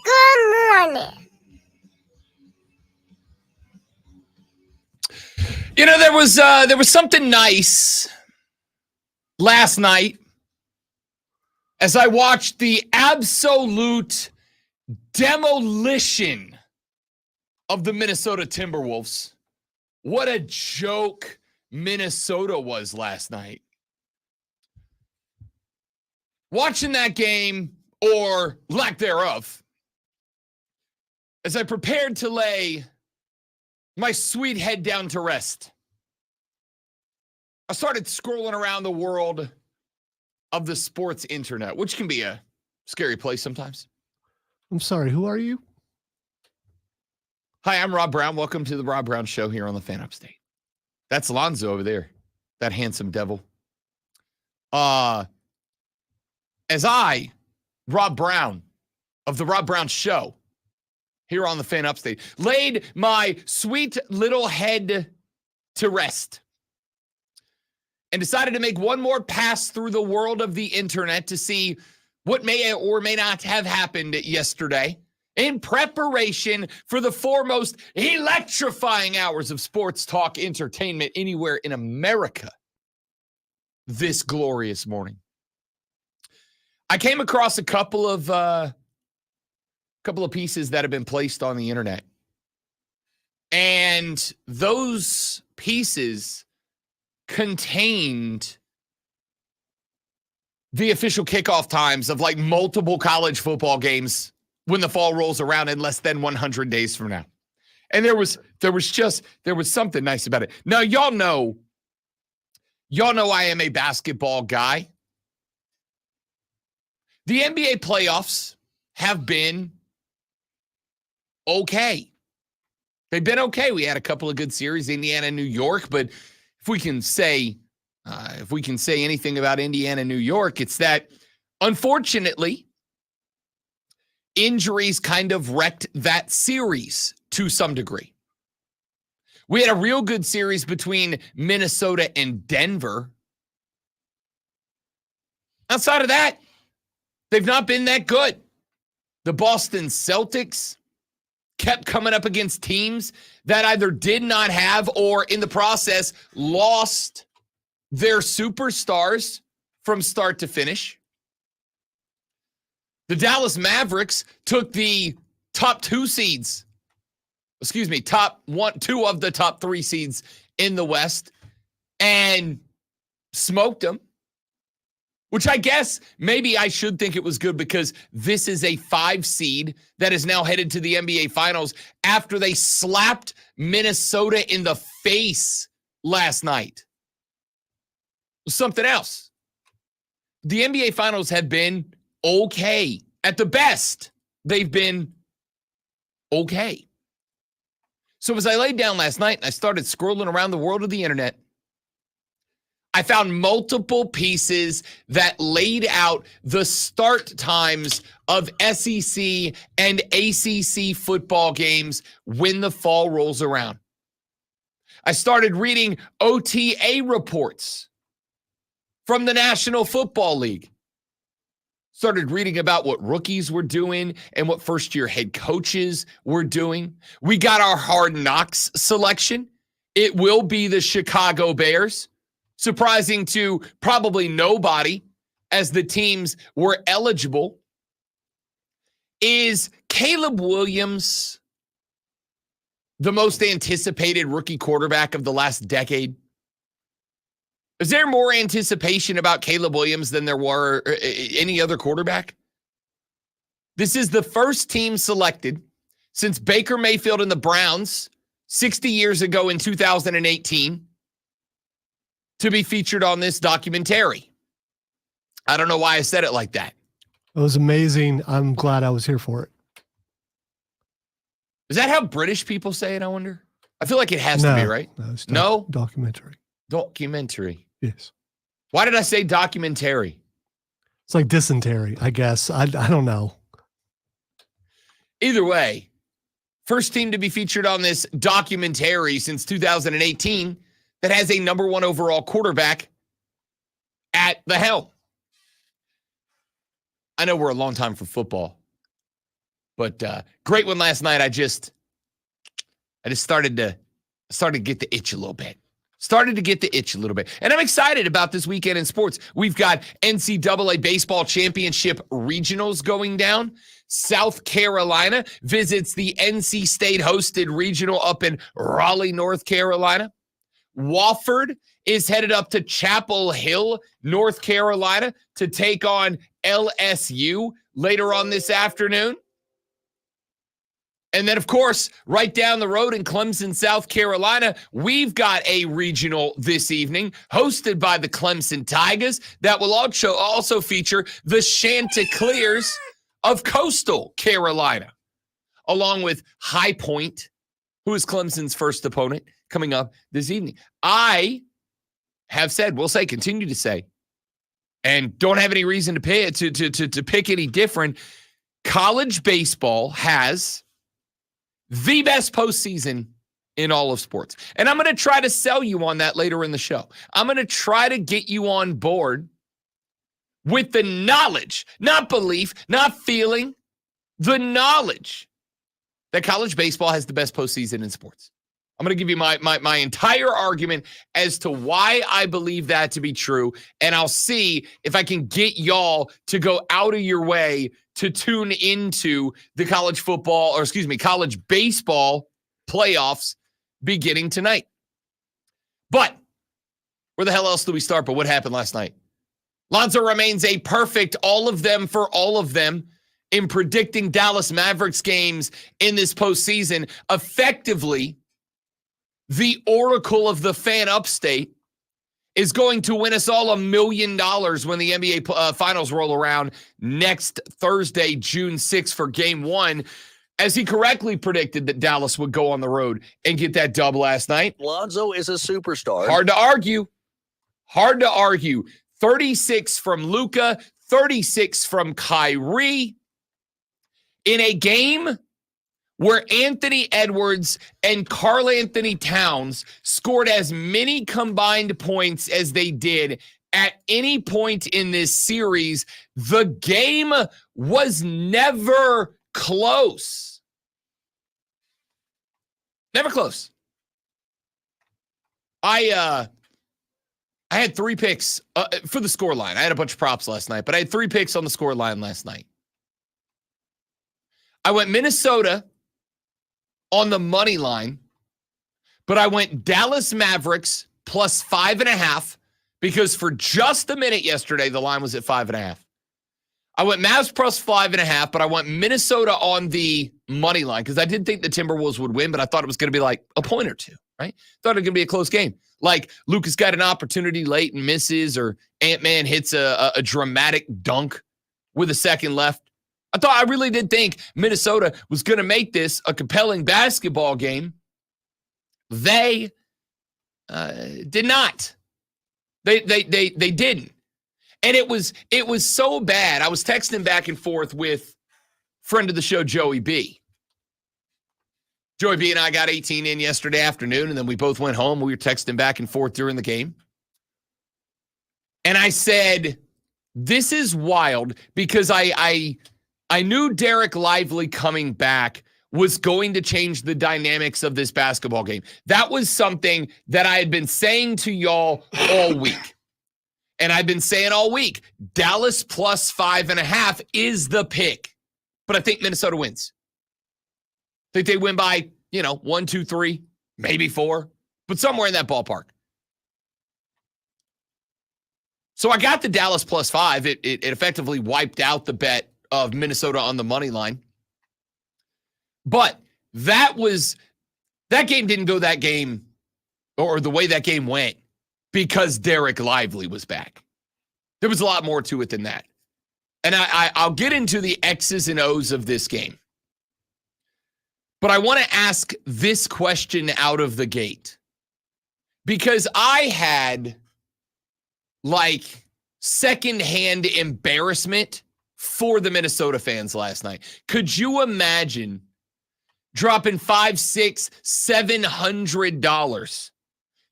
Good morning. You know, there was something nice last night as I watched the absolute demolition of the Minnesota Timberwolves. What a joke Minnesota was last night. Watching that game, or lack thereof, as I prepared to lay my sweet head down to rest, I started scrolling around the world of the sports internet, which can be a scary place sometimes. I'm sorry, who are you? Hi, I'm Rob Brown. Welcome to the Rob Brown Show here on the Fan Upstate. That's Alonzo over there, that handsome devil. As I, Rob Brown, of the Rob Brown Show, here on the Fan Upstate, laid my sweet little head to rest and decided to make one more pass through the world of the internet to see what may or may not have happened yesterday in preparation for the foremost electrifying hours of sports talk entertainment anywhere in America this glorious morning. I came across a couple of pieces that have been placed on the internet. And those pieces contained the official kickoff times of like multiple college football games when the fall rolls around in less than 100 days from now. And there was something nice about it. Now, y'all know I am a basketball guy. The NBA playoffs have been okay. They've been okay. We had a couple of good series, Indiana, New York, but if we can say anything about Indiana, New York, it's that unfortunately injuries kind of wrecked that series to some degree. We had a real good series between Minnesota and Denver. Outside of that, they've not been that good. The Boston Celtics kept coming up against teams that either did not have or in the process lost their superstars from start to finish. The Dallas Mavericks took the top two of the top three seeds in the West and smoked them. Which I guess maybe I should think it was good because this is a 5 seed that is now headed to the NBA Finals after they slapped Minnesota in the face last night. Something else. The NBA Finals have been okay. At the best, they've been okay. So as I laid down last night and I started scrolling around the world of the internet, I found multiple pieces that laid out the start times of SEC and ACC football games when the fall rolls around. I started reading OTA reports from the National Football League. Started reading about what rookies were doing and what first-year head coaches were doing. We got our Hard Knocks selection. It will be the Chicago Bears. Surprising to probably nobody as the teams were eligible. Is Caleb Williams the most anticipated rookie quarterback of the last decade? Is there more anticipation about Caleb Williams than there were any other quarterback? This is the first team selected since Baker Mayfield and the Browns 60 years ago in 2018 to be featured on this documentary. I don't know why I said it like that. It was amazing. I'm glad I was here for it. Is that how British people say it, I wonder? I feel like it has to be, right? No? Documentary. Documentary. Yes. Why did I say documentary? It's like dysentery, I guess. I don't know. Either way, first team to be featured on this documentary since 2018 that has a number 1 overall quarterback at the helm. I know we're a long time for football, but great one last night. I just started to get the itch a little bit. And I'm excited about this weekend in sports. We've got NCAA baseball championship regionals going down. South Carolina visits the NC State hosted regional up in Raleigh, North Carolina. Wofford is headed up to Chapel Hill, North Carolina to take on LSU later on this afternoon. And then, of course, right down the road in Clemson, South Carolina, we've got a regional this evening hosted by the Clemson Tigers that will also feature the Chanticleers of Coastal Carolina, along with High Point, who is Clemson's first opponent, coming up this evening. I have said, continue to say, and don't have any reason to pick any different. College baseball has the best postseason in all of sports. And I'm going to try to sell you on that later in the show. I'm going to try to get you on board with the knowledge, not belief, not feeling, the knowledge that college baseball has the best postseason in sports. I'm going to give you my entire argument as to why I believe that to be true, and I'll see if I can get y'all to go out of your way to tune into the college baseball playoffs beginning tonight. But where the hell else do we start but what happened last night? Lonzo remains a perfect all of them for all of them in predicting Dallas Mavericks games in this postseason. Effectively, the oracle of the fan upstate is going to win us all $1 million when the NBA Finals roll around next Thursday, June 6th for Game 1, as he correctly predicted that Dallas would go on the road and get that dub last night. Lonzo is a superstar. Hard to argue. 36 from Luka, 36 from Kyrie in a game where Anthony Edwards and Karl Anthony Towns scored as many combined points as they did at any point in this series. The game was never close. Never close. I had 3 picks for the scoreline. I had a bunch of props last night, but I had 3 picks on the scoreline last night. I went Minnesota on the money line, but I went Dallas Mavericks plus 5.5 because for just a minute yesterday, the line was at 5.5. I went Mavs plus 5.5, but I went Minnesota on the money line because I did think the Timberwolves would win, but I thought it was going to be like a point or two, right? Thought it was going to be a close game. Like Lucas got an opportunity late and misses, or Ant-Man hits a dramatic dunk with a second left. I really did think Minnesota was going to make this a compelling basketball game. They did not. They didn't. And it was so bad. I was texting back and forth with friend of the show, Joey B. Joey B and I got 18 in yesterday afternoon, and then we both went home. We were texting back and forth during the game. And I said, this is wild because I knew Derek Lively coming back was going to change the dynamics of this basketball game. That was something that I had been saying to y'all all week. And I've been saying all week, Dallas plus 5.5 is the pick. But I think Minnesota wins. I think they win by, 1, 2, 3, maybe 4, but somewhere in that ballpark. So I got the Dallas plus 5. It effectively wiped out the bet of Minnesota on the money line. But that game didn't go that game or the way that game went because Derek Lively was back. There was a lot more to it than that. And I'll get into the X's and O's of this game. But I want to ask this question out of the gate. Because I had secondhand embarrassment for the Minnesota fans last night. Could you imagine dropping $500, $600, $700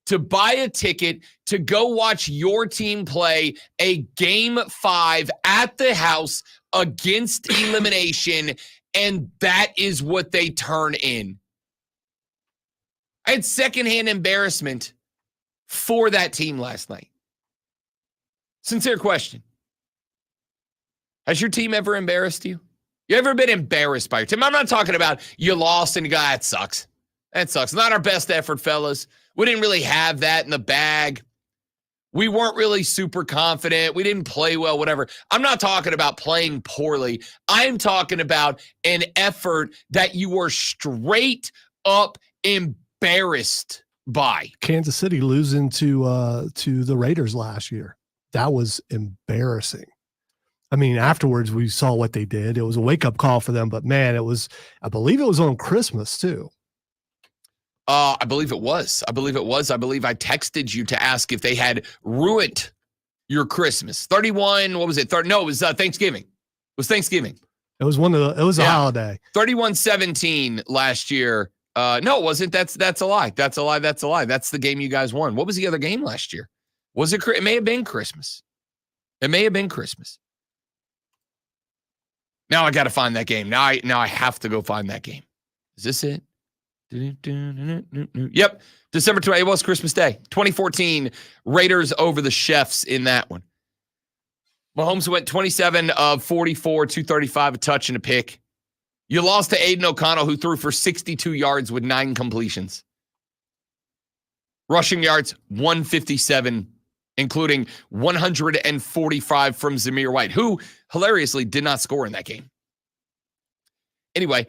to buy a ticket to go watch your team play a Game 5 at the house against elimination, and that is what they turn in? I had secondhand embarrassment for that team last night. Sincere question. Has your team ever embarrassed you? You ever been embarrassed by your team? I'm not talking about you lost and you go, that sucks. That sucks. Not our best effort, fellas. We didn't really have that in the bag. We weren't really super confident. We didn't play well, whatever. I'm not talking about playing poorly. I'm talking about an effort that you were straight up embarrassed by. Kansas City losing to the Raiders last year. That was embarrassing. I mean, afterwards we saw what they did. It was a wake-up call for them, but man, I believe it was on Christmas too. I believe it was. I believe I texted you to ask if they had ruined your Christmas. 31, what was it? No, it was Thanksgiving. It was Thanksgiving. It was a holiday. 31-17 last year. No, it wasn't. That's a lie. That's a lie. That's the game you guys won. What was the other game last year? Was it? It may have been Christmas. Now I got to find that game. Now I have to go find that game. Is this it? Yep. December 20th. It was Christmas Day. 2014 Raiders over the Chiefs in that one. Mahomes went 27 of 44, 235, a touch and a pick. You lost to Aiden O'Connell, who threw for 62 yards with 9 completions. Rushing yards, 157, including 145 from Zamir White, who hilariously did not score in that game. Anyway,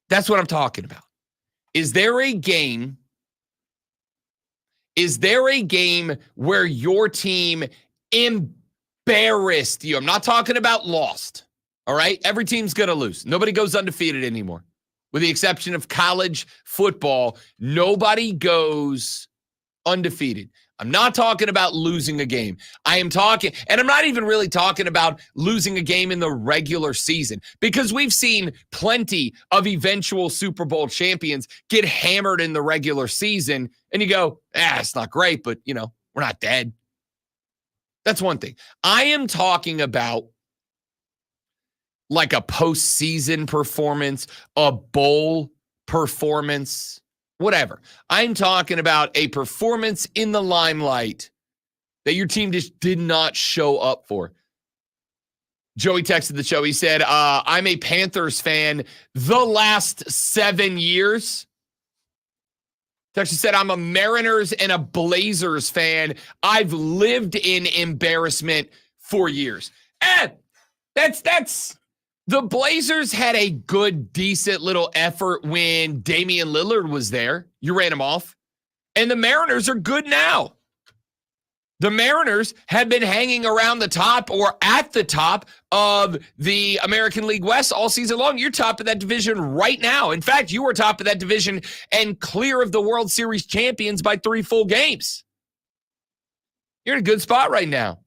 that's what I'm talking about. Is there a game where your team embarrassed you? I'm not talking about lost. All right? Every team's going to lose. Nobody goes undefeated anymore. With the exception of college football, nobody goes undefeated. I'm not talking about losing a game. I am talking, and I'm not even really talking about losing a game in the regular season, because we've seen plenty of eventual Super Bowl champions get hammered in the regular season, and you go, it's not great, but, we're not dead. That's one thing. I am talking about like a postseason performance, a bowl performance, whatever. I'm talking about a performance in the limelight that your team just did not show up for. Joey texted the show. He said, I'm a Panthers fan the last 7 years. Texas said, I'm a Mariners and a Blazers fan. I've lived in embarrassment for years. That's the Blazers had a good, decent little effort when Damian Lillard was there. You ran him off. And the Mariners are good now. The Mariners had been hanging around the top or at the top of the American League West all season long. You're top of that division right now. In fact, you were top of that division and clear of the World Series champions by 3 full games. You're in a good spot right now.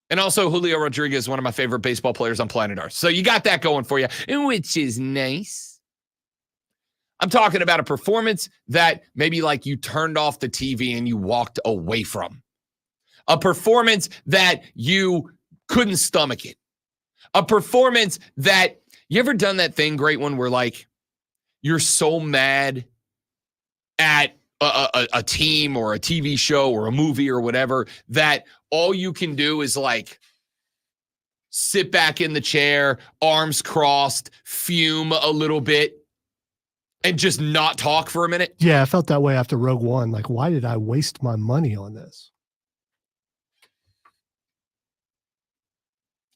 And also, Julio Rodriguez, one of my favorite baseball players on planet Earth. So you got that going for you, which is nice. I'm talking about a performance that maybe like you turned off the TV and you walked away from. A performance that you couldn't stomach it. A performance that, you ever done that thing, great one, where like you're so mad at a team or a TV show or a movie or whatever that all you can do is like sit back in the chair, arms crossed, fume a little bit, and just not talk for a minute? Yeah, I felt that way after Rogue One. Like, why did I waste my money on this?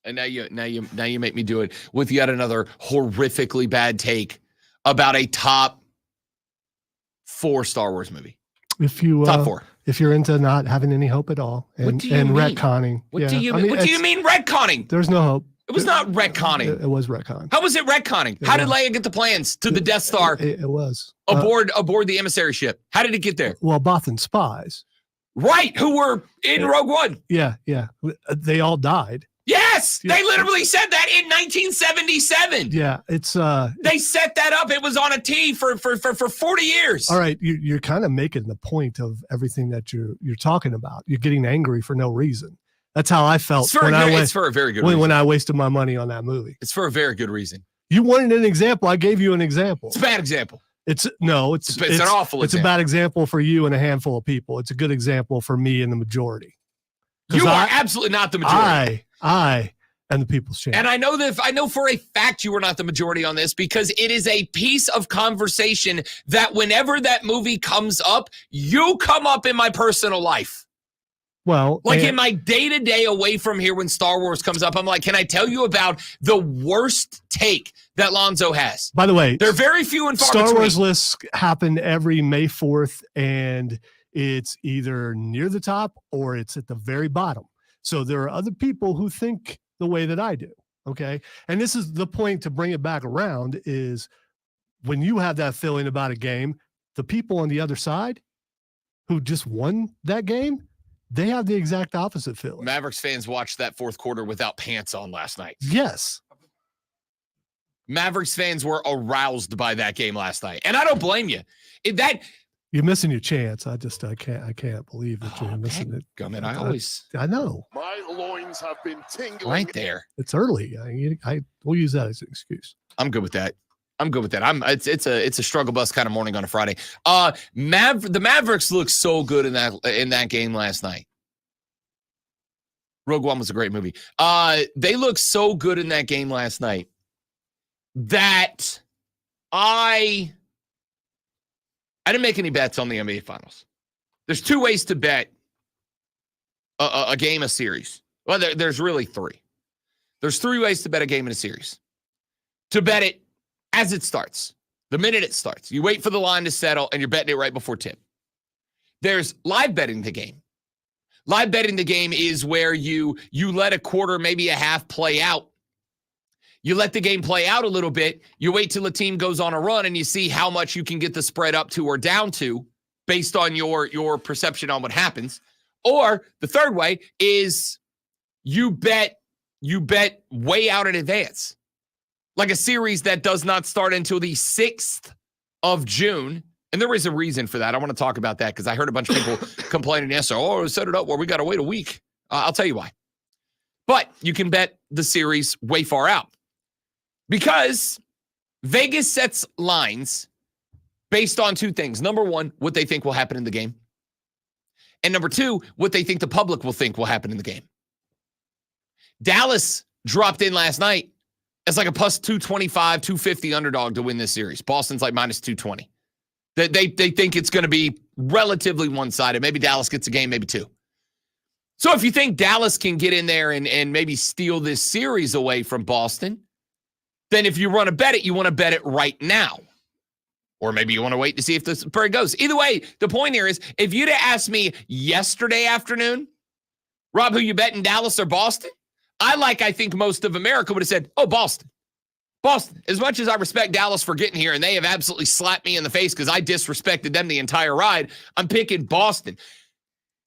And now you make me do it with yet another horrifically bad take about a top 4 Star Wars movie. If you top 4. If you're into not having any hope at all and retconning. What do you mean retconning? There's no hope. It was not retconning. It was retcon. How was it retconning? How did Leia get the plans to the Death Star? It was aboard the emissary ship. How did it get there? Well, Bothan spies. Right, who were in Rogue One. Yeah. They all died. Yes, Yeah. they literally said that in 1977. Yeah, it's They set that up. It was on a tee for 40 years. all right. You're kind of making the point of everything that you're talking about. You're getting angry for no reason. That's how I felt It's for, it's for a very good reason. when I wasted my money on that movie. It's for a very good reason. You wanted an example. I gave you an example. It's a bad example. It's an awful. It's example. a bad example for you and a handful of people. It's a good example for me and the majority. 'Cause You are absolutely not the majority. I am the people's champ. And I know for a fact you are not the majority on this because it is a piece of conversation that whenever that movie comes up, you come up in my personal life. Well, Like in my day-to-day away from here when Star Wars comes up, I'm like, can I tell you about the worst take that Lonzo has? by the way, They're very few and far Star between. Wars lists happen every May 4th, and it's either near the top or it's at the very bottom. So there are other people who think the way that I do. Okay. And this is the point to bring it back around is when you have that feeling about a game, the people on the other side who just won that game, they have the exact opposite feeling. Mavericks fans watched that fourth quarter without pants on last night. Yes. Mavericks fans were aroused by that game last night. And I don't blame you. You're missing your chance. I can't believe that you're missing it. Gummit, I know. My loins have been tingling. right there. It's early. We'll use that as an excuse. I'm good with that. It's a struggle bus kind of morning on a Friday. The Mavericks looked so good in that game last night. Rogue One was a great movie. They looked so good in that game last night that I didn't make any bets on the NBA Finals. There's two ways to bet a game, a series. Well, there's really three. There's three ways to bet a game in a series. To bet it as it starts, the minute it starts. You wait for the line to settle, and you're betting it right before tip. There's live betting the game. Live betting the game is where you let a quarter, maybe a half play out. You let the game play out a little bit. You wait till a team goes on a run, and you see how much you can get the spread up to or down to based on your perception on what happens. Or the third way is you bet way out in advance. Like a series that does not start until the 6th of June. And there is a reason for that. I want to talk about that because I heard a bunch of people complaining yesterday. Oh, set it up where we got to wait a week. I'll tell you why. But you can bet the series way far out because Vegas sets lines based on two things. Number one, what they think will happen in the game. And number two, what they think the public will think will happen in the game. Dallas dropped in last night as like a plus 225, 250 underdog to win this series. Boston's like minus 220. They think it's going to be relatively one-sided. Maybe Dallas gets a game, maybe two. So if you think Dallas can get in there and maybe steal this series away from Boston, then if you want to bet it, you want to bet it right now. Or maybe you want to wait to see if the spread goes. Either way, the point here is if you'd have asked me yesterday afternoon, Rob, who you bet in Dallas or Boston? I think most of America would have said, oh, Boston. Boston. As much as I respect Dallas for getting here, and they have absolutely slapped me in the face because I disrespected them the entire ride, I'm picking Boston.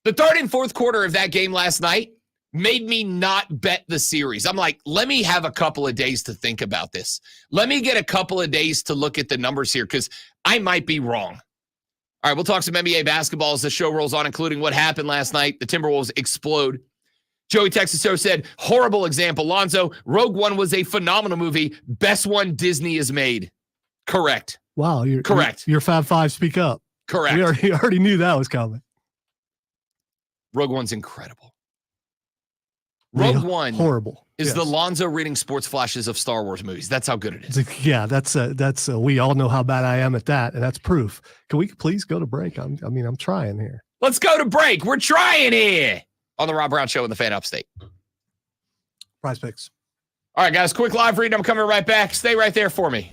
The third and fourth quarter of that game last night made me not bet the series. I'm like, let me have a couple of days to think about this. Let me get a couple of days to look at the numbers here because I might be wrong. All right, we'll talk some NBA basketball as the show rolls on, including what happened last night. The Timberwolves explode. Joey Texaso said, horrible example. Lonzo, Rogue One was a phenomenal movie. Best one Disney has made. Correct. Wow. Correct. Your Fab Five speak up. Correct. We already knew that was coming. Rogue One's incredible. Rogue One horrible is the Lonzo reading sports flashes of Star Wars movies. That's how good it is. Yeah, that's we all know how bad I am at that, and that's proof. Can we please go to break? I'm trying here. Let's go to break. We're trying here on the Rob Brown Show in the Fan Upstate. Prize Picks. All right, guys, quick live read. I'm coming right back. Stay right there for me.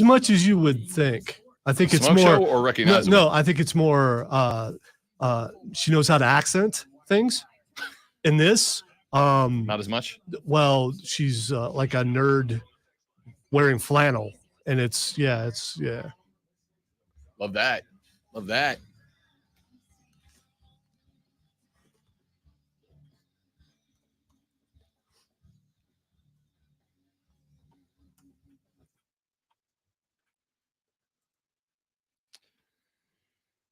much as you would think. I think it's Smoke more show or recognizable? No, I think it's more she knows how to accent things. In this, Not as much. well, she's like a nerd wearing flannel, and it's yeah. Love that. Love that.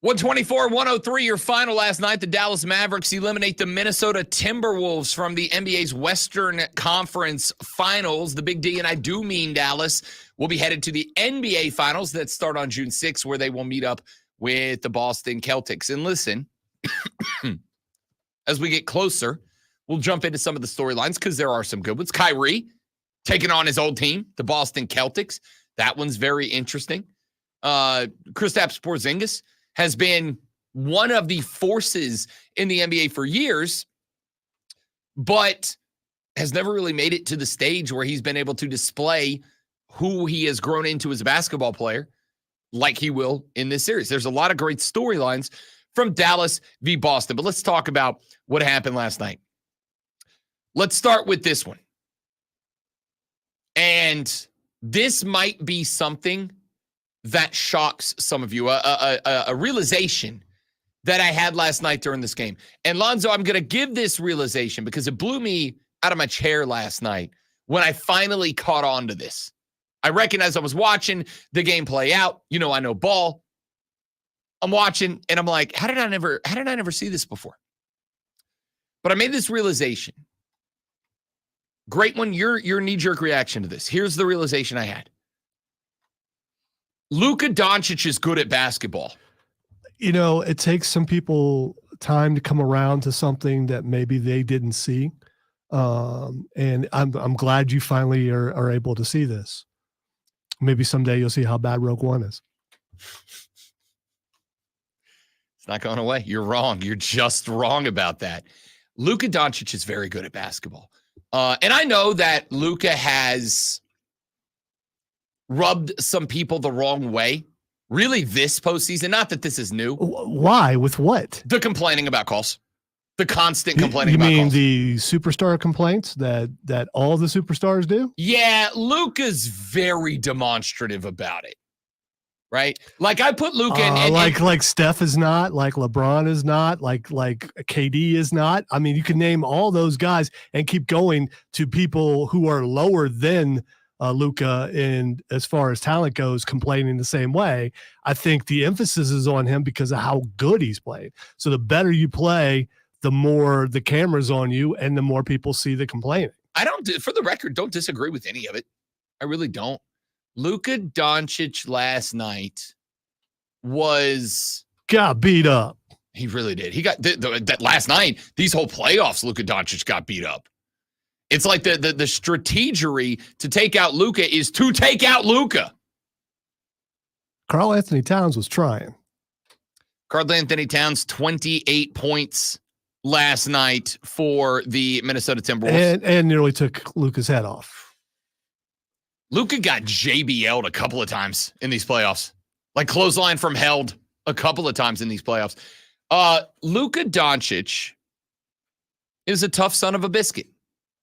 $124-103, your final last night. The Dallas Mavericks eliminate the Minnesota Timberwolves from the NBA's Western Conference Finals. The Big D, and I do mean Dallas, will be headed to the NBA Finals that start on June 6th, where they will meet up with the Boston Celtics. And listen, as we get closer, we'll jump into some of the storylines because there are some good ones. Kyrie taking on his old team, the Boston Celtics. That one's very interesting. Kristaps Porzingis has been one of the forces in the NBA for years, but has never really made it to the stage where he's been able to display who he has grown into as a basketball player like he will in this series. There's a lot of great storylines from Dallas v. Boston, but let's talk about what happened last night. Let's start with this one. And this might be something that shocks some of you, a realization that I had last night during this game. And Lonzo, I'm going to give this realization because it blew me out of my chair last night when I finally caught on to this. I recognized I was watching the game play out. You know, I know ball. I'm watching and I'm like, how did I never see this before? But I made this realization. Great one, your knee-jerk reaction to this. Here's the realization I had. Luka Doncic is good at basketball. You know, it takes some people time to come around to something that maybe they didn't see. And I'm glad you finally are able to see this. Maybe someday you'll see how bad Rogue One is. It's not going away. You're wrong. You're just wrong about that. Luka Doncic is very good at basketball. And I know that Luka has rubbed some people the wrong way. Really, this postseason, not that this is new. Why? With what? The complaining about calls. The constant complaining you about mean calls. the superstar complaints that all the superstars do? Yeah, Luka's very demonstrative about it. Right? Like I put Luka in like Steph is not, like LeBron is not, like KD is not. I mean, you can name all those guys and keep going to people who are lower than Luka in as far as talent goes, complaining the same way. I think the emphasis is on him because of how good he's played. So the better you play, the more the camera's on you and the more people see the complaining. For the record, don't disagree with any of it. I really don't. Luka Doncic last night got beat up. He really did. He got that last night. These whole playoffs, Luka Doncic got beat up. It's like the strategery to take out Luka is to take out Luka. Karl Anthony Towns was trying. Karl Anthony Towns, 28 points last night for the Minnesota Timberwolves. And nearly took Luka's head off. Luka got JBL'd a couple of times in these playoffs. Like clothesline from held a couple of times in these playoffs. Luka Doncic is a tough son of a biscuit.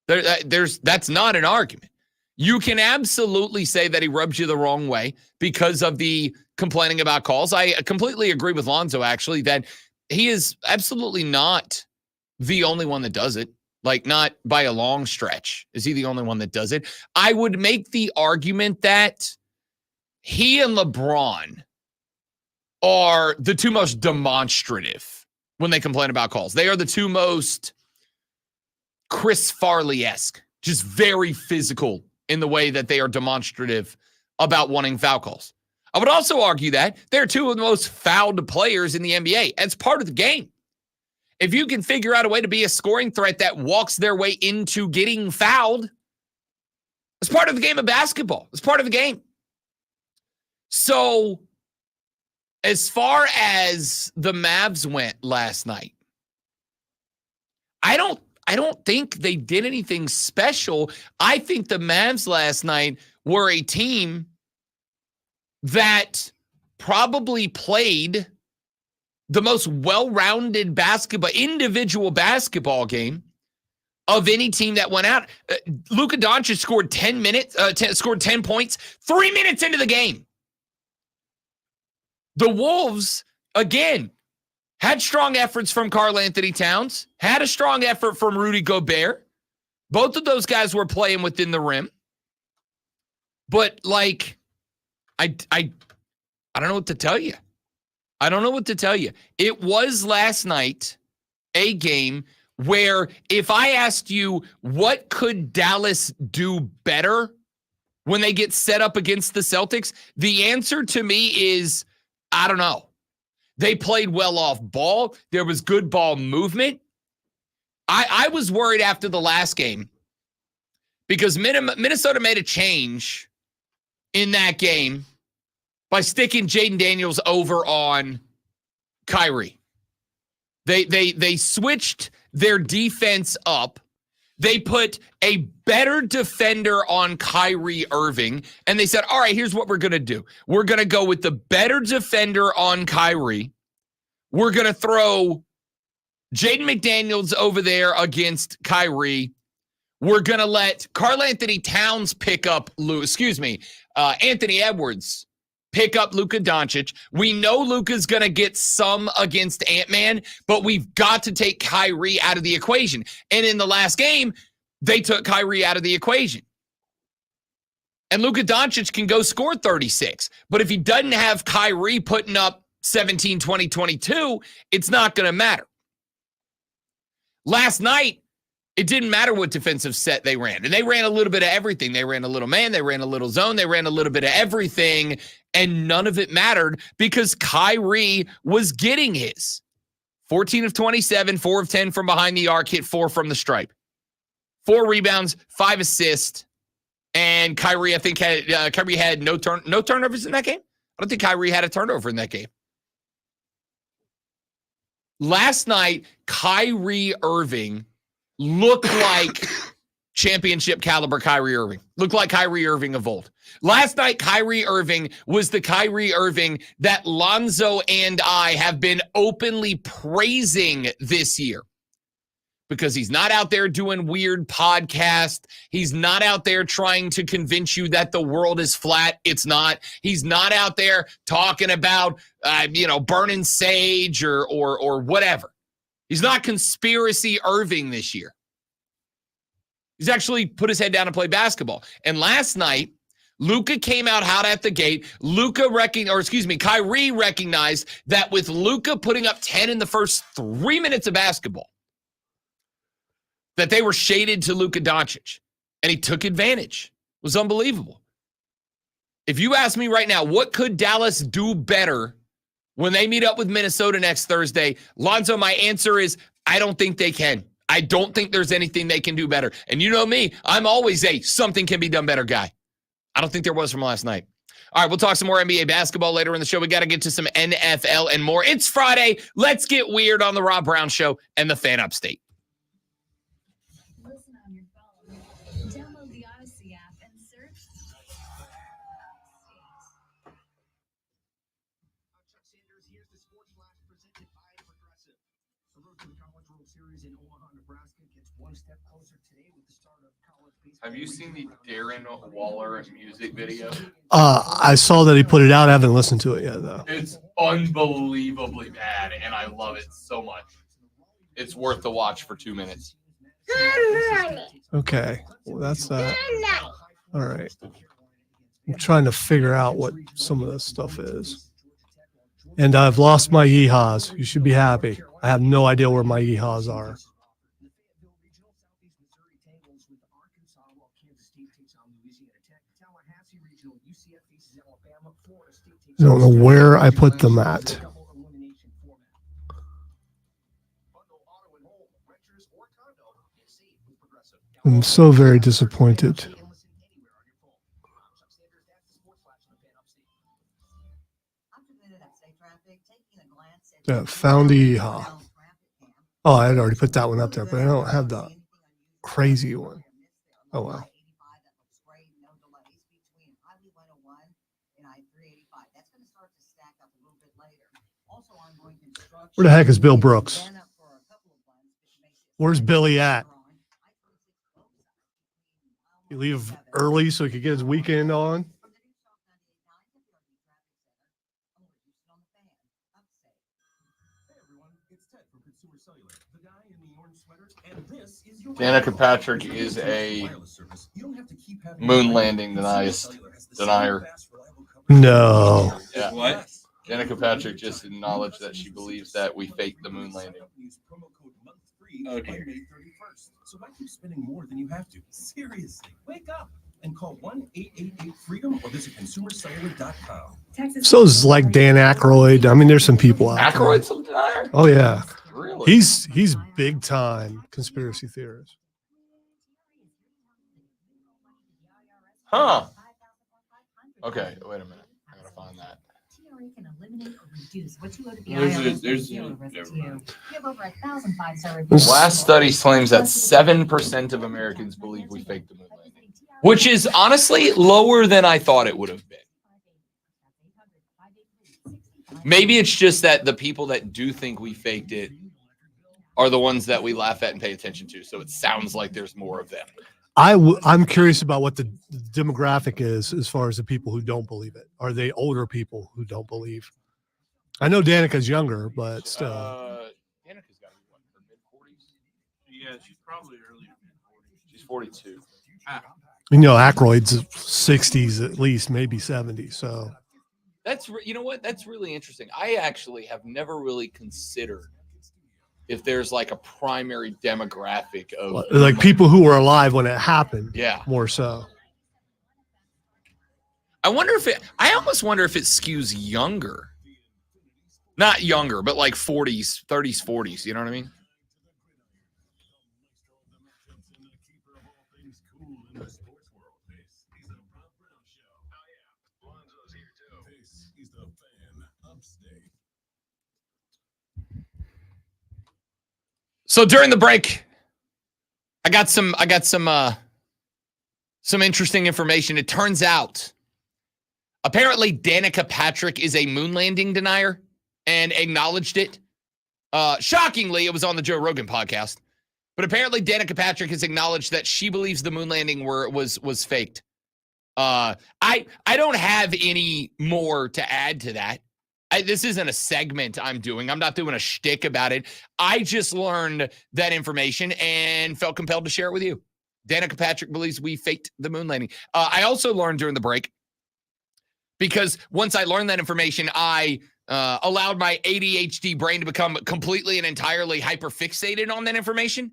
That's not an argument. You can absolutely say that he rubs you the wrong way because of the complaining about calls. I completely agree with Lonzo, actually, that he is absolutely not the only one that does it. Like, not by a long stretch is he the only one that does it. I would make the argument that he and LeBron are the two most demonstrative when they complain about calls. They are the two most Chris Farley-esque, just very physical in the way that they are demonstrative about wanting foul calls. I would also argue that they're two of the most fouled players in the NBA. It's part of the game. If you can figure out a way to be a scoring threat that walks their way into getting fouled, it's part of the game of basketball. It's part of the game. So, as far as the Mavs went last night, I don't think they did anything special. I think the Mavs last night were a team that probably played the most well-rounded individual basketball game of any team that went out. Luka Doncic scored 10 points 3 minutes into the game. The Wolves, again, had strong efforts from Karl-Anthony Towns, had a strong effort from Rudy Gobert. Both of those guys were playing within the rim. But, like, I don't know what to tell you. I don't know what to tell you. It was last night a game where if I asked you what could Dallas do better when they get set up against the Celtics, the answer to me is, I don't know. They played well off ball. There was good ball movement. I was worried after the last game because Minnesota made a change in that game by sticking Jaden Daniels over on Kyrie. They switched their defense up. They put a better defender on Kyrie Irving, and they said, all right, here's what we're going to do. We're going to go with the better defender on Kyrie. We're going to throw Jaden McDaniels over there against Kyrie. We're going to let Karl-Anthony Towns pick up Anthony Edwards pick up Luka Doncic. We know Luka's going to get some against Ant-Man, but we've got to take Kyrie out of the equation. And in the last game, they took Kyrie out of the equation. And Luka Doncic can go score 36. But if he doesn't have Kyrie putting up 17, 20, 22, it's not going to matter. Last night, it didn't matter what defensive set they ran. And they ran a little bit of everything. They ran a little man. They ran a little zone. They ran a little bit of everything. And none of it mattered because Kyrie was getting his. 14 of 27, 4 of 10 from behind the arc, hit 4 from the stripe. 4 rebounds, 5 assists. And Kyrie, I think, had no turnovers in that game. I don't think Kyrie had a turnover in that game. Last night, Kyrie Irving looked like championship caliber Kyrie Irving. Looked like Kyrie Irving of old. Last night, Kyrie Irving was the Kyrie Irving that Lonzo and I have been openly praising this year. Because he's not out there doing weird podcasts. He's not out there trying to convince you that the world is flat. It's not. He's not out there talking about, burning sage or whatever. He's not conspiracy Irving this year. He's actually put his head down and played basketball. And last night, Luka came out hot at the gate. Kyrie recognized that with Luka putting up 10 in the first 3 minutes of basketball, that they were shaded to Luka Doncic. And he took advantage. It was unbelievable. If you ask me right now, what could Dallas do better when they meet up with Minnesota next Thursday? Lonzo, my answer is I don't think they can. I don't think there's anything they can do better. And you know me, I'm always a something can be done better guy. I don't think there was from last night. All right, we'll talk some more NBA basketball later in the show. We got to get to some NFL and more. It's Friday. Let's get weird on the Rob Brown Show and the Fan Upstate. Listen on your phone. Download the Odyssey app and search. Chuck Sanders, here's the Sports Flash presented by Progressive. The road to the College World Series in Omaha, Nebraska gets one step closer today with the start of college baseball. Have you seen the Darren Waller music video? I saw that he put it out. I haven't listened to it yet, though. It's unbelievably bad, and I love it so much. It's worth the watch for 2 minutes. Okay. Well, that's that. All right. I'm trying to figure out what some of this stuff is. And I've lost my yeehaws. You should be happy. I have no idea where my yeehaws are. I don't know where I put them at. I'm so very disappointed. Found the yeehaw. Oh, I had already put that one up there, but I don't have the crazy one. Oh, well. Where the heck is Bill Brooks? Where's Billy at? He leave early so he could get his weekend on. Danica Patrick is a moon landing denier. No. Yeah. What? Danica Patrick just acknowledged that she believes that we faked the moon landing. Okay. So why keep spending more than you have to? Seriously, wake up and call 1-888-FREEDOM or visit consumercellular.com. So is like Dan Aykroyd. I mean, there's some people out there. Aykroyd's a denier? Oh yeah. Really? He's big time conspiracy theorist. Huh. Okay, wait a minute. I gotta find that. TRA can eliminate or reduce what you owe to the There's a- IRS. there's a- Zero risk never to you. mind. You have over 1,000 five-star This- reviews. Last study claims that 7% of Americans believe we faked the moon landing, which is honestly lower than I thought it would have been. Maybe it's just that the people that do think we faked it are the ones that we laugh at and pay attention to. So it sounds like there's more of them. I'm curious about what the demographic is as far as the people who don't believe it. Are they older people who don't believe? I know Danica's younger, but still. Danica's got to be what, her mid-40s? Yeah, she's probably early mid-40s. She's 42. You know, Aykroyd's 60s at least, maybe 70. So You know what? That's really interesting. I actually have never really considered if there's like a primary demographic of like people who were alive when it happened. Yeah. More so. I almost wonder if it skews younger. Not younger, but like 40s, 30s, 40s. You know what I mean? So during the break, I got some interesting information. It turns out, apparently, Danica Patrick is a moon landing denier and acknowledged it. Shockingly, it was on the Joe Rogan podcast. But apparently, Danica Patrick has acknowledged that she believes the moon landing was faked. I don't have any more to add to that. This isn't a segment I'm doing. I'm not doing a shtick about it. I just learned that information and felt compelled to share it with you. Danica Patrick believes we faked the moon landing. I also learned during the break, because once I learned that information, I allowed my ADHD brain to become completely and entirely hyperfixated on that information.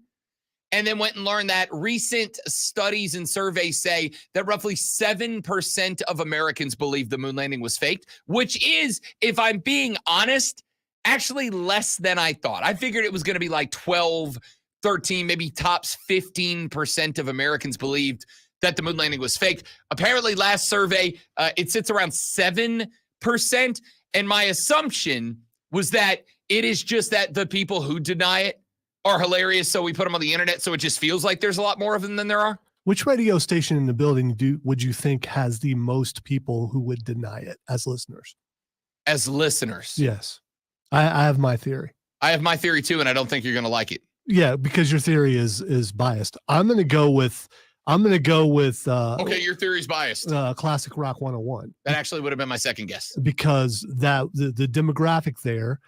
And then went and learned that recent studies and surveys say that roughly 7% of Americans believe the moon landing was faked, which is, if I'm being honest, actually less than I thought. I figured it was going to be like 12, 13, maybe tops 15% of Americans believed that the moon landing was faked. Apparently, last survey, it sits around 7%. And my assumption was that it is just that the people who deny it are hilarious, so we put them on the internet, so it just feels like there's a lot more of them than there are. Which radio station in the building would you think has the most people who would deny it as listeners? As listeners. Yes. I have my theory. I have my theory too, and I don't think you're going to like it. Yeah, because your theory is biased. I'm going to go with Okay, your theory's biased. Classic Rock 101. That actually would have been my second guess. Because that the demographic there,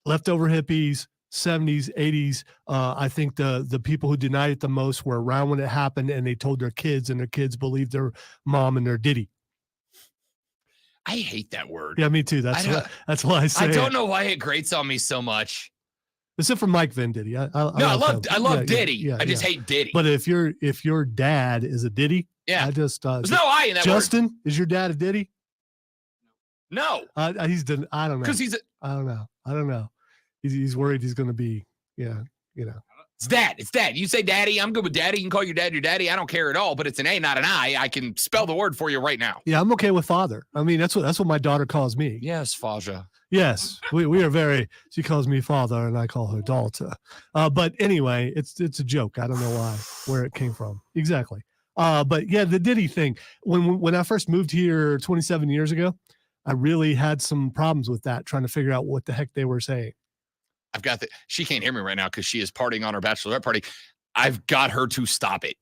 leftover hippies, 70s, 80s. I think the people who denied it the most were around when it happened, and they told their kids, and their kids believed their mom and their diddy. I hate that word. Yeah, me too. That's why I say I don't know why it grates on me so much. Except for Mike Venditti. I love Diddy. I just hate Diddy. But if your dad is a Diddy, yeah, I just there's no I in that Justin, word. Is your dad a Diddy? No, I don't know. Because I don't know. He's worried he's going to be, It's dad. It's dad. You say daddy, I'm good with daddy. You can call your dad your daddy. I don't care at all, but it's an A, not an I. I can spell the word for you right now. Yeah, I'm okay with father. I mean, that's what my daughter calls me. Yes, Faja. Yes, we are very, she calls me father and I call her daughter. But anyway, it's a joke. I don't know where it came from. Exactly. But yeah, the Diddy thing. When I first moved here 27 years ago, I really had some problems with that, trying to figure out what the heck they were saying. I've got she can't hear me right now because she is partying on her bachelorette party. I've got her to stop it.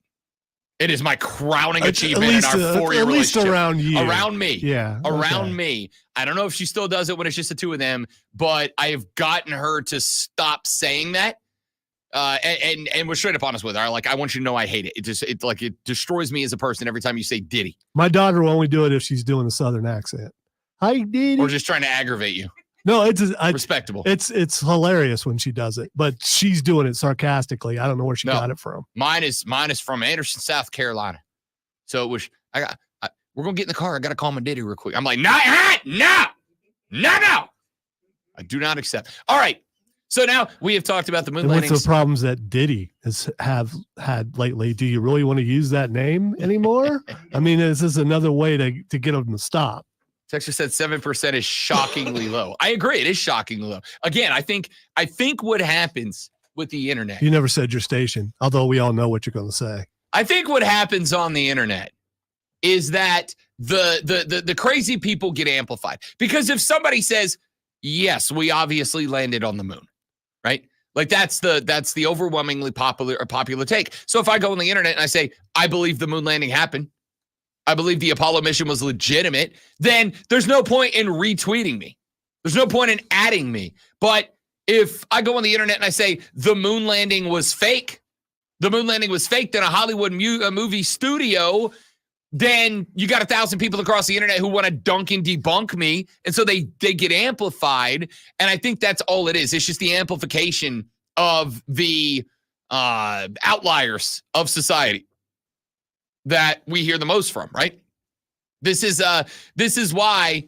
It is my crowning achievement in our 4-year relationship. At least around you. Around me. Yeah. Around me. I don't know if she still does it when it's just the two of them, but I have gotten her to stop saying that. And we're straight up honest with her. Like, I want you to know I hate it. It destroys me as a person every time you say Diddy. My daughter will only do it if she's doing a Southern accent. Hi, Diddy. Or just trying to aggravate you. No, it's respectable. It's hilarious when she does it, but she's doing it sarcastically. I don't know where she got it from. Mine is from Anderson, South Carolina. So it was. We're gonna get in the car. I gotta call my Diddy real quick. I'm like, no. I do not accept. All right. So now we have talked about the moon landings. What's the problems that Diddy have had lately? Do you really want to use that name anymore? I mean, is this another way to get them to stop? Texture said 7% is shockingly low. I agree. It is shockingly low. Again, I think what happens with the internet. You never said your station, although we all know what you're going to say. I think what happens on the internet is that the crazy people get amplified. Because if somebody says, yes, we obviously landed on the moon, right? Like that's the overwhelmingly popular take. So if I go on the internet and I say, I believe the moon landing happened, I believe the Apollo mission was legitimate, then there's no point in retweeting me. There's no point in adding me. But if I go on the internet and I say the moon landing was fake, then a Hollywood movie studio, then you got 1,000 people across the internet who want to dunk and debunk me. And so they get amplified. And I think that's all it is. It's just the amplification of the outliers of society that we hear the most from, right? This is why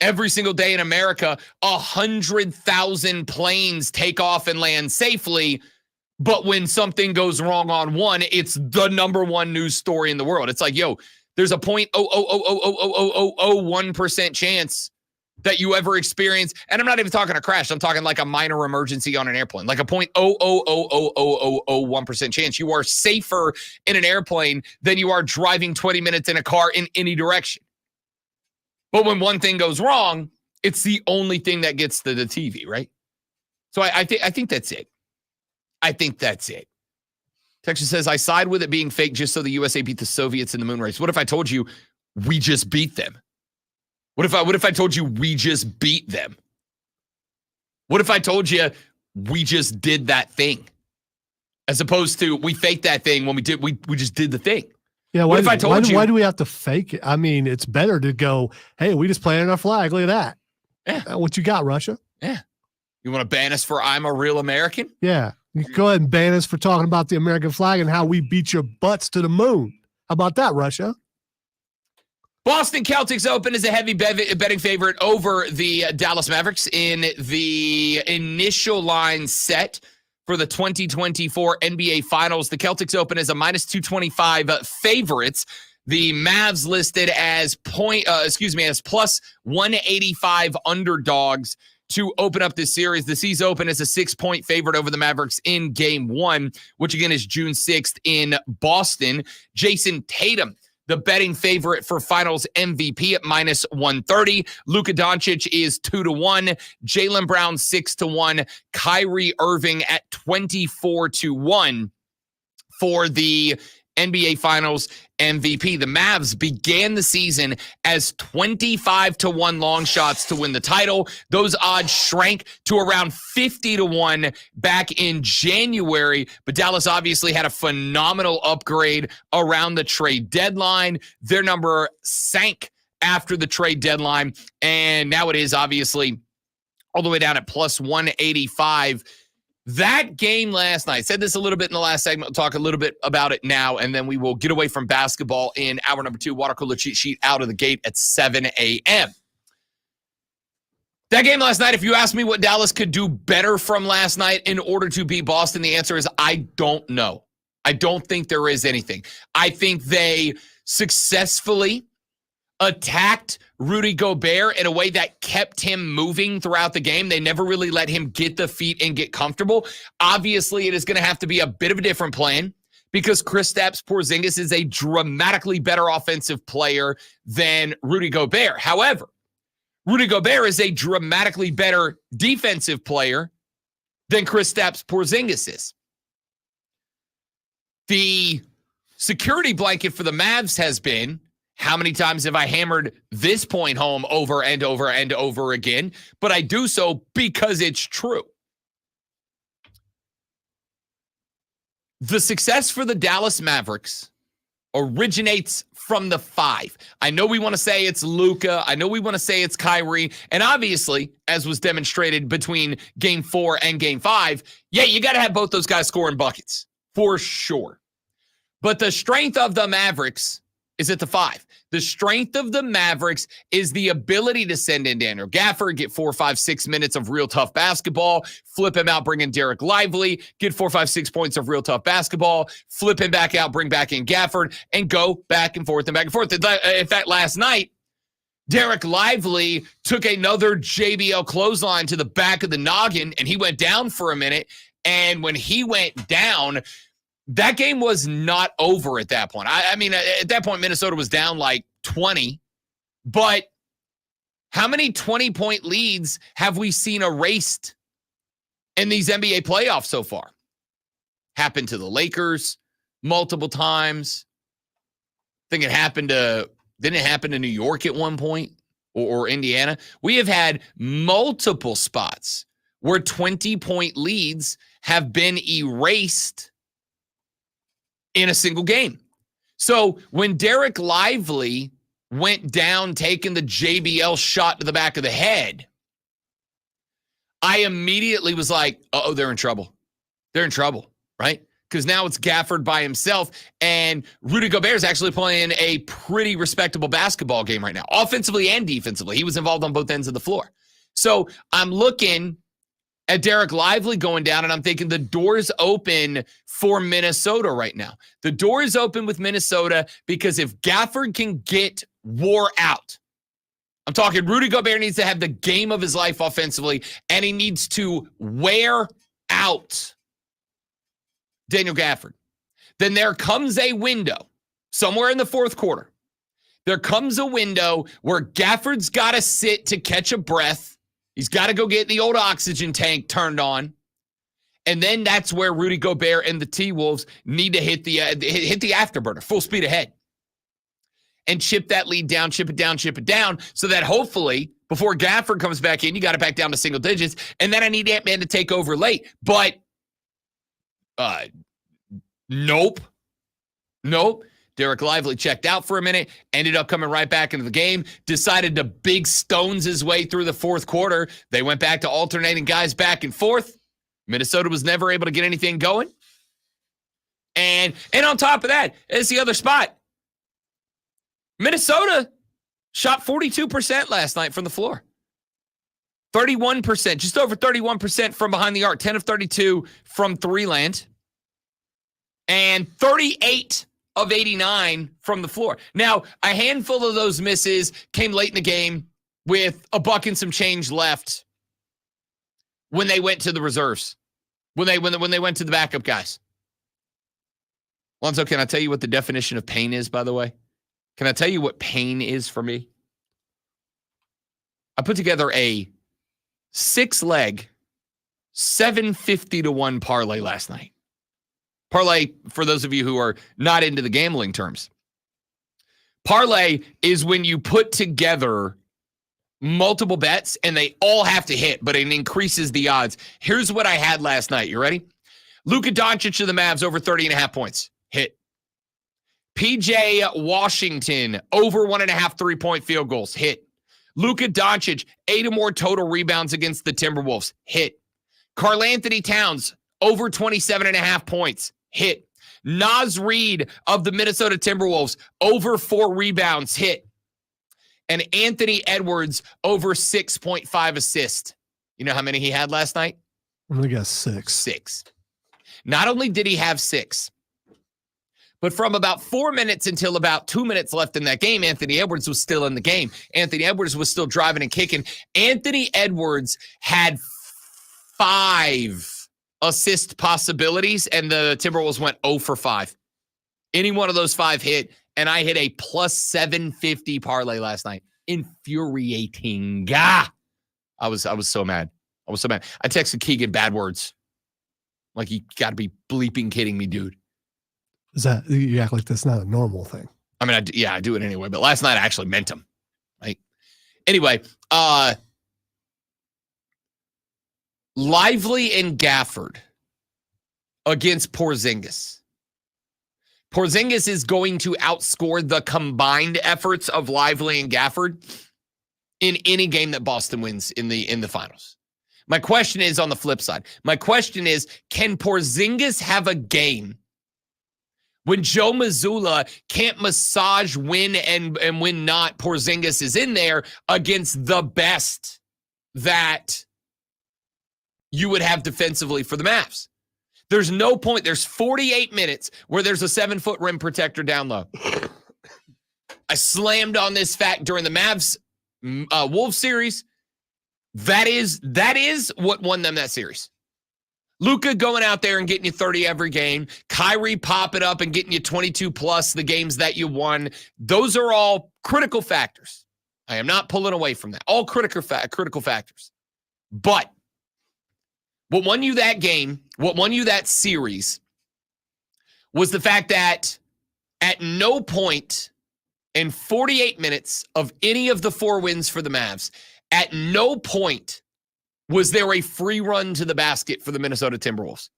every single day in America, 100,000 planes take off and land safely. But when something goes wrong on one, it's the number one news story in the world. It's like, yo, there's a 0.0000001% chance that you ever experience, and I'm not even talking a crash. I'm talking like a minor emergency on an airplane, like a 0.0000001% chance. You are safer in an airplane than you are driving 20 minutes in a car in any direction. But when one thing goes wrong, it's the only thing that gets the TV, right? So I think that's it. I think that's it. Texas says, I side with it being fake just so the USA beat the Soviets in the moon race. What if I told you we just beat them? What if I told you we just beat them? What if I told you we just did that thing? As opposed to we faked that thing when we just did the thing. Yeah, what if I told you? Why do we have to fake it? I mean, it's better to go, hey, we just planted our flag. Look at that. Yeah. What you got, Russia? Yeah. You want to ban us for I'm a real American? Yeah. You can go ahead and ban us for talking about the American flag and how we beat your butts to the moon. How about that, Russia? Boston Celtics Open is a heavy betting favorite over the Dallas Mavericks in the initial line set for the 2024 NBA Finals. The Celtics Open is a minus 225 favorites. The Mavs listed as plus 185 underdogs to open up this series. The C's Open is a 6-point favorite over the Mavericks in Game 1, which again is June 6th in Boston. Jason Tatum, the betting favorite for Finals MVP at minus 130. Luka Doncic is 2-1. Jaylen Brown 6-1. Kyrie Irving at 24-1 for the NBA Finals MVP. The Mavs began the season as 25-1 long shots to win the title. Those odds shrank to around 50-1 back in January, but Dallas obviously had a phenomenal upgrade around the trade deadline. Their number sank after the trade deadline, and now it is obviously all the way down at plus 185. That game last night, said this a little bit in the last segment, we'll talk a little bit about it now, and then we will get away from basketball in hour number 2, water cooler cheat sheet out of the gate at 7 a.m. That game last night, if you ask me what Dallas could do better from last night in order to beat Boston, the answer is I don't know. I don't think there is anything. I think they successfully attacked Rudy Gobert in a way that kept him moving throughout the game. They never really let him get the feet and get comfortable. Obviously, it is going to have to be a bit of a different plan because Kristaps Porzingis is a dramatically better offensive player than Rudy Gobert. However, Rudy Gobert is a dramatically better defensive player than Kristaps Porzingis is. The security blanket for the Mavs has been, how many times have I hammered this point home over and over and over again? But I do so because it's true. The success for the Dallas Mavericks originates from the 5. I know we want to say it's Luka. I know we want to say it's Kyrie. And obviously, as was demonstrated between Game 4 and Game 5, yeah, you got to have both those guys scoring buckets for sure. But the strength of the Mavericks is at the 5. The strength of the Mavericks is the ability to send in Daniel Gafford, get 4, 5, 6 minutes of real tough basketball, flip him out, bring in Derek Lively, get 4, 5, 6 points of real tough basketball, flip him back out, bring back in Gafford, and go back and forth and back and forth. In fact, last night, Derek Lively took another JBL clothesline to the back of the noggin, and he went down for a minute. And when he went down, that game was not over at that point. I mean, at that point, Minnesota was down like 20. But how many 20-point leads have we seen erased in these NBA playoffs so far? Happened to the Lakers multiple times. I think didn't it happen to New York at one point or Indiana? We have had multiple spots where 20-point leads have been erased in a single game. So when Derek Lively went down taking the JBL shot to the back of the head, I immediately was like, uh-oh, they're in trouble. They're in trouble, right? Because now it's Gafford by himself, and Rudy Gobert is actually playing a pretty respectable basketball game right now, offensively and defensively. He was involved on both ends of the floor. So I'm looking at Derek Lively going down, and I'm thinking the door's open for Minnesota right now. The door is open with Minnesota because if Gafford can get wore out, I'm talking Rudy Gobert needs to have the game of his life offensively, and he needs to wear out Daniel Gafford. Then there comes a window somewhere in the fourth quarter. There comes a window where Gafford's got to sit to catch a breath. He's got to go get the old oxygen tank turned on. And then that's where Rudy Gobert and the T-Wolves need to hit the afterburner, full speed ahead. And chip that lead down, chip it down, so that hopefully before Gafford comes back in, you got it back down to single digits. And then I need Ant-Man to take over late. But nope. Derek Lively checked out for a minute, ended up coming right back into the game, decided to big stones his way through the fourth quarter. They went back to alternating guys back and forth. Minnesota was never able to get anything going. And on top of that, it's the other spot. Minnesota shot 42% last night from the floor. 31%, just over 31% from behind the arc, 10 of 32 from three land, and 38 of 89 from the floor. Now, a handful of those misses came late in the game with a buck and some change left when they went to the reserves, when they went to the backup guys. Lonzo, can I tell you what the definition of pain is, by the way? Can I tell you what pain is for me? I put together a 6-leg 750-1 parlay last night. Parlay, for those of you who are not into the gambling terms. Parlay is when you put together multiple bets and they all have to hit, but it increases the odds. Here's what I had last night. You ready? Luka Doncic of the Mavs over 30.5 points. Hit. PJ Washington over 1.5 3-point field goals. Hit. Luka Doncic 8 or more total rebounds against the Timberwolves. Hit. Karl Anthony Towns over 27.5 points. Hit. Naz Reid of the Minnesota Timberwolves over 4 rebounds. Hit. And Anthony Edwards over 6.5 assists. You know how many he had last night? I'm going to guess 6. 6. Not only did he have 6, but from about 4 minutes until about 2 minutes left in that game, Anthony Edwards was still in the game. Anthony Edwards was still driving and kicking. Anthony Edwards had 5 assist possibilities, and the Timberwolves went 0 for 5. Any one of those 5 hit, and I hit a plus 750 parlay last night. infuriating. Ah, I was so mad. I was so mad. I texted Keegan bad words. Like, you got to be bleeping kidding me, dude. Is that you act like that's not a normal thing? I mean, I do it anyway. But last night I actually meant him. Right? Anyway, Lively and Gafford against Porzingis. Porzingis is going to outscore the combined efforts of Lively and Gafford in any game that Boston wins in the finals. My question is on the flip side. My question is, can Porzingis have a game when Joe Mazzulla can't massage when and when not Porzingis is in there against the best that you would have defensively for the Mavs? There's no point. There's 48 minutes where there's a 7-foot rim protector down low. I slammed on this fact during the Mavs Wolves series. That is what won them that series. Luka going out there and getting you 30 every game. Kyrie popping up and getting you 22 plus the games that you won. Those are all critical factors. I am not pulling away from that. All critical factors. But what won you that game, what won you that series, was the fact that at no point in 48 minutes of any of the 4 wins for the Mavs, at no point was there a free run to the basket for the Minnesota Timberwolves.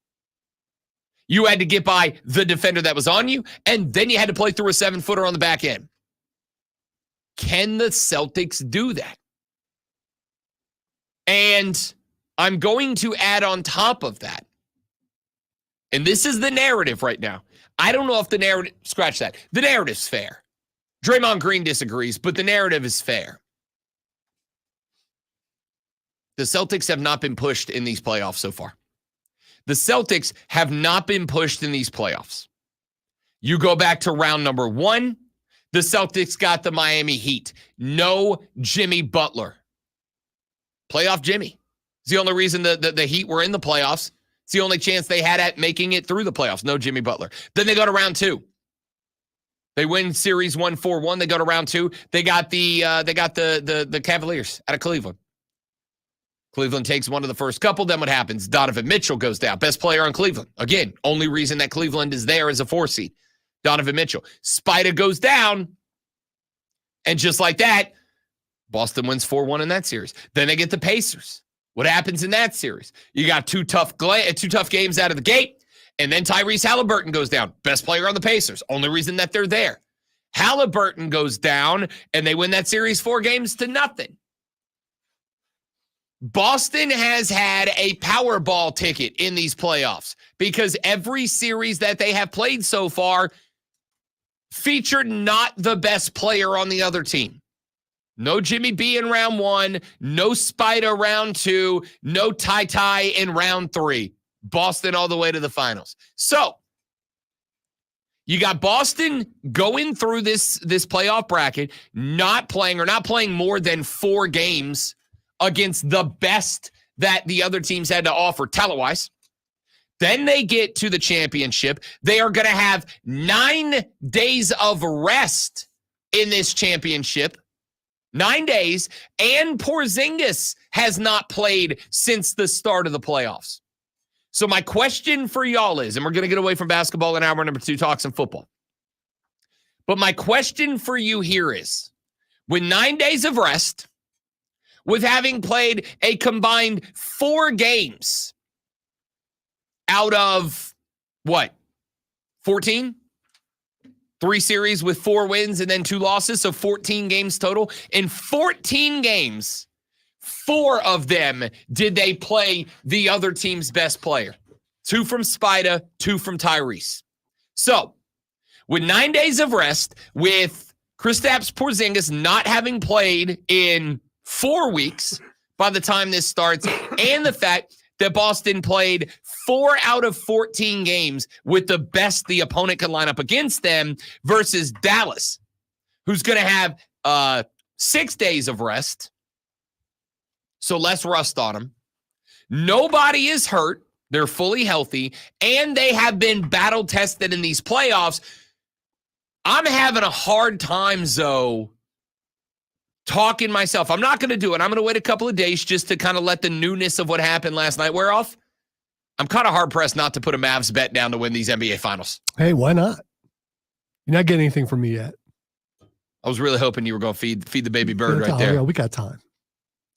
You had to get by the defender that was on you, and then you had to play through a 7-footer on the back end. Can the Celtics do that? And I'm going to add on top of that, and this is the narrative right now. I don't know if the narrative, scratch that. The narrative's fair. Draymond Green disagrees, but the narrative is fair. The Celtics have not been pushed in these playoffs so far. The Celtics have not been pushed in these playoffs. You go back to round number 1, the Celtics got the Miami Heat. No Jimmy Butler. Playoff Jimmy. It's the only reason the Heat were in the playoffs. It's the only chance they had at making it through the playoffs. No Jimmy Butler. Then they go to round 2. They win series 1 4-1. They go to round 2. They got the Cavaliers out of Cleveland. Cleveland takes one of the first couple. Then what happens? Donovan Mitchell goes down. Best player on Cleveland. Again, only reason that Cleveland is there is a 4 seed. Donovan Mitchell. Spida goes down. And just like that, Boston wins 4-1 in that series. Then they get the Pacers. What happens in that series? You got two tough games out of the gate, and then Tyrese Halliburton goes down. Best player on the Pacers. Only reason that they're there. Halliburton goes down, and they win that series 4-0. Boston has had a Powerball ticket in these playoffs because every series that they have played so far featured not the best player on the other team. No Jimmy B in round 1, no Spida round 2, no Ty in round 3. Boston all the way to the finals. So, you got Boston going through this playoff bracket, not playing more than 4 games against the best that the other teams had to offer talent-wise. Then they get to the championship. They are going to have 9 days of rest in this championship. 9 days, and Porzingis has not played since the start of the playoffs. So my question for y'all is, and we're going to get away from basketball in hour number 2, talk some football. But my question for you here is, with 9 days of rest, with having played a combined 4 games out of, 14? 3 series with 4 wins and then 2 losses, so 14 games total. In 14 games, 4 of them did they play the other team's best player. 2 from Spida, 2 from Tyrese. So, with 9 days of rest, with Kristaps Porzingis not having played in 4 weeks by the time this starts, and the fact that Boston played 4 out of 14 games with the best the opponent could line up against them versus Dallas, who's going to have 6 days of rest, so less rust on them. Nobody is hurt. They're fully healthy, and they have been battle-tested in these playoffs. I'm having a hard time, Zoe, talking myself. I'm not going to do it. I'm going to wait a couple of days just to kind of let the newness of what happened last night wear off. I'm kind of hard-pressed not to put a Mavs bet down to win these NBA Finals. Hey, why not? You're not getting anything from me yet. I was really hoping you were going to feed the baby bird right there. Yeah, we got time.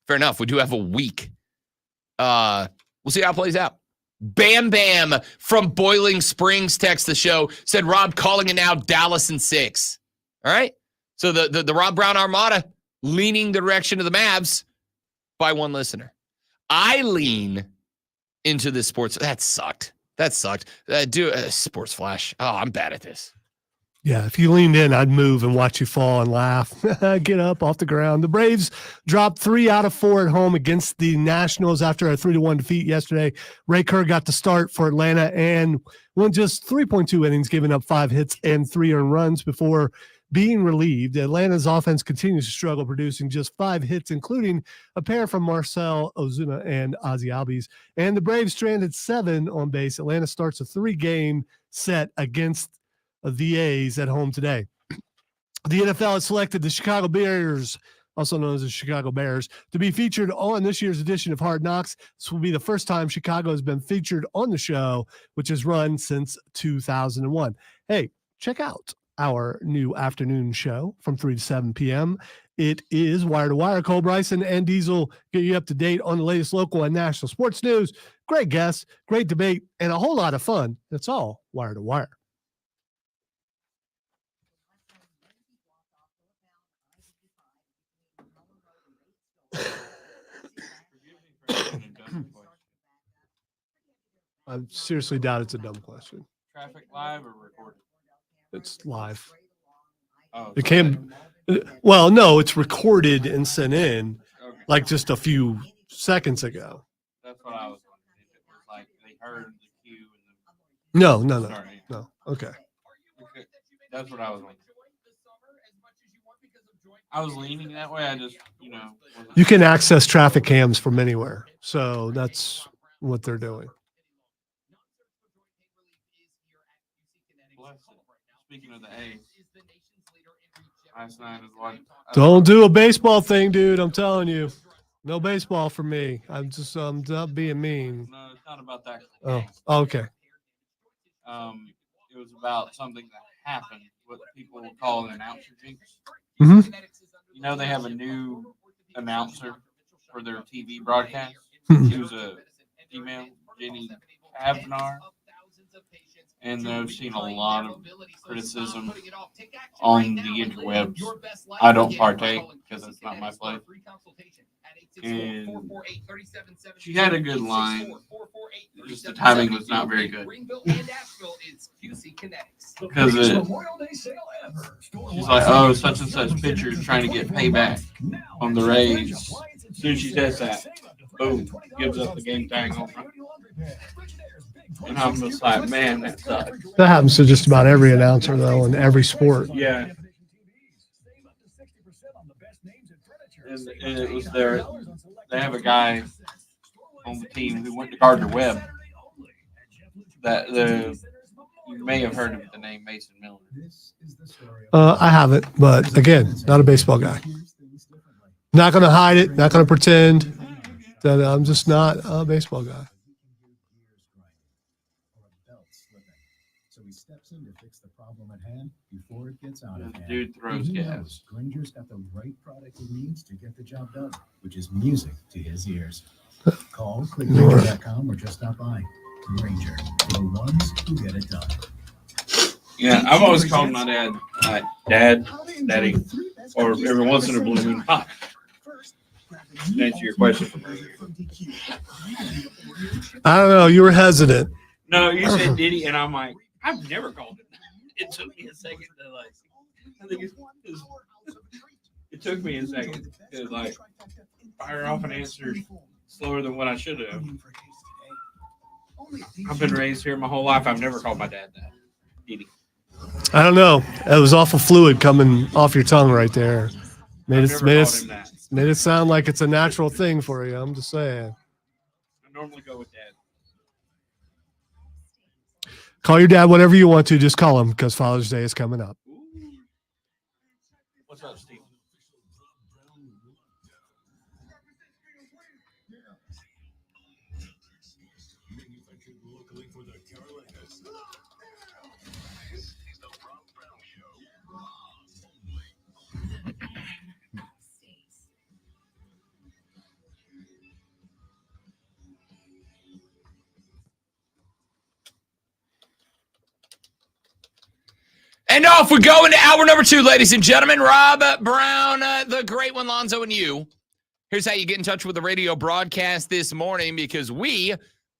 Fair enough. We do have a week. We'll see how it plays out. Bam Bam from Boiling Springs text the show, said, Rob calling it now, Dallas in 6. All right? So the Rob Brown Armada leaning the direction of the Mavs by one listener. I lean into the sports. That sucked. Sports Flash. Oh, I'm bad at this. Yeah, if you leaned in, I'd move and watch you fall and laugh. Get up off the ground. The Braves dropped 3 out of 4 at home against the Nationals after a 3-1 defeat yesterday. Ray Kerr got the start for Atlanta and went just 3.2 innings, giving up 5 hits and 3 earned runs before being relieved. Atlanta's offense continues to struggle, producing just 5 hits, including a pair from Marcell Ozuna and Ozzie Albies. And the Braves stranded 7 on base. Atlanta starts a 3-game set against the A's at home today. The NFL has selected the Chicago Bears, also known as the Chicago Bears, to be featured on this year's edition of Hard Knocks. This will be the first time Chicago has been featured on the show, which has run since 2001. Hey, check out our new afternoon show from 3 to 7 p.m. It is Wire to Wire. Cole Bryson and Diesel get you up to date on the latest local and national sports news. Great guests, great debate, and a whole lot of fun. It's all Wire to Wire. I seriously doubt it's a dumb question. Traffic live or recorded? It's live. Oh, It came. Well, no, it's recorded and sent in okay. like just a few seconds ago. That's what I was wondering. If it was like they heard the cue and No. Sorry. No. Okay. Okay. That's what I was wondering. I was leaning that way. I just, wasn't You can access traffic cams from anywhere. So that's what they're doing. blessed. Speaking of the A's, last night is what. Don't do a baseball thing, dude. I'm telling you. No baseball for me. I'm not being mean. No, it's not about that. Oh, okay. It was about something that happened, what people will call an announcer jinx. Mm-hmm. They have a new announcer for their TV broadcast. Hmm. She was a female, Jenny Avnar, and I've seen a lot of criticism on the interwebs. I don't partake because it's not my place. And she had a good line. Just the timing was not very good. Because she's like, oh, such and such pitcher is trying to get payback on the Rays. As soon as she says that, boom, gives up the game tag on her. And I'm just like, man, that sucks. That happens to just about every announcer, though, in every sport. Yeah. And it was their, they have a guy on the team who went to Gardner-Webb. You may have heard of the name Mason Miller. I haven't, but again, not a baseball guy. Not going to hide it. Not going to pretend that I'm just not a baseball guy. So he steps in to fix the problem at hand before it gets out of hand. Dude throws He gas. knows Granger's got the right product he needs to get the job done, which is music to his ears. Call clickgranger.com or just stop by. Granger, for the ones who get it done. Yeah, I've always called my dad, Dad, Daddy, or every once in a blue moon, Pop. To answer your question from earlier. I don't know. You were hesitant. No, you said Diddy, and I'm like, I've never called it. It took me a second to I think it took me a second to fire off an answer slower than what I should have. I've been raised here my whole life. I've never called my dad that. Diddy. I don't know. It was awful fluid coming off your tongue right there. Made it sound like it's a natural thing for you. I'm just saying. I normally go with Dad. Call your dad whatever you want to. Just call him because Father's Day is coming up. What's up, Steve? And off we go into hour number 2, ladies and gentlemen. Rob Brown, the great one, Lonzo, and you. Here's how you get in touch with the radio broadcast this morning, because we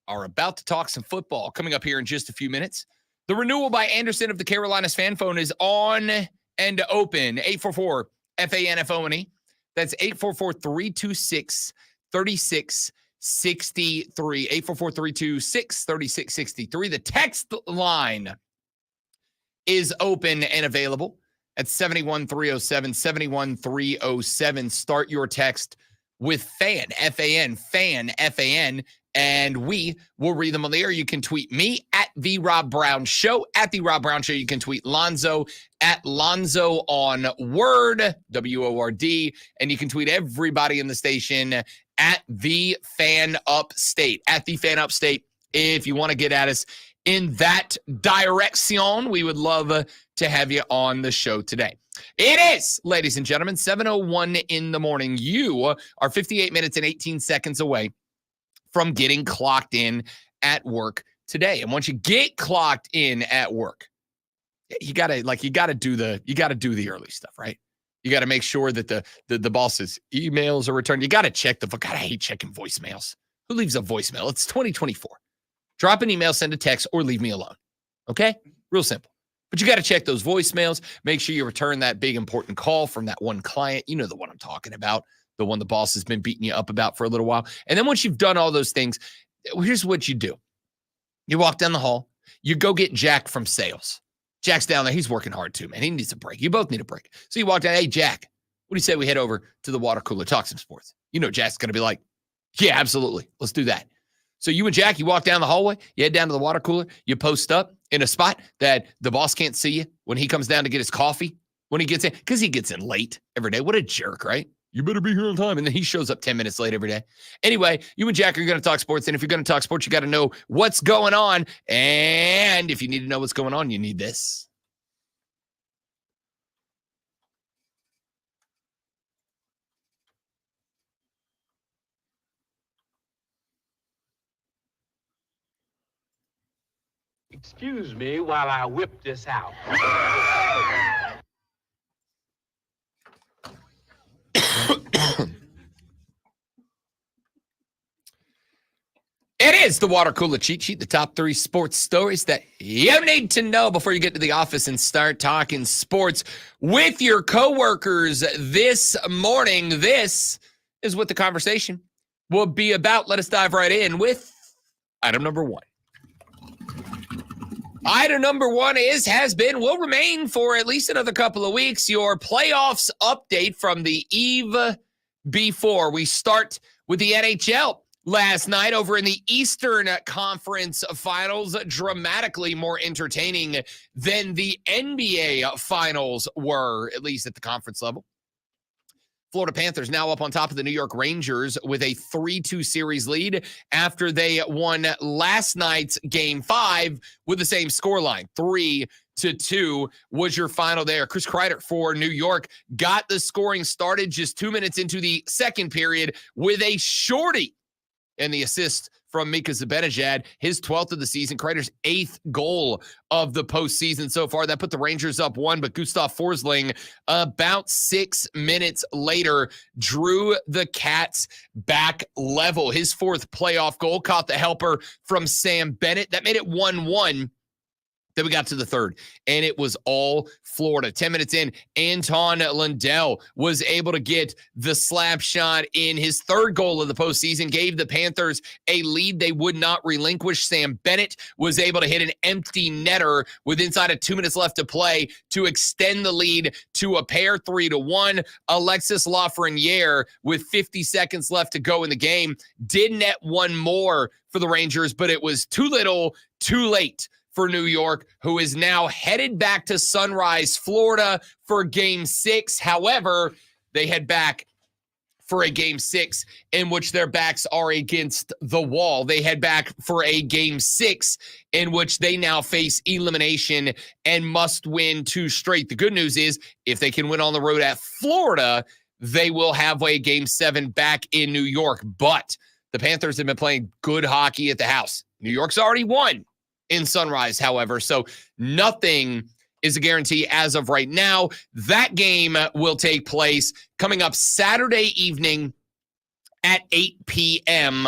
are about to talk some football coming up here in just a few minutes. The renewal by Anderson of the Carolinas fan phone is on and open. 844-FANFONE. That's 844-326-3663. 844-326-3663. The text line is open and available at 71307, 71307. Start your text with FAN, F-A-N, FAN, F-A-N, and we will read them on the air. You can tweet me at The Rob Brown Show. At The Rob Brown Show, you can tweet Lonzo at Lonzo on Word, W-O-R-D, and you can tweet everybody in the station at The Fan Upstate. At The Fan Upstate, if you want to get at us in that direction, we would love to have you on the show today. It is, ladies and gentlemen, 7:01 in the morning. You are 58 minutes and 18 seconds away from getting clocked in at work today. And once you get clocked in at work, you gotta do the early stuff, right? You got to make sure that the boss's emails are returned. You got to check God, I hate checking voicemails. Who leaves a voicemail? It's 2024. Drop an email, send a text, or leave me alone. Okay? Real simple. But you got to check those voicemails. Make sure you return that big important call from that one client. You know the one I'm talking about, the one the boss has been beating you up about for a little while. And then once you've done all those things, here's what you do. You walk down the hall. You go get Jack from sales. Jack's down there. He's working hard too, man. He needs a break. You both need a break. So you walk down. Hey, Jack, what do you say we head over to the water cooler, talk some sports? You know Jack's going to be like, yeah, absolutely. Let's do that. So you and Jack, you walk down the hallway, you head down to the water cooler, you post up in a spot that the boss can't see you when he comes down to get his coffee, when he gets in, because he gets in late every day. What a jerk, right? You better be here on time. And then he shows up 10 minutes late every day. Anyway, you and Jack are going to talk sports. And if you're going to talk sports, you got to know what's going on. And if you need to know what's going on, you need this. Excuse me while I whip this out. It is the water cooler cheat sheet, the top 3 sports stories that you need to know before you get to the office and start talking sports with your coworkers this morning. This is what the conversation will be about. Let us dive right in with item number 1. Item number 1 will remain for at least another couple of weeks, your playoffs update from the eve before. We start with the NHL. Last night over in the Eastern Conference Finals, dramatically more entertaining than the NBA Finals were, at least at the conference level. Florida Panthers now up on top of the New York Rangers with a 3-2 series lead after they won last night's Game 5 with the same scoreline. 3-2 was your final there. Chris Kreider for New York got the scoring started just 2 minutes into the second period with a shorty. And the assist from Mika Zibanejad, his 12th of the season, Kreider's 8th goal of the postseason so far. That put the Rangers up 1, but Gustav Forsling, about 6 minutes later, drew the Cats back level. His 4th playoff goal caught the helper from Sam Bennett. That made it 1-1. Then we got to the third, and it was all Florida. 10 minutes in, Anton Lundell was able to get the slap shot in. His 3rd goal of the postseason gave the Panthers a lead they would not relinquish. Sam Bennett was able to hit an empty netter with inside of 2 minutes left to play to extend the lead to a pair 3-1. Alexis Lafreniere, with 50 seconds left to go in the game, did net one more for the Rangers, but it was too little, too late for New York, who is now headed back to Sunrise, Florida for Game 6. However, they head back for a Game 6 in which their backs are against the wall. They head back for a Game 6 in which they now face elimination and must win 2 straight. The good news is if they can win on the road at Florida, they will have a Game 7 back in New York. But the Panthers have been playing good hockey at the house. New York's already won in Sunrise, however, so nothing is a guarantee as of right now. That game will take place coming up Saturday evening at 8 p.m.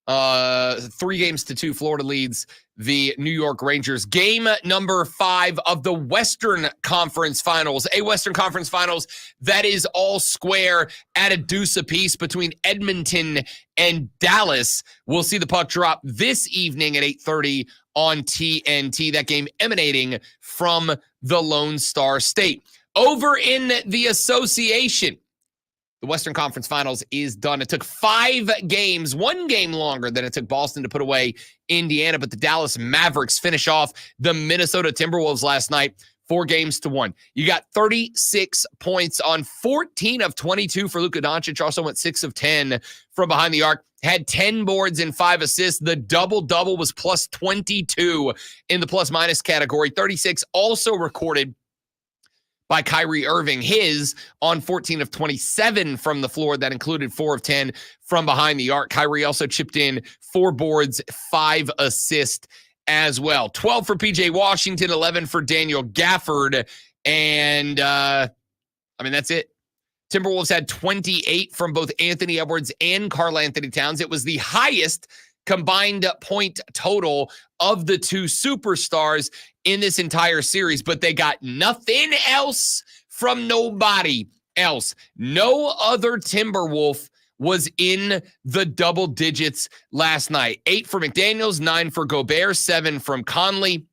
3-2, Florida leads the New York Rangers. Game number 5 of the Western Conference Finals, a Western Conference Finals that is all square at a deuce apiece between Edmonton and Dallas. We'll see the puck drop this evening at 8:30 on TNT. That game emanating from the Lone Star State. Over in the association, the Western Conference Finals is done. It took 5 games, 1 game longer than it took Boston to put away Indiana, but the Dallas Mavericks finish off the Minnesota Timberwolves last night, 4-1. You got 36 points on 14 of 22 for Luka Doncic. Also went 6 of 10 from behind the arc. Had 10 boards and 5 assists. The double-double was plus 22 in the plus-minus category. 36 also recorded by Kyrie Irving, his on 14 of 27 from the floor. That included 4 of 10 from behind the arc. Kyrie also chipped in 4 boards, 5 assists as well. 12 for PJ Washington, 11 for Daniel Gafford. And, that's it. Timberwolves had 28 from both Anthony Edwards and Karl Anthony Towns. It was the highest combined point total of the 2 superstars in this entire series, but they got nothing else from nobody else. No other Timberwolf was in the double digits last night. 8 for McDaniels, 9 for Gobert, 7 from Conley.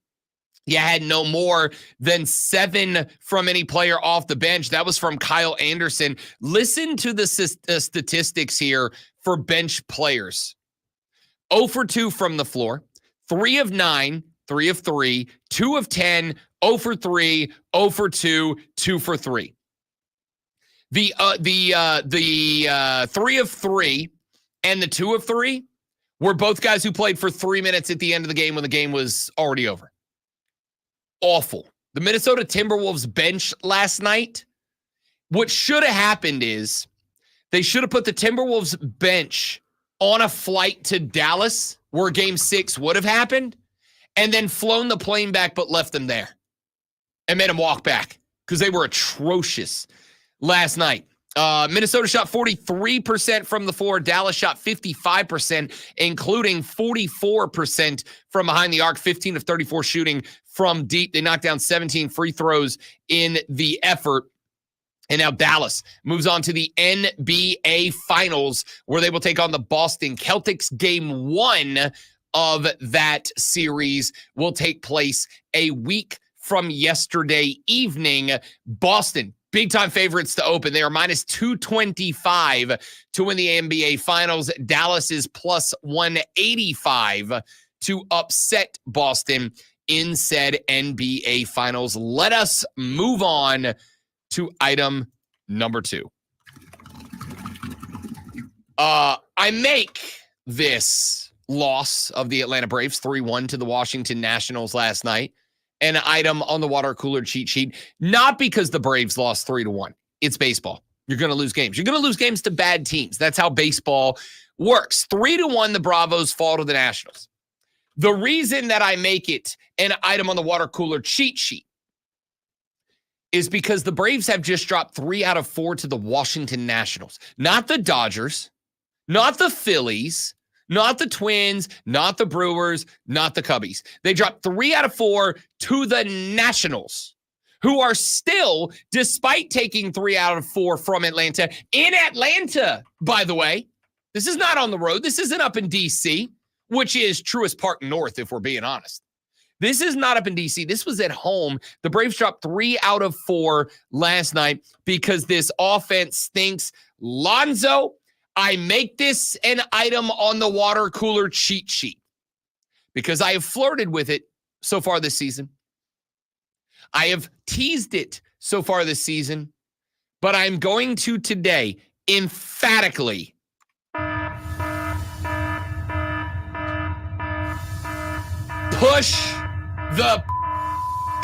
You had no more than 7 from any player off the bench. That was from Kyle Anderson. Listen to the statistics here for bench players. 0 for 2 from the floor, 3 of 9, 3 of 3, 2 of 10, 0 for 3, 0 for 2, 2 for 3. The 3 of 3 and the 2 of 3 were both guys who played for 3 minutes at the end of the game when the game was already over. Awful. The Minnesota Timberwolves bench last night, what should have happened is they should have put the Timberwolves bench on a flight to Dallas where game 6 would have happened and then flown the plane back but left them there and made them walk back because they were atrocious last night. Minnesota shot 43% from the floor. Dallas shot 55%, including 44% from behind the arc, 15 of 34 shooting from deep. They knocked down 17 free throws in the effort. And now Dallas moves on to the NBA Finals, where they will take on the Boston Celtics. Game 1 of that series will take place a week from yesterday evening. Boston, big-time favorites to open. They are minus 225 to win the NBA Finals. Dallas is plus 185 to upset Boston in said NBA Finals. Let us move on to item number 2. I make this loss of the Atlanta Braves 3-1 to the Washington Nationals last night an item on the water cooler cheat sheet, not because the Braves lost 3-1. It's baseball. You're going to lose games. You're going to lose games to bad teams. That's how baseball works. 3-1, the Bravos fall to the Nationals. The reason that I make it an item on the water cooler cheat sheet is because the Braves have just dropped 3 out of 4 to the Washington Nationals. Not the Dodgers, not the Phillies, not the Twins, not the Brewers, not the Cubbies. They dropped 3 out of 4 to the Nationals, who are still, despite taking 3 out of 4 from Atlanta, in Atlanta, by the way. This is not on the road. This isn't up in D.C., which is Truist Park North, if we're being honest. This is not up in D.C. This was at home. The Braves dropped 3 out of 4 last night because this offense stinks. Lonzo, I make this an item on the water cooler cheat sheet because I have flirted with it so far this season. I have teased it so far this season, but I'm going to today emphatically push the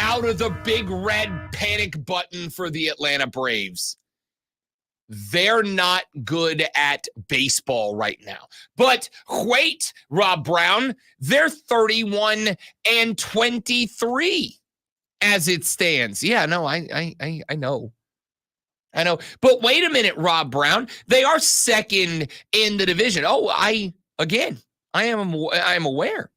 out of the big red panic button for the Atlanta Braves. They're not good at baseball right now. But wait, Rob Brown, they're 31-23 as it stands. Yeah, no, I know. I know. But wait a minute, Rob Brown. They are second in the division. Oh, I am aware.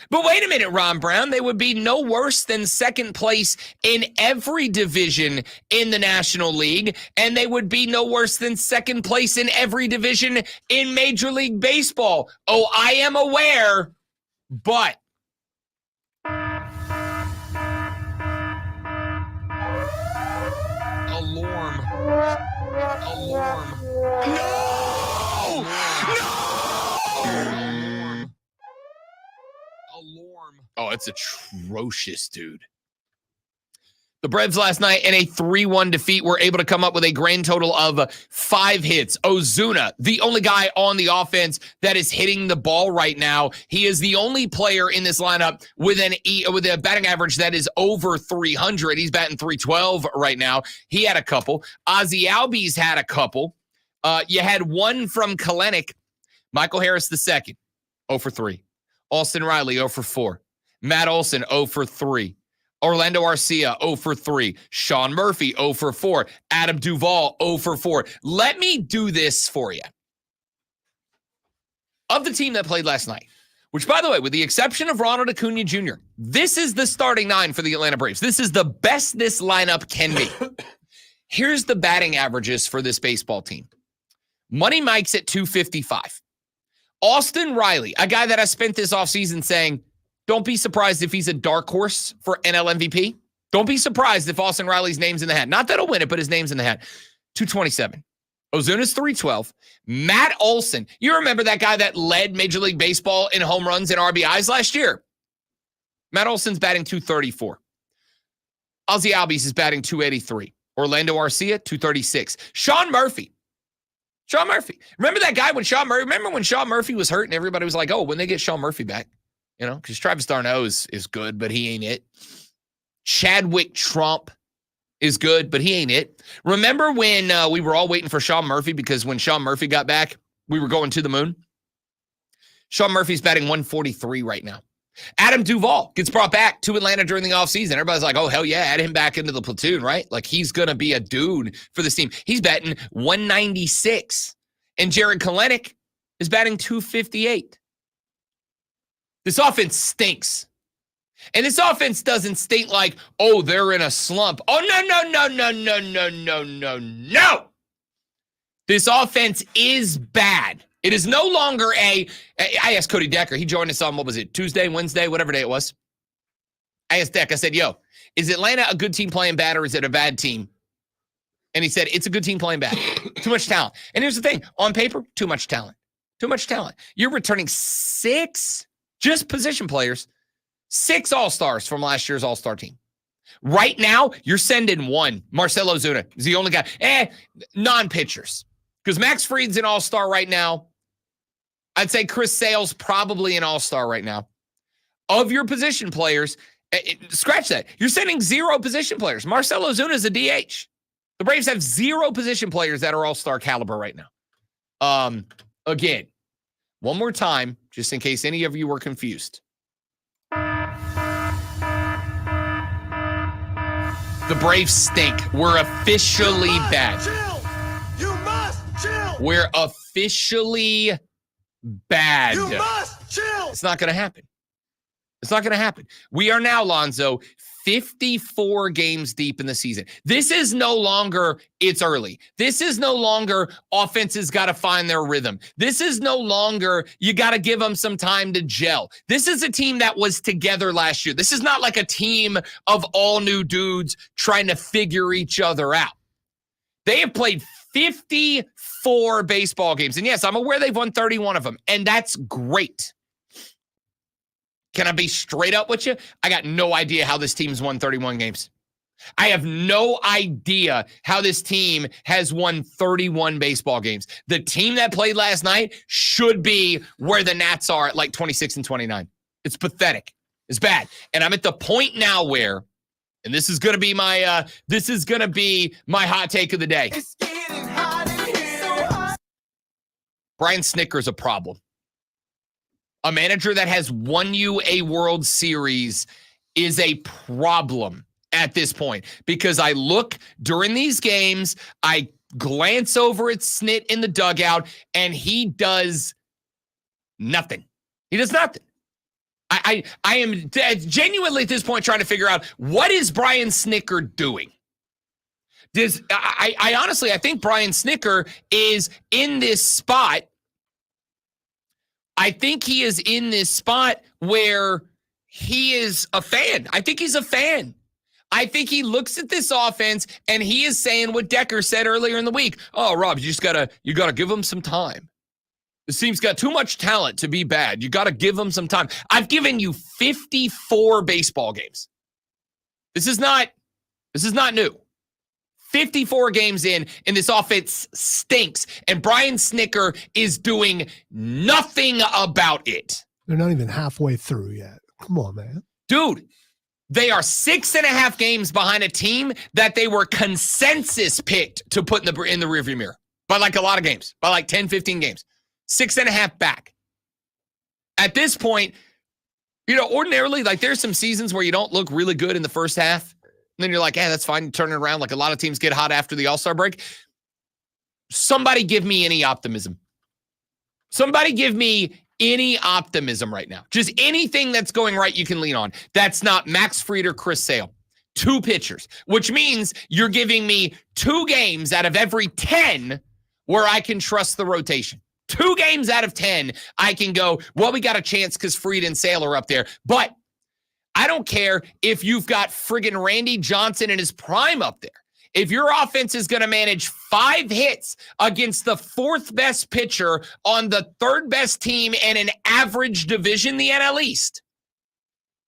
But wait a minute, Ron Brown. They would be no worse than second place in every division in the National League, and they would be no worse than second place in every division in Major League Baseball. Oh, I am aware, but alarm. No! Alarm. Oh, it's atrocious, dude. The Braves last night in a 3-1 defeat were able to come up with a grand total of 5 hits. Ozuna, the only guy on the offense that is hitting the ball right now. He is the only player in this lineup with a batting average that is over 300. He's batting 312 right now. He had a couple. Ozzy Albies had a couple. You had one from Kelenic. Michael Harris II, 0 for 3. Austin Riley, 0 for 4. Matt Olson, 0 for 3. Orlando Arcia, 0 for 3. Sean Murphy, 0 for 4. Adam Duvall, 0 for 4. Let me do this for you. Of the team that played last night, which, by the way, with the exception of Ronald Acuna Jr., this is the starting 9 for the Atlanta Braves. This is the best this lineup can be. Here's the batting averages for this baseball team. Money Mike's at 255. Austin Riley, a guy that I spent this offseason saying, don't be surprised if he's a dark horse for NL MVP. Don't be surprised if Austin Riley's name's in the hat. Not that he'll win it, but his name's in the hat. 227. Ozuna's 312. Matt Olson, you remember that guy that led Major League Baseball in home runs and RBIs last year? Matt Olson's batting 234. Ozzy Albies is batting 283. Orlando Arcia, 236. Sean Murphy. Remember that guy when Sean Murphy was hurt and everybody was like, oh, when they get Sean Murphy back, you know, because Travis d'Arnaud is good, but he ain't it. Chadwick Trump is good, but he ain't it. Remember when we were all waiting for Sean Murphy because when Sean Murphy got back, we were going to the moon? Sean Murphy's batting 143 right now. Adam Duvall gets brought back to Atlanta during the offseason. Everybody's like, oh, hell yeah, add him back into the platoon, right? Like, he's going to be a dude for this team. He's batting 196. And Jared Kelenic is batting 258. This offense stinks. And this offense doesn't stink like, oh, they're in a slump. Oh, no. This offense is bad. It is no longer I asked Cody Decker. He joined us on, what was it, Tuesday, Wednesday, whatever day it was. I asked Deck, I said, yo, is Atlanta a good team playing bad or is it a bad team? And he said, it's a good team playing bad. Too much talent. And here's the thing. On paper, too much talent. You're returning 6, just position players, 6 All-Stars from last year's All-Star team. Right now, you're sending 1. Marcell Ozuna is the only guy. Non-pitchers. Because Max Fried's an All-Star right now. I'd say Chris Sale's probably an All-Star right now. Of your position players, scratch that. You're sending 0 position players. Marcell Ozuna is a DH. The Braves have 0 position players that are All-Star caliber right now. Again, one more time, just in case any of you were confused. The Braves stink. We're officially bad. You must chill. We're officially bad. You must chill. It's not going to happen. We are now, Lonzo, 54 games deep in the season. This is no longer, it's early. This is no longer offenses got to find their rhythm. This is no longer, you got to give them some time to gel. This is a team that was together last year. This is not like a team of all new dudes trying to figure each other out. They have played 54 baseball games. And yes, I'm aware they've won 31 of them. And that's great. Can I be straight up with you? I got no idea how this team's won 31 games. I have no idea how this team has won 31 baseball games. The team that played last night should be where the Nats are at like 26 and 29. It's pathetic. It's bad. And I'm at the point now where, and this is going to be my hot take of the day. It's getting hot in here. So hot. Brian Snitker's a problem. A manager that has won you a World Series is a problem at this point because I look during these games, I glance over at Snit in the dugout, and he does nothing. He does nothing. I am genuinely at this point trying to figure out what is Brian Snitker doing. I honestly, I think Brian Snitker is in this spot. I think he is in this spot where he is a fan. I think he's a fan. I think he looks at this offense and he is saying what Decker said earlier in the week. Oh, Rob, you gotta give him some time. This team's got too much talent to be bad. You got to give them some time. I've given you 54 baseball games. This is not new. 54 games in, and this offense stinks. And Brian Snitker is doing nothing about it. They're not even halfway through yet. Come on, man. Dude, they are 6.5 games behind a team that they were consensus picked to put in the rearview mirror by like a lot of games, by like 10, 15 games. 6.5 back. At this point, ordinarily, like there's some seasons where you don't look really good in the first half. And then you're like, that's fine. You turn it around. Like a lot of teams get hot after the All-Star break. Somebody give me any optimism. Somebody give me any optimism right now. Just anything that's going right you can lean on. That's not Max Fried or Chris Sale. 2 pitchers, which means you're giving me 2 games out of every 10 where I can trust the rotation. 2 games out of 10, I can go, well, we got a chance because Fried and Sale are up there. But I don't care if you've got friggin' Randy Johnson in his prime up there. If your offense is going to manage 5 hits against the 4th best pitcher on the 3rd best team in an average division, the NL East,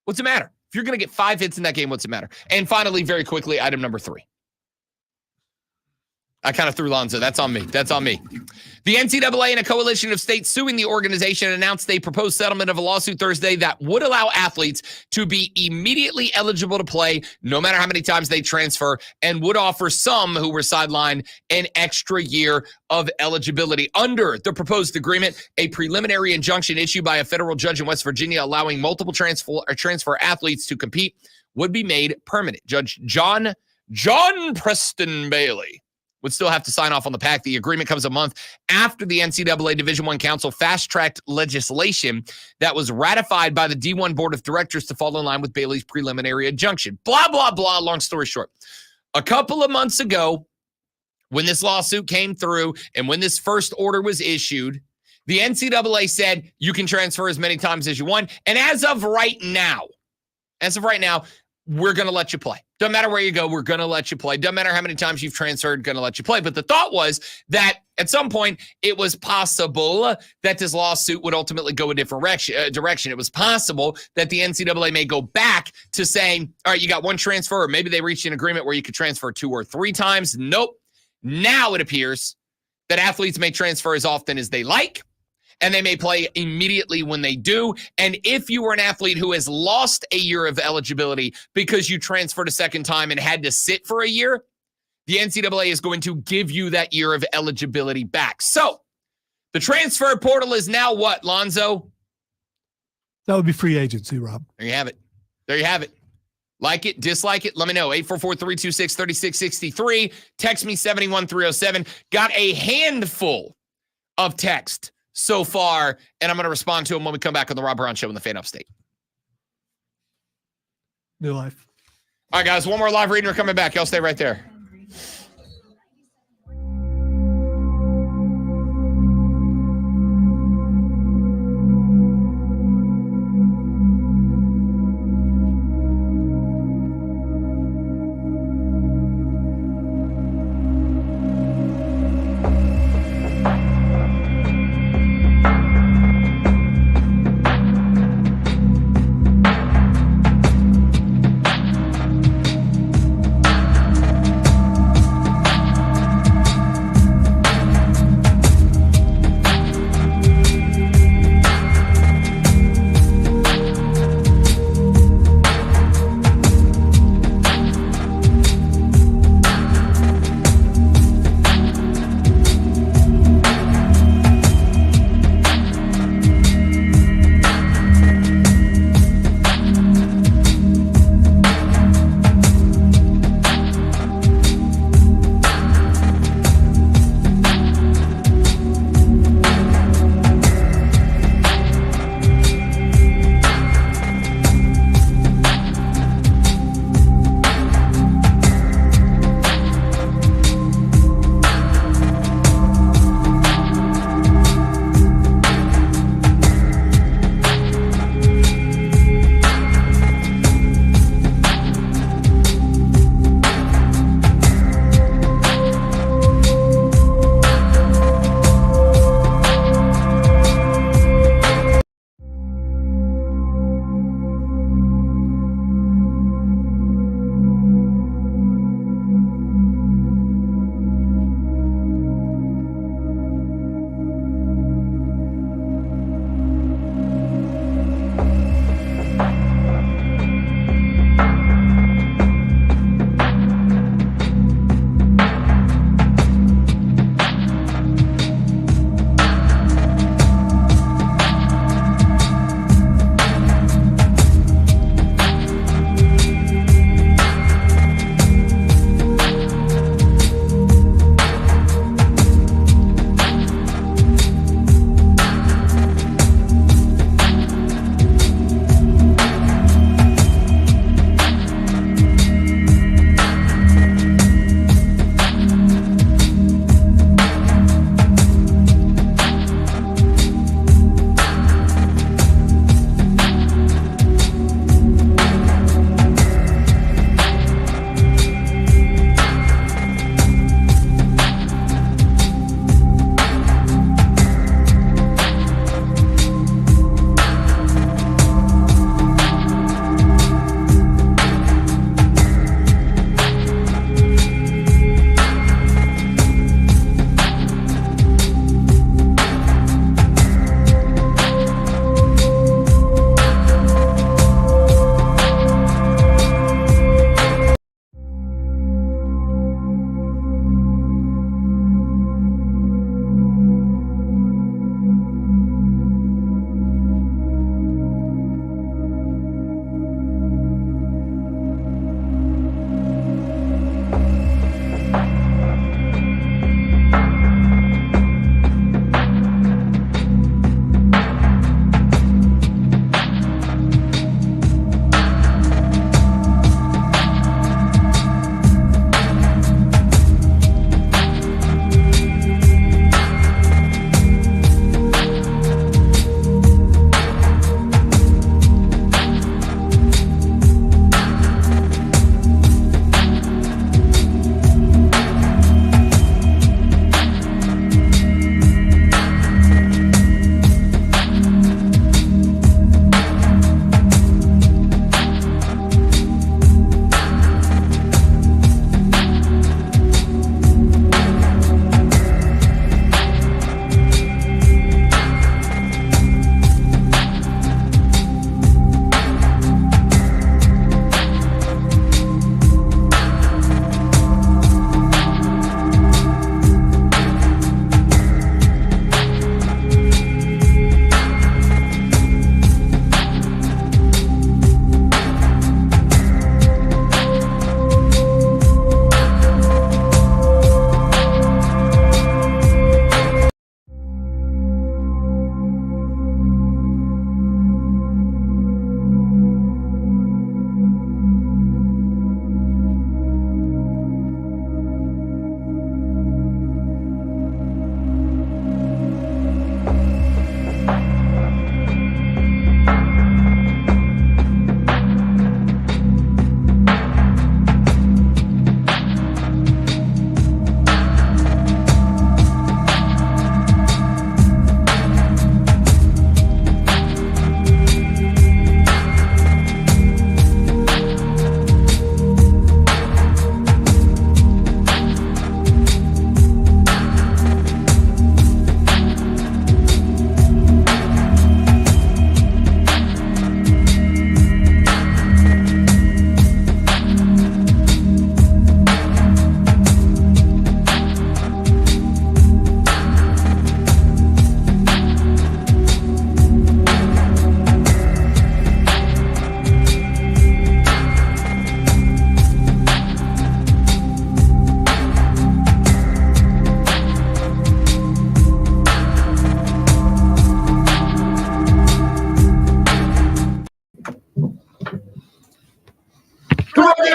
what's it matter? If you're going to get 5 hits in that game, what's it matter? And finally, very quickly, item number 3. I kind of threw Lonzo. That's on me. That's on me. The NCAA and a coalition of states suing the organization announced a proposed settlement of a lawsuit Thursday that would allow athletes to be immediately eligible to play no matter how many times they transfer and would offer some who were sidelined an extra year of eligibility. Under the proposed agreement, a preliminary injunction issued by a federal judge in West Virginia allowing multiple transfer athletes to compete would be made permanent. Judge John Preston Bailey would still have to sign off on the pact. The agreement comes a month after the NCAA Division I Council fast-tracked legislation that was ratified by the D1 Board of Directors to fall in line with Bailey's preliminary injunction. Blah, blah, blah. Long story short. A couple of months ago, when this lawsuit came through and when this first order was issued, the NCAA said you can transfer as many times as you want. And as of right now, we're going to let you play. Doesn't matter where you go, we're going to let you play. Doesn't matter how many times you've transferred, going to let you play. But the thought was that at some point, it was possible that this lawsuit would ultimately go a different direction. It was possible that the NCAA may go back to saying, all right, you got 1 transfer, or maybe they reached an agreement where you could transfer 2 or 3 times. Nope. Now it appears that athletes may transfer as often as they like, and they may play immediately when they do. And if you were an athlete who has lost a year of eligibility because you transferred a second time and had to sit for a year, the NCAA is going to give you that year of eligibility back. So the transfer portal is now what, Lonzo? That would be free agency, Rob. There you have it. There you have it. Like it, dislike it, let me know. 844-326-3663. Text me 71307. Got a handful of text so far, and I'm going to respond to them when we come back on the Rob Brown Show in the Fan Upstate. New life. All right, guys, one more live reading. We're coming back. Y'all stay right there.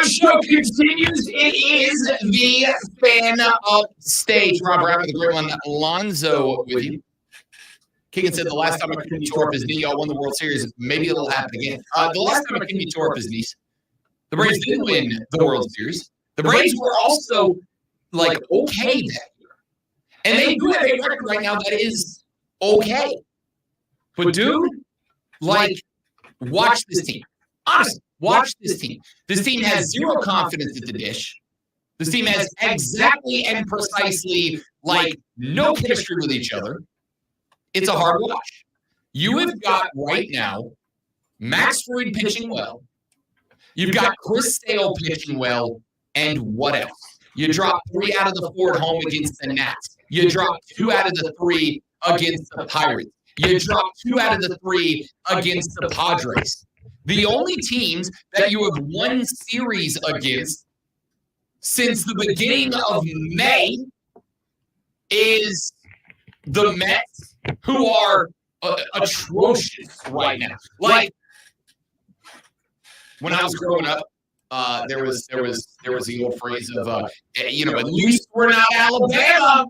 radio show continues. It is the fan up stage. Rob Brown with the great one, Lonzo with you. Keegan said the last time McKinney tore up his knee, y'all won the World Series. Maybe it'll happen again. The last time McKinney tore up his knees, the Braves didn't win the World Series. The Braves were also like okay that year, and they do have a record right now that is okay. But dude, like, watch this team. Honestly, watch this team. This team has zero confidence at the dish. This team has exactly and precisely like no chemistry with each other. It's a hard watch. You have got right now Max Fried pitching well. You've got Chris Sale pitching well. And what else? You drop 3 out of the 4 at home against the Nats. You drop 2 out of the 3 against the Pirates. You drop 2 out of the 3 against the Padres. The only teams that you have won series against since the beginning of May is the Mets, who are atrocious right now. Like, when I was growing up, there was the old phrase of at least we're not Alabama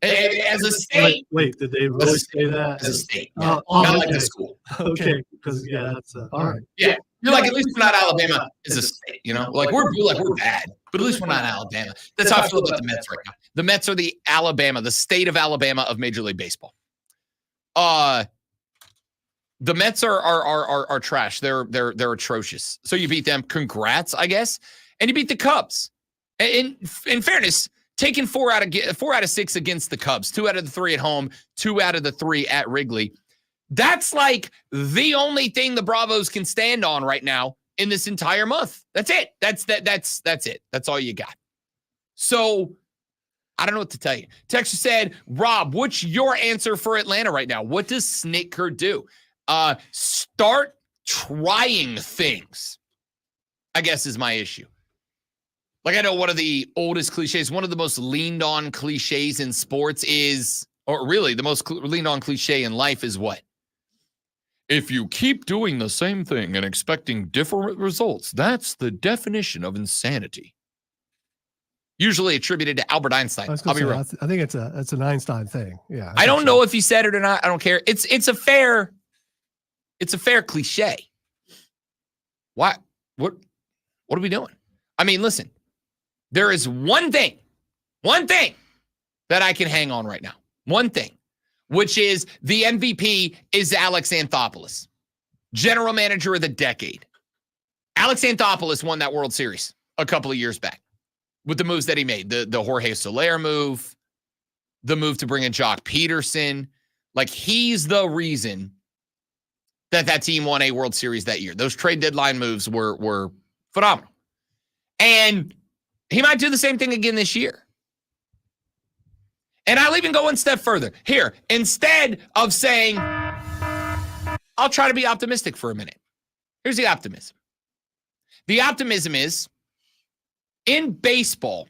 as a state. Wait, did they really say that as a state? Not like the school. Okay, because that's all right. Yeah, you're like, at least we're not Alabama as a state. Like we're bad, but at least we're not Alabama. That's how I feel about the Mets right now. The Mets are the state of Alabama of Major League Baseball. The Mets are trash. They're atrocious. So you beat them. Congrats, I guess. And you beat the Cubs. In fairness, taking 4 out of 6 against the Cubs, 2 out of the 3 at home, 2 out of the 3 at Wrigley. That's like the only thing the Bravos can stand on right now in this entire month. That's it. That's it. That's all you got. So I don't know what to tell you. Texter said, Rob, what's your answer for Atlanta right now? What does Snitker do? Start trying things, I guess, is my issue. Like, I know one of the oldest cliches, one of the most leaned on cliches in sports is, or really the most leaned on cliche in life is what? If you keep doing the same thing and expecting different results, that's the definition of insanity. Usually attributed to Albert Einstein. I'll be real. I think it's an Einstein thing. Yeah. I don't know if he said it or not. I don't care. It's a fair cliche. What are we doing? I mean, listen, there is one thing that I can hang on right now. One thing, which is the MVP is Alex Anthopoulos, general manager of the decade. Alex Anthopoulos won that World Series a couple of years back with the moves that he made, the Jorge Soler move, the move to bring in Jock Peterson. Like, he's the reason that team won a World Series that year. Those trade deadline moves were phenomenal. And he might do the same thing again this year. And I'll even go one step further. Here, instead of saying, I'll try to be optimistic for a minute. Here's the optimism. The optimism is, in baseball,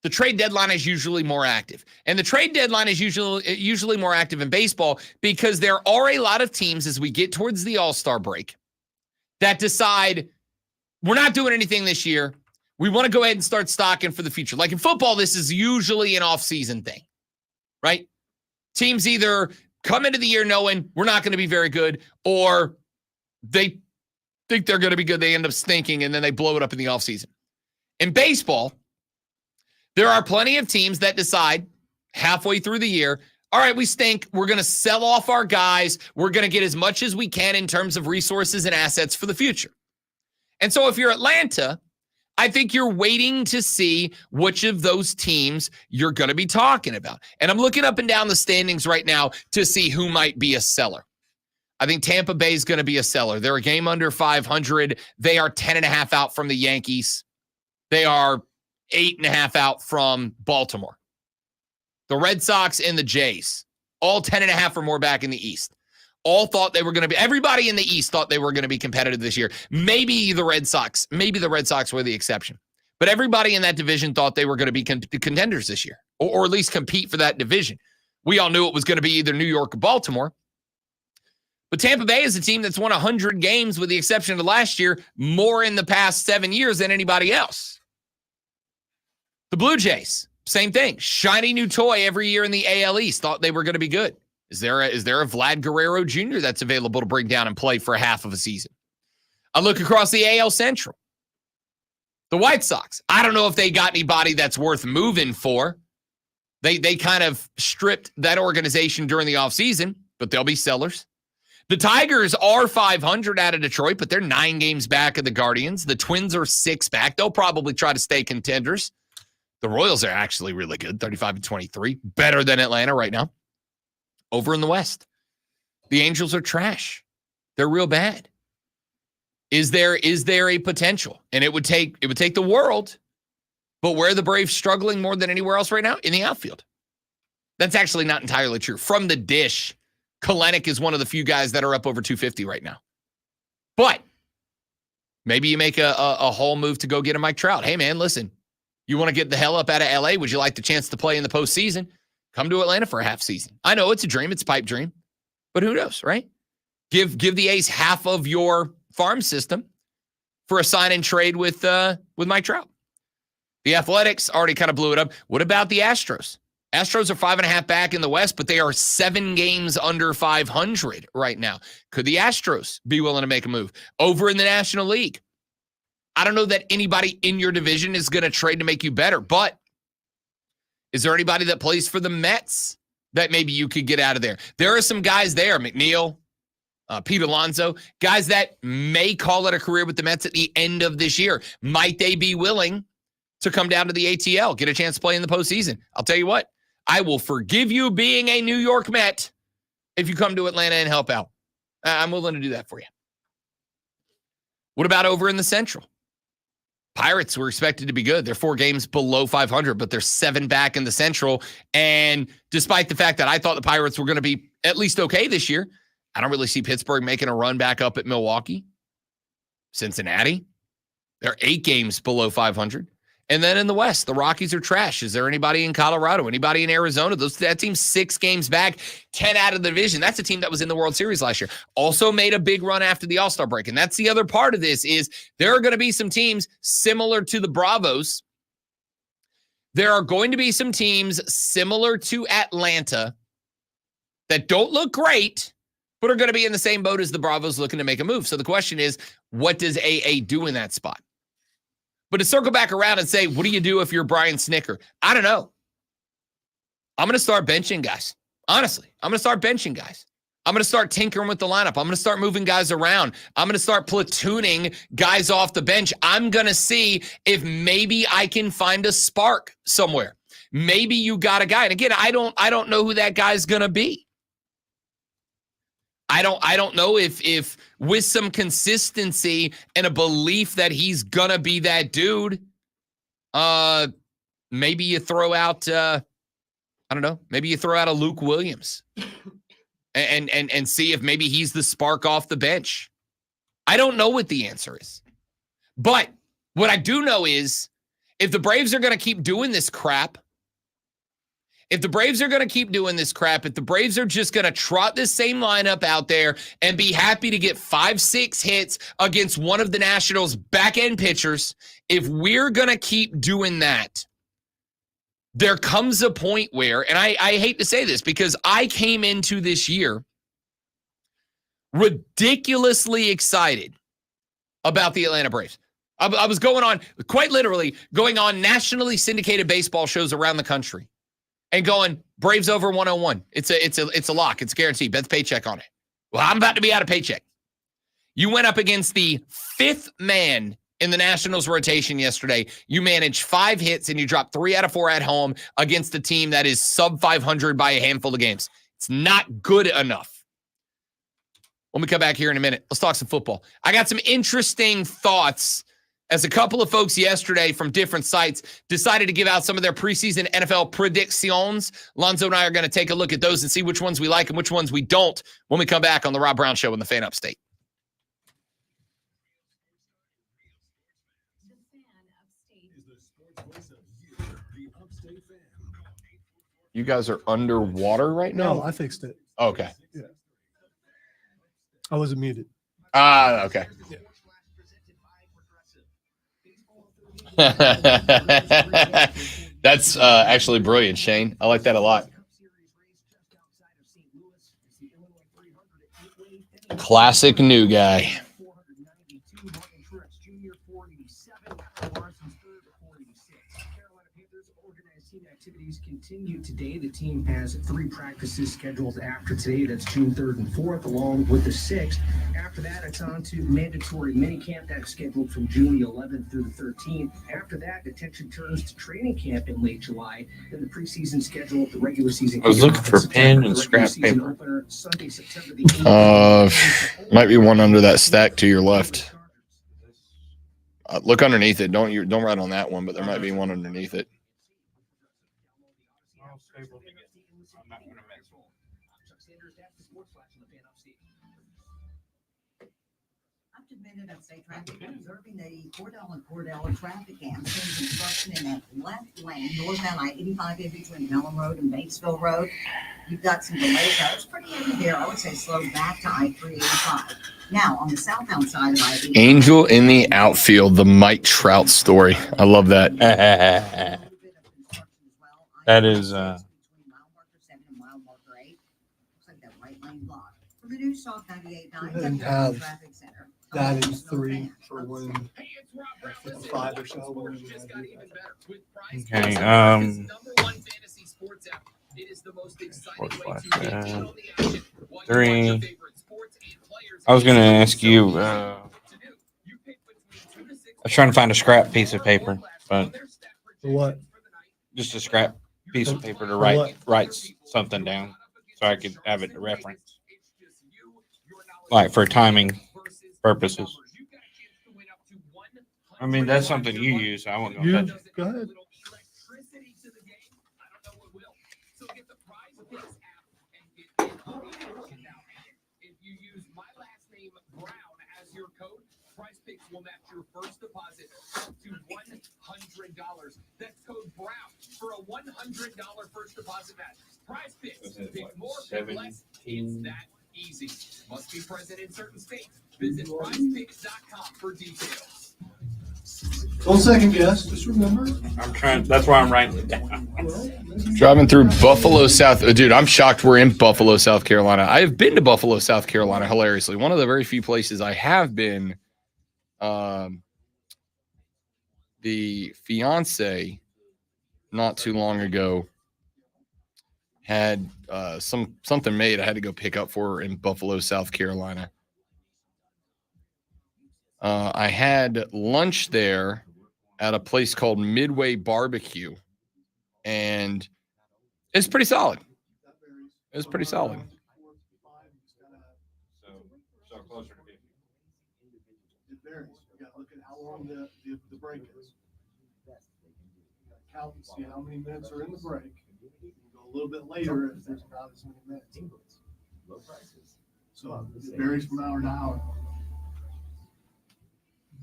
the trade deadline is usually more active. And the trade deadline is usually more active in baseball because there are a lot of teams as we get towards the All-Star break that decide we're not doing anything this year. We want to go ahead and start stocking for the future. Like in football, this is usually an off-season thing, right? Teams either come into the year knowing we're not going to be very good, or they think they're going to be good. They end up stinking, and then they blow it up in the offseason. In baseball, there are plenty of teams that decide halfway through the year, all right, we stink. We're going to sell off our guys. We're going to get as much as we can in terms of resources and assets for the future. And so if you're Atlanta, I think you're waiting to see which of those teams you're going to be talking about. And I'm looking up and down the standings right now to see who might be a seller. I think Tampa Bay is going to be a seller. They're a game under 500. They are 10.5 out from the Yankees. They are 8.5 out from Baltimore. The Red Sox and the Jays, all 10.5 or more back in the East. All thought they were going to be, everybody in the East thought they were going to be competitive this year. Maybe the Red Sox were the exception. But everybody in that division thought they were going to be contenders this year, or at least compete for that division. We all knew it was going to be either New York or Baltimore. But Tampa Bay is a team that's won 100 games with the exception of last year, more in the past 7 years than anybody else. The Blue Jays, same thing. Shiny new toy every year in the AL East. Thought they were going to be good. Is there a Vlad Guerrero Jr. that's available to bring down and play for half of a season? I look across the AL Central. The White Sox. I don't know if they got anybody that's worth moving for. They kind of stripped that organization during the offseason, but they'll be sellers. The Tigers are 500 out of Detroit, but they're 9 games back of the Guardians. The Twins are 6 back. They'll probably try to stay contenders. The Royals are actually really good, 35-23, better than Atlanta right now. Over in the West, the Angels are trash. They're real bad. Is there a potential? And it would take the world, but where are the Braves struggling more than anywhere else right now? In the outfield. That's actually not entirely true. From the dish, Kelenic is one of the few guys that are up over 250 right now. But maybe you make a whole move to go get a Mike Trout. Hey, man, listen, you want to get the hell up out of L.A.? Would you like the chance to play in the postseason? Come to Atlanta for a half season. I know it's a dream. It's a pipe dream. But who knows, right? Give the A's half of your farm system for a sign and trade with Mike Trout. The Athletics already kind of blew it up. What about the Astros? Astros are 5.5 back in the West, but they are 7 games under 500 right now. Could the Astros be willing to make a move? Over in the National League, I don't know that anybody in your division is going to trade to make you better, but is there anybody that plays for the Mets that maybe you could get out of there? There are some guys there, McNeil, Pete Alonso, guys that may call it a career with the Mets at the end of this year. Might they be willing to come down to the ATL, get a chance to play in the postseason? I'll tell you what, I will forgive you being a New York Met if you come to Atlanta and help out. I'm willing to do that for you. What about over in the Central? Pirates were expected to be good. They're 4 games below 500, but they're 7 back in the Central. And despite the fact that I thought the Pirates were going to be at least okay this year, I don't really see Pittsburgh making a run back up at Milwaukee. Cincinnati, they're 8 games below 500. And then in the West, the Rockies are trash. Is there anybody in Colorado, anybody in Arizona? That team's 6 games back, 10 out of the division. That's a team that was in the World Series last year. Also made a big run after the All-Star break. And that's the other part of this is there are going to be some teams similar to the Bravos. There are going to be some teams similar to Atlanta that don't look great, but are going to be in the same boat as the Bravos looking to make a move. So the question is, what does AA do in that spot? But to circle back around and say, what do you do if you're Brian Snicker? I don't know. I'm going to start benching guys. Honestly, I'm going to start benching guys. I'm going to start tinkering with the lineup. I'm going to start moving guys around. I'm going to start platooning guys off the bench. I'm going to see if maybe I can find a spark somewhere. Maybe you got a guy. And again, I don't know who that guy's going to be. I don't know if with some consistency and a belief that he's gonna be that dude, maybe you throw out I don't know, maybe you throw out a Luke Williams and see if maybe he's the spark off the bench. I don't know what the answer is. But what I do know is if the Braves are gonna keep doing this crap, if the Braves are going to keep doing this crap, if the Braves are just going to trot this same lineup out there and be happy to get 5-6 hits against one of the Nationals' back-end pitchers, if we're going to keep doing that, there comes a point where, and I hate to say this because I came into this year ridiculously excited about the Atlanta Braves. I was going on, quite literally, going on nationally syndicated baseball shows around the country. And going, Braves over 101. It's a lock. It's guaranteed. Bet the paycheck on it. Well, I'm about to be out of paycheck. You went up against the 5th man in the Nationals rotation yesterday. You managed 5 hits and you dropped 3 out of 4 at home against a team that is sub 500 by a handful of games. It's not good enough. When we come back here in a minute, let's talk some football. I got some interesting thoughts as a couple of folks yesterday from different sites decided to give out some of their preseason NFL predictions. Lonzo and I are going to take a look at those and see which ones we like and which ones we don't when we come back on the Rob Brown Show in the Fan Upstate. You guys are underwater right now? No, I fixed it. Okay. Yeah. I wasn't muted. Ah, okay. That's actually brilliant, Shane. I like that a lot. Classic new guy. Activities continue today. The team has 3 practices scheduled after today. That's June 3rd and 4th, along with the 6th. After that, it's on to mandatory minicamp that's scheduled from June the 11th through the 13th. After that, attention turns to training camp in late July. Then the preseason schedule of the regular season. I was looking for pen and scrap paper. Opener, Sunday, September the 8th. Might be one under that stack to your left. Look underneath it. Don't write on that one, but there might be one underneath it. Up to minute of state traffic observing the Cordell traffic cam seeing construction in that left lane northbound I-85 in between Pelham Road and Batesville Road. You've got some delays. That was pretty heavy there. I would say slow back to I-385. Now on the southbound side of I-85. Angel in the outfield, the Mike Trout story. I love that. That is For the new South 98.9 And Central have Traffic Center. that is 3 for when 5 or so. okay. Three. I was going to ask you. I was trying to find a scrap piece of paper, but For what? just a scrap piece of paper to For write what? something down so I could have it to reference, like for timing purposes. I mean, that's something you use. I won't go touch it. Go ahead. Prize Picks will match your first deposit up to $100. That's code BROWN for a $100 first deposit match. Prize Picks. Pick more, pick less. It's that easy. Must be present in certain states. Visit prizepicks.com for details. Don't second guess. Just remember. I'm trying. That's why I'm writing it down. Driving through Buffalo, South. Dude, I'm shocked we're in Buffalo, South Carolina. I have been to Buffalo, South Carolina, hilariously. One of the very few places I have been. The fiance not too long ago had something made I had to go pick up for her in Buffalo, South Carolina. I had lunch there at a place called Midway Barbecue, and it's pretty solid. It was pretty solid. So closer to 50. It varies. You got to look at how long the break is. Count and see how many minutes are in the break. You can go a little bit later if there's not as many minutes. So it varies from hour to hour.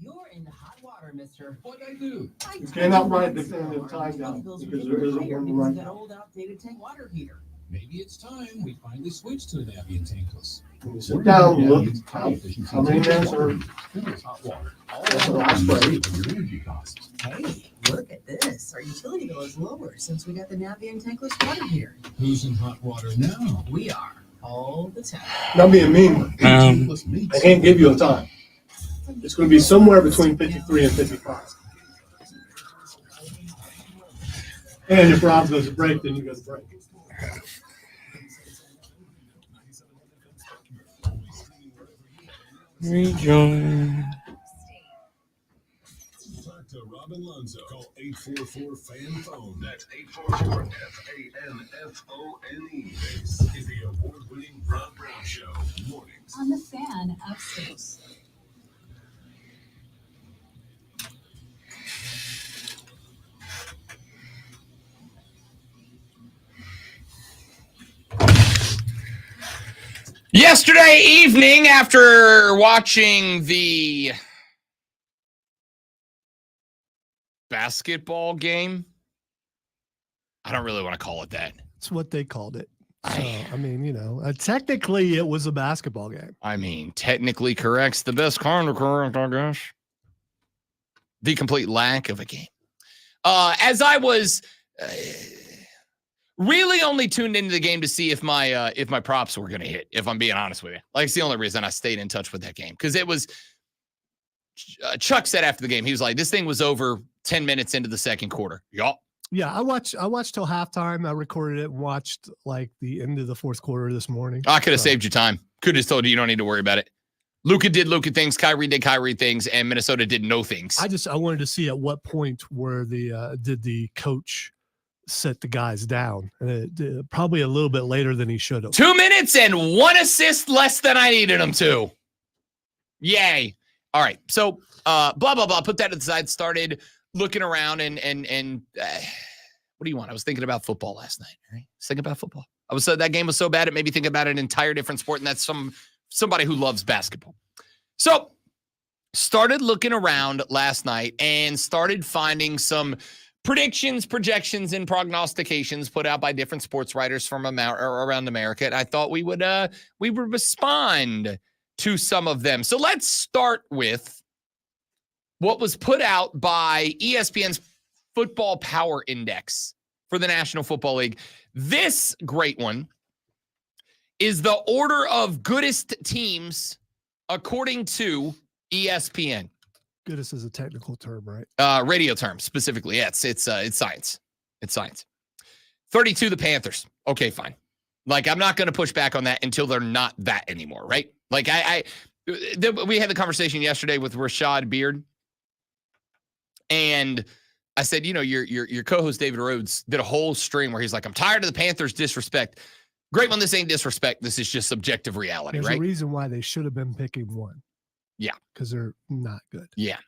You're in hot water, mister. What'd I do? You cannot write definitive time down because there isn't one right That now. old outdated tank water heater. Maybe it's time we finally switch to the Navien tankless. When you sit down, look how many minutes are Hot water. that's the last break. Your energy costs. Hey, look at this. Our utility bill is lower since we got the Navien tankless water heater. Who's in hot water now? We are all the time. Not being mean. I can't give you a time. It's going to be somewhere between 53 and 55. And if Rob goes to break, then you go to break. Rejoin. Talk to Robin Lonzo. Call 844-FAN-PHONE. That's 844-FANFONE. This is the award-winning Ron Brown Show. Mornings. On the Fan upstate. Yesterday evening, after watching the basketball game, I don't really want to call it that. That's what they called it. So, I mean, technically it was a basketball game. I mean, technically correct's the best kind of correct, I guess. The complete lack of a game. As I was really only tuned into the game to see if my props were going to hit, if I'm being honest with you. Like, it's the only reason I stayed in touch with that game. Because it was, Chuck said after the game, he was like, this thing was over 10 minutes into the second quarter. Yup. Yeah, I watched till halftime. I recorded it and watched like the end of the fourth quarter this morning. I could have saved you time. Could have told you don't need to worry about it. Luka did Luka things, Kyrie did Kyrie things, and Minnesota did no things. I wanted to see at what point where did the coach set the guys down. Probably a little bit later than he should have. 2 minutes and 1 assist less than I needed him to. Yay. All right. So blah, blah, blah. Put that to the side. Started looking around and what do you want? I was thinking about football last night. Right? I was thinking about football. That game was so bad it made me think about an entire different sport, and that's somebody who loves basketball. So started looking around last night and started finding some predictions, projections, and prognostications put out by different sports writers from around America. And I thought we would respond to some of them. So let's start with what was put out by ESPN's Football Power Index for the National Football League. This great one is the order of goodest teams according to ESPN. Goodest is a technical term, right? Radio term specifically. Yeah, it's science. It's science. 32, the Panthers. Okay, fine. Like, I'm not going to push back on that until they're not that anymore, right? Like, we had the conversation yesterday with Rashad Beard, and I said, your co-host David Rhodes did a whole stream where he's like, I'm tired of the Panthers disrespect. Great one. This ain't disrespect. This is just subjective reality, There's right? a reason why they should have been picking one. Yeah. Because they're not good. Yeah.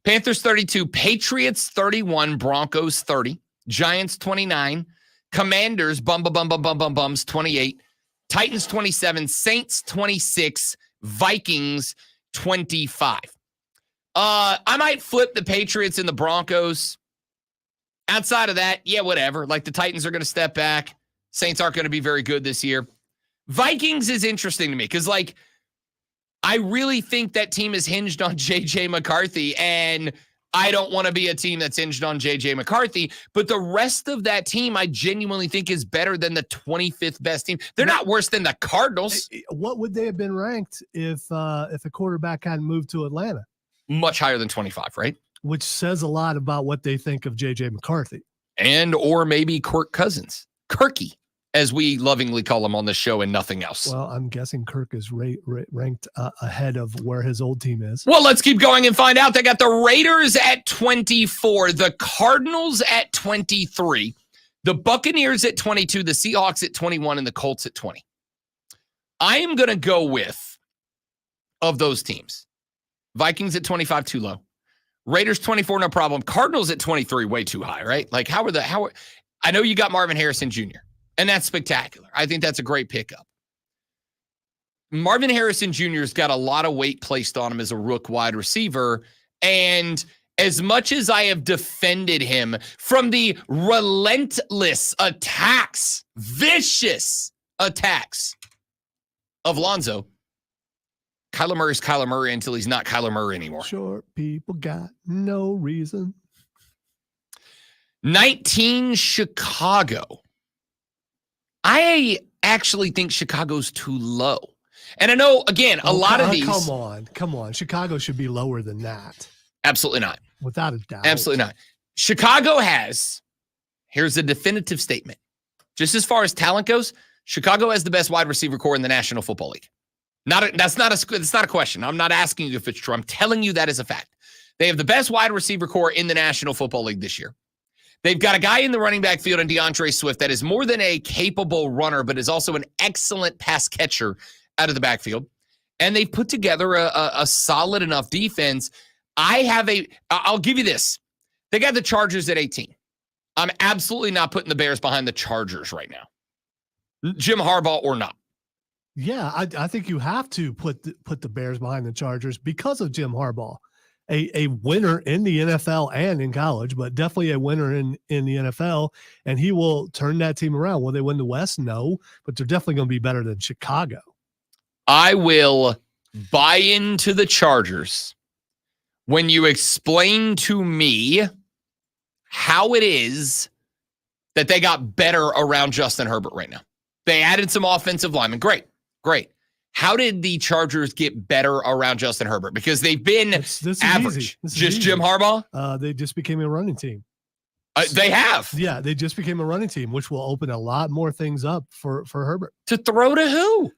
Panthers 32, Patriots 31, Broncos 30, Giants 29, Commanders bums 28, Titans 27, Saints 26, Vikings 25. I might flip the Patriots and the Broncos. Outside of that, yeah, whatever. Like, the Titans are going to step back. Saints aren't going to be very good this year. Vikings is interesting to me because, like, I really think that team is hinged on J.J. McCarthy, and I don't want to be a team that's hinged on J.J. McCarthy, but the rest of that team I genuinely think is better than the 25th best team. They're not worse than the Cardinals. What would they have been ranked if a quarterback hadn't moved to Atlanta? Much higher than 25, right? Which says a lot about what they think of J.J. McCarthy. And or maybe Kirk Cousins. Kirky, as we lovingly call him on the show, and nothing else. Well, I'm guessing Kirk is ranked ahead of where his old team is. Well, let's keep going and find out. They got the Raiders at 24, the Cardinals at 23, the Buccaneers at 22, the Seahawks at 21, and the Colts at 20. I am going to go with, of those teams, Vikings at 25, too low. Raiders 24, no problem. Cardinals at 23, way too high, right? Like, I know you got Marvin Harrison Jr., and that's spectacular. I think that's a great pickup. Marvin Harrison Jr. has got a lot of weight placed on him as a rook wide receiver, and as much as I have defended him from the relentless attacks, vicious attacks of Lonzo, Kyler Murray's Kyler Murray until he's not Kyler Murray anymore. Short people got no reason. 19, Chicago. I actually think Chicago's too low. And I know, again, a lot of these. Come on. Chicago should be lower than that. Absolutely not. Without a doubt. Absolutely not. Chicago has, here's a definitive statement. Just as far as talent goes, Chicago has the best wide receiver core in the National Football League. That's not a question. I'm not asking you if it's true. I'm telling you that is a fact. They have the best wide receiver core in the National Football League this year. They've got a guy in the running back field in DeAndre Swift that is more than a capable runner, but is also an excellent pass catcher out of the backfield. And they've put together a solid enough defense. I'll give you this. They got the Chargers at 18. I'm absolutely not putting the Bears behind the Chargers right now. Jim Harbaugh or not. Yeah, I think you have to put the Bears behind the Chargers because of Jim Harbaugh. a winner in the NFL and in college, but definitely a winner in the NFL, and he will turn that team around. Will they win the West? No, but they're definitely going to be better than Chicago. I will buy into the Chargers when you explain to me how it is that they got better around Justin Herbert right now. They added some offensive linemen. Great. How did the Chargers get better around Justin Herbert? Because they've been average. Just Jim Harbaugh? They just became a running team. They have. Yeah, they just became a running team, which will open a lot more things up for Herbert. To throw to who?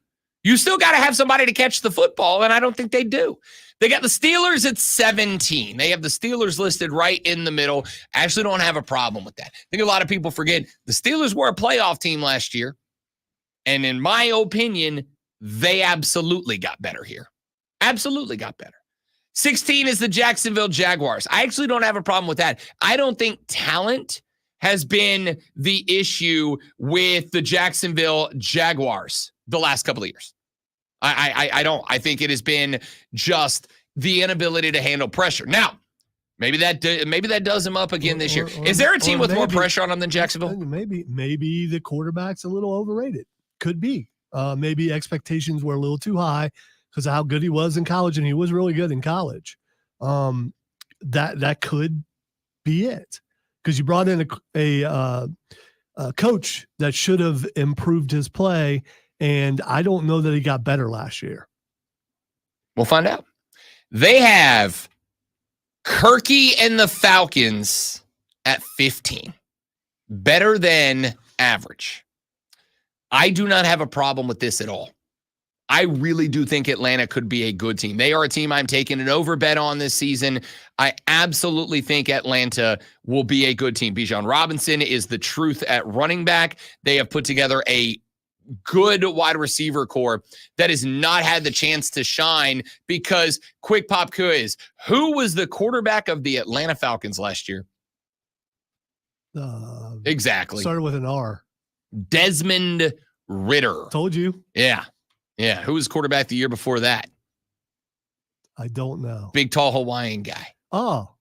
You still got to have somebody to catch the football, and I don't think they do. They got the Steelers at 17. They have the Steelers listed right in the middle. I actually don't have a problem with that. I think a lot of people forget the Steelers were a playoff team last year, and in my opinion, they absolutely got better here. Absolutely got better. 16 is the Jacksonville Jaguars. I actually don't have a problem with that. I don't think talent has been the issue with the Jacksonville Jaguars the last couple of years. I don't. I think it has been just the inability to handle pressure. Now, maybe that does them up again this year. Is there a team with more pressure on them than Jacksonville? Maybe the quarterback's a little overrated. Could be. Maybe expectations were a little too high because of how good he was in college, and he was really good in college. That could be it, because you brought in a coach that should have improved his play, and I don't know that he got better last year. We'll find out. They have Kirky and the Falcons at 15. Better than average. I do not have a problem with this at all. I really do think Atlanta could be a good team. They are a team I'm taking an over bet on this season. I absolutely think Atlanta will be a good team. Bijan Robinson is the truth at running back. They have put together a good wide receiver core that has not had the chance to shine because quick pop quiz. Who was the quarterback of the Atlanta Falcons last year? Exactly. Started with an R. Desmond Ridder. Told you. Yeah. Who was quarterback the year before that? I don't know. Big, tall Hawaiian guy. Oh,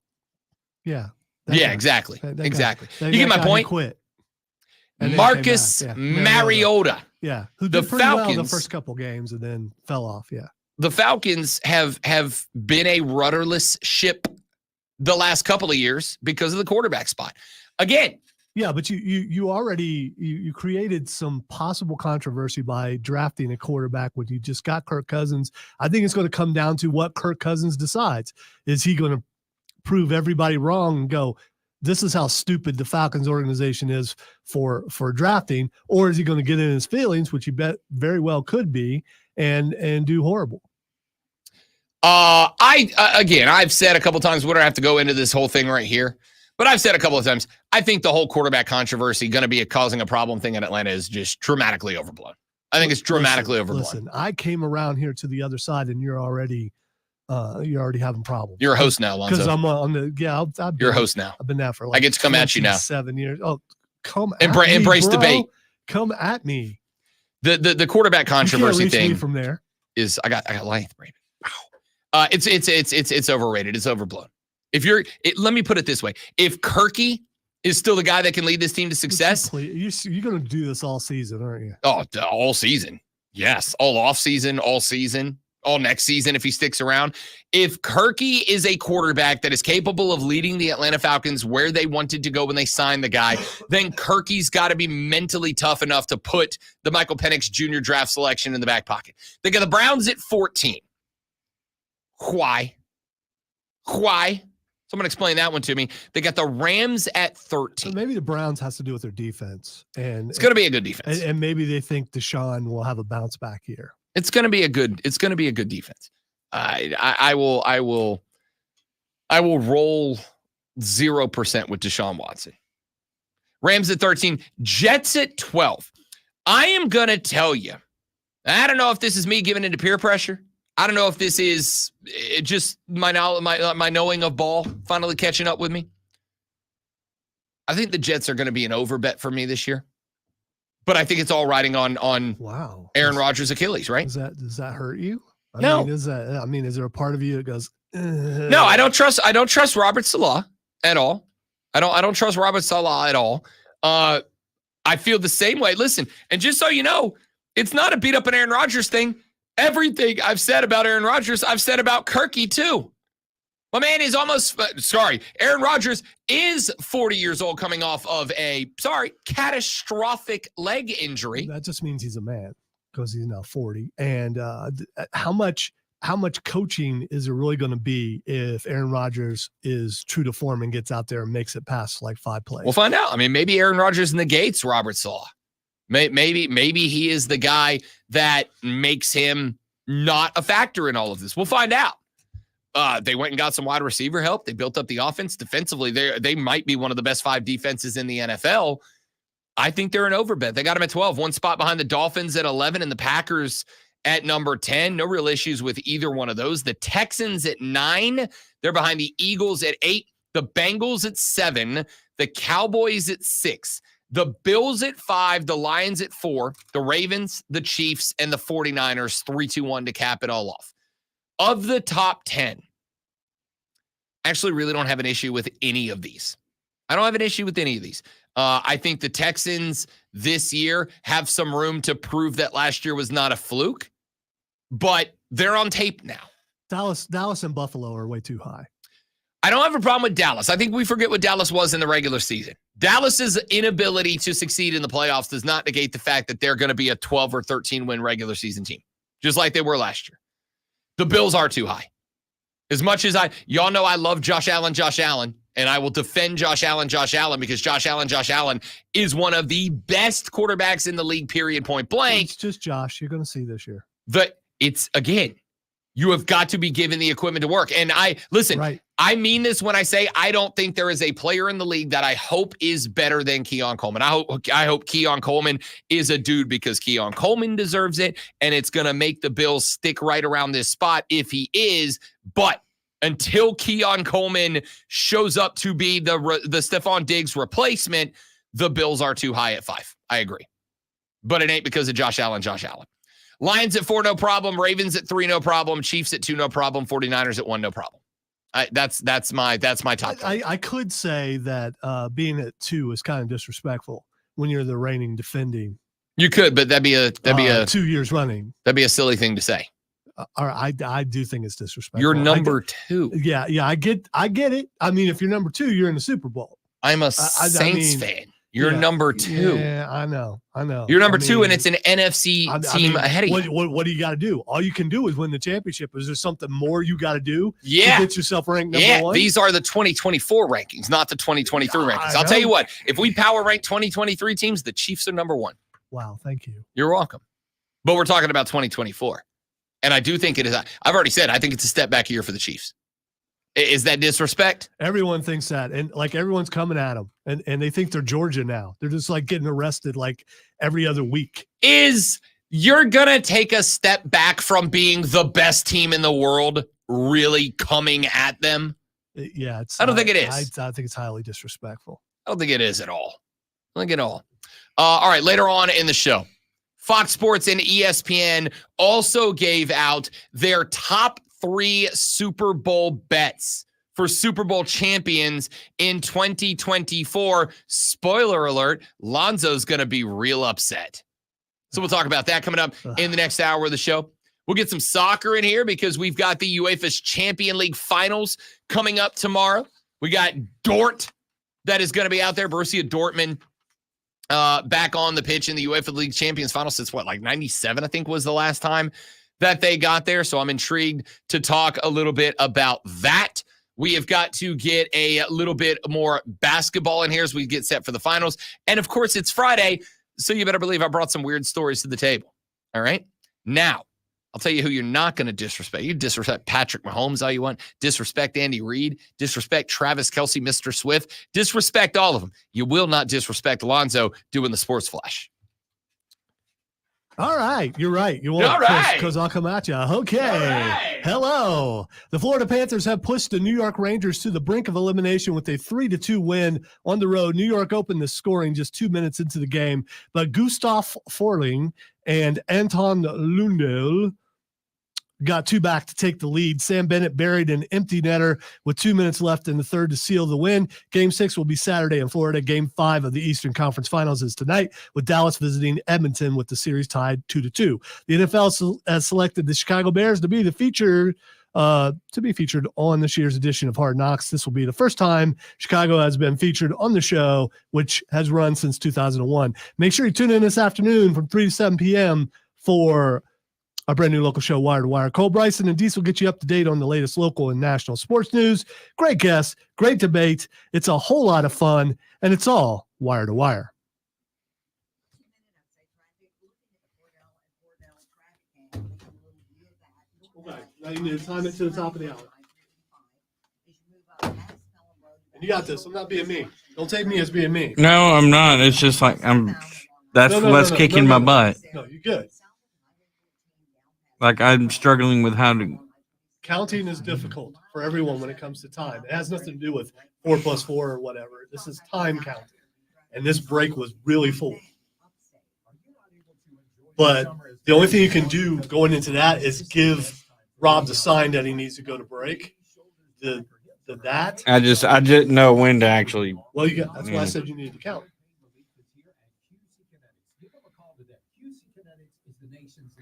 yeah. Yeah, exactly. Exactly. You get my point? Quit. Marcus Mariota. Yeah. Who the did pretty Falcons, well the first couple games and then fell off. Yeah. The Falcons have been a rudderless ship the last couple of years because of the quarterback spot. Again. Yeah, but you already created some possible controversy by drafting a quarterback when you just got Kirk Cousins. I think it's going to come down to what Kirk Cousins decides. Is he going to prove everybody wrong and go, this is how stupid the Falcons organization is for drafting, or is he going to get in his feelings, which he bet very well could be, and do horrible? I've said a couple times, we don't have to go into this whole thing right here. But I've said a couple of times, I think the whole quarterback controversy going to be causing a problem thing in Atlanta is just dramatically overblown. I think it's dramatically overblown. Listen, I came around here to the other side, and you're already having problems. You're a host now, Lonzo. Because I'm on the you're a host now. I've been there for like I get to come at you now. 7 years. Oh, come embrace bro. debate. Come at me. The quarterback controversy thing from there is I got life, Brandon. Wow. It's overrated. It's overblown. Let me put it this way. If Kirky is still the guy that can lead this team to success. You're going to do this all season, aren't you? Oh, all season. Yes. All off season, all season, all next season if he sticks around. If Kirky is a quarterback that is capable of leading the Atlanta Falcons where they wanted to go when they signed the guy, then Kirky's got to be mentally tough enough to put the Michael Penix Jr. draft selection in the back pocket. They got the Browns at 14. Why? Someone explain that one to me. They got the Rams at 13. So maybe the Browns has to do with their defense, and it's going to be a good defense. And maybe they think Deshaun will have a bounce back here. It's going to be a good defense. I will roll 0% with Deshaun Watson. Rams at 13, Jets at 12. I am going to tell you, I don't know if this is me giving into peer pressure. I don't know if this is just my knowing of ball finally catching up with me. I think the Jets are going to be an over bet for me this year. But I think it's all riding on wow. Aaron Rodgers' Achilles, right? Does that hurt you? No. Is there a part of you that goes, No, I don't trust Robert Saleh at all. I don't trust Robert Saleh at all. I feel the same way. Listen, and just so you know, it's not a beat up an Aaron Rodgers thing. Everything I've said about Aaron Rodgers, I've said about Kirky too. My man is Aaron Rodgers is 40 years old coming off of catastrophic leg injury. That just means he's a man because he's now 40. And how much coaching is it really going to be if Aaron Rodgers is true to form and gets out there and makes it past like 5 plays? We'll find out. I mean, maybe Aaron Rodgers negates Robert Saleh. Maybe he is the guy that makes him not a factor in all of this. We'll find out. They went and got some wide receiver help. They built up the offense defensively. They might be one of the best 5 defenses in the NFL. I think they're an overbet. They got them at 12, one spot behind the Dolphins at 11 and the Packers at number 10. No real issues with either one of those. The Texans at 9. They're behind the Eagles at 8. The Bengals at 7. The Cowboys at 6. The Bills at 5. The Lions at 4. The Ravens, the Chiefs, and the 49ers 3-2-1 to cap it all off. Of the top 10, I actually really don't have an issue with any of these. I think the Texans this year have some room to prove that last year was not a fluke, but they're on tape now. Dallas and Buffalo are way too high. I don't have a problem with Dallas. I think we forget what Dallas was in the regular season. Dallas's inability to succeed in the playoffs does not negate the fact that they're going to be a 12 or 13 win regular season team, just like they were last year. The Bills are too high. As much as y'all know I love Josh Allen, and I will defend Josh Allen because Josh Allen is one of the best quarterbacks in the league, period, point blank. It's just Josh you're going to see this year. You have got to be given the equipment to work. And I mean this when I say I don't think there is a player in the league that I hope is better than Keon Coleman. I hope Keon Coleman is a dude because Keon Coleman deserves it, and it's going to make the Bills stick right around this spot if he is. But until Keon Coleman shows up to be the Stephon Diggs replacement, the Bills are too high at 5. I agree. But it ain't because of Josh Allen. Lions at 4, no problem. Ravens at 3, no problem. Chiefs at 2, no problem. 49ers at 1, no problem. That's my top 10. I could say that being at 2 is kind of disrespectful when you're the reigning defending. You could, but that'd be a 2 years running. That'd be a silly thing to say. All right, I do think it's disrespectful. You're number 2. Yeah, I get it. I mean, if you're number 2, you're in the Super Bowl. I'm a Saints fan. You're number 2. Yeah, I know. You're number 2, and it's an NFC team ahead of you. What do you got to do? All you can do is win the championship. Is there something more you got to do to get yourself ranked number 1? These are the 2024 rankings, not the 2023 rankings. I'll tell you what, if we power rank 2023 teams, the Chiefs are number 1. Wow, thank you. You're welcome. But we're talking about 2024. And I do think it is. I've already said, I think it's a step back year for the Chiefs. Is that disrespect? Everyone thinks that. And like everyone's coming at them. And they think they're Georgia now. They're just like getting arrested like every other week. You're going to take a step back from being the best team in the world really coming at them? Yeah. I don't think it is. I think it's highly disrespectful. I don't think it is at all. I don't think at all. All right. Later on in the show, Fox Sports and ESPN also gave out their top 3 Super Bowl bets for Super Bowl champions in 2024. Spoiler alert, Lonzo's going to be real upset. So we'll talk about that coming up in the next hour of the show. We'll get some soccer in here because we've got the UEFA's Champion League finals coming up tomorrow. We got Dort that is going to be out there. Borussia Dortmund back on the pitch in the UEFA League Champions Finals since like 97, I think was the last time that they got there. So I'm intrigued to talk a little bit about that. We have got to get a little bit more basketball in here as we get set for the finals. And of course, it's Friday, so you better believe I brought some weird stories to the table. All right. Now, I'll tell you who you're not going to disrespect. You disrespect Patrick Mahomes all you want. Disrespect Andy Reid. Disrespect Travis Kelce, Mr. Swift. Disrespect all of them. You will not disrespect Alonzo doing the sports flash. All right. You're right. You won't, because I'll come at you. Okay. Hello. The Florida Panthers have pushed the New York Rangers to the brink of elimination with a 3-2 win on the road. New York opened the scoring just 2 minutes into the game, but Gustav Forling and Anton Lundell got two back to take the lead. Sam Bennett buried an empty netter with 2 minutes left in the third to seal the win. Game 6 will be Saturday in Florida. Game 5 of the Eastern Conference Finals is tonight, with Dallas visiting Edmonton with the series tied 2-2. The NFL has selected the Chicago Bears to be featured on this year's edition of Hard Knocks. This will be the first time Chicago has been featured on the show, which has run since 2001. Make sure you tune in this afternoon from 3 to 7 p.m. for our brand new local show, Wire to Wire. Cole Bryson and Dees will get you up to date on the latest local and national sports news. Great guests, great debate. It's a whole lot of fun, and it's all Wire to Wire. Okay, now you need to time it to the top of the hour. And you got this. I'm not being mean. Don't take me as being mean. No, I'm not. It's just like that's what's kicking my butt. No, you're good. Like I'm struggling with how to. Counting is difficult for everyone when it comes to time. It has nothing to do with 4 + 4 or whatever. This is time counting. And this break was really full. But the only thing you can do going into that is give Rob the sign that he needs to go to break. That. I didn't know when to actually. Well, that's why I said you needed to count.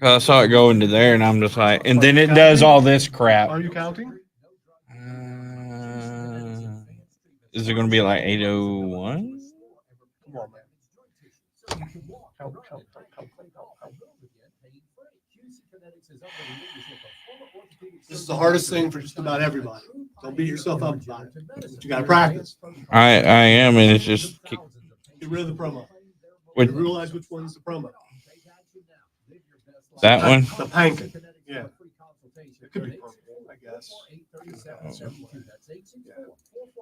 I saw it go into there, and I'm just like, and then it does all this crap. Are you counting? Is it going to be like 8:01? Come on, man. Count. This is the hardest thing for just about everybody. Don't beat yourself up about it. But you got to practice. I am, and it's just. Get rid of the promo. What? Realize which one's the promo. That one? The Pankin. Yeah. It could be purple, I guess.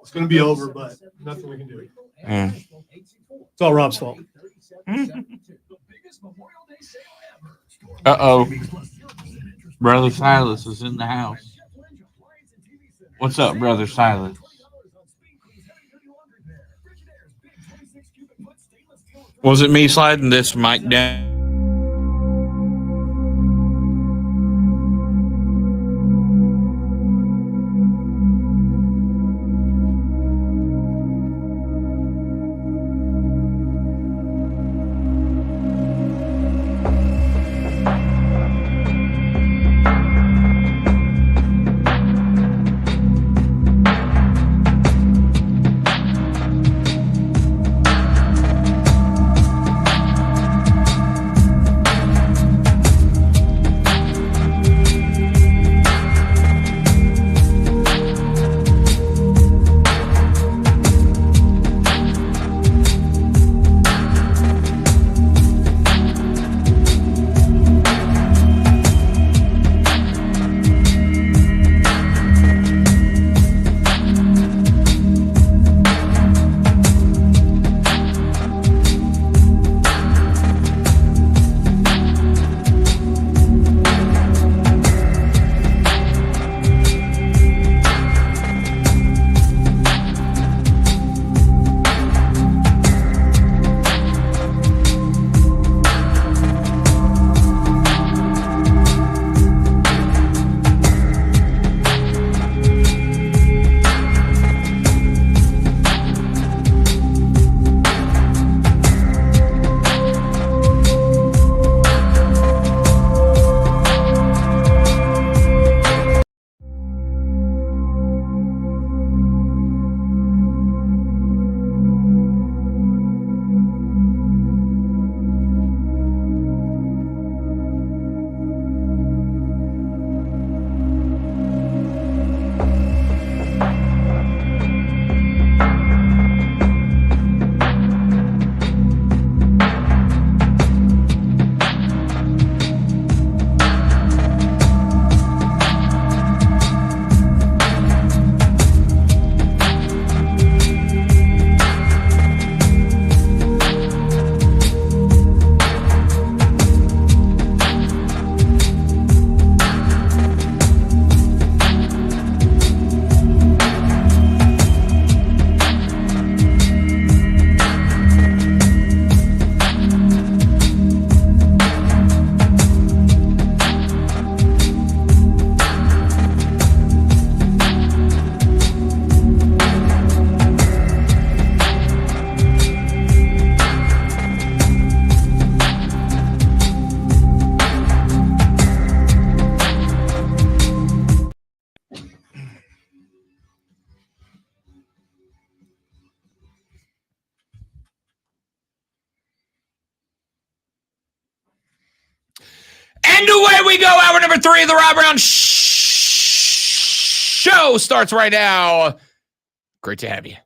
It's going to be over, but nothing we can do. It's all Rob's fault. Uh-oh. Brother Silas is in the house. What's up, Brother Silas? Was it me sliding this mic down? And away we go. Hour number 3 of the Rob Brown Show starts right now. Great to have you.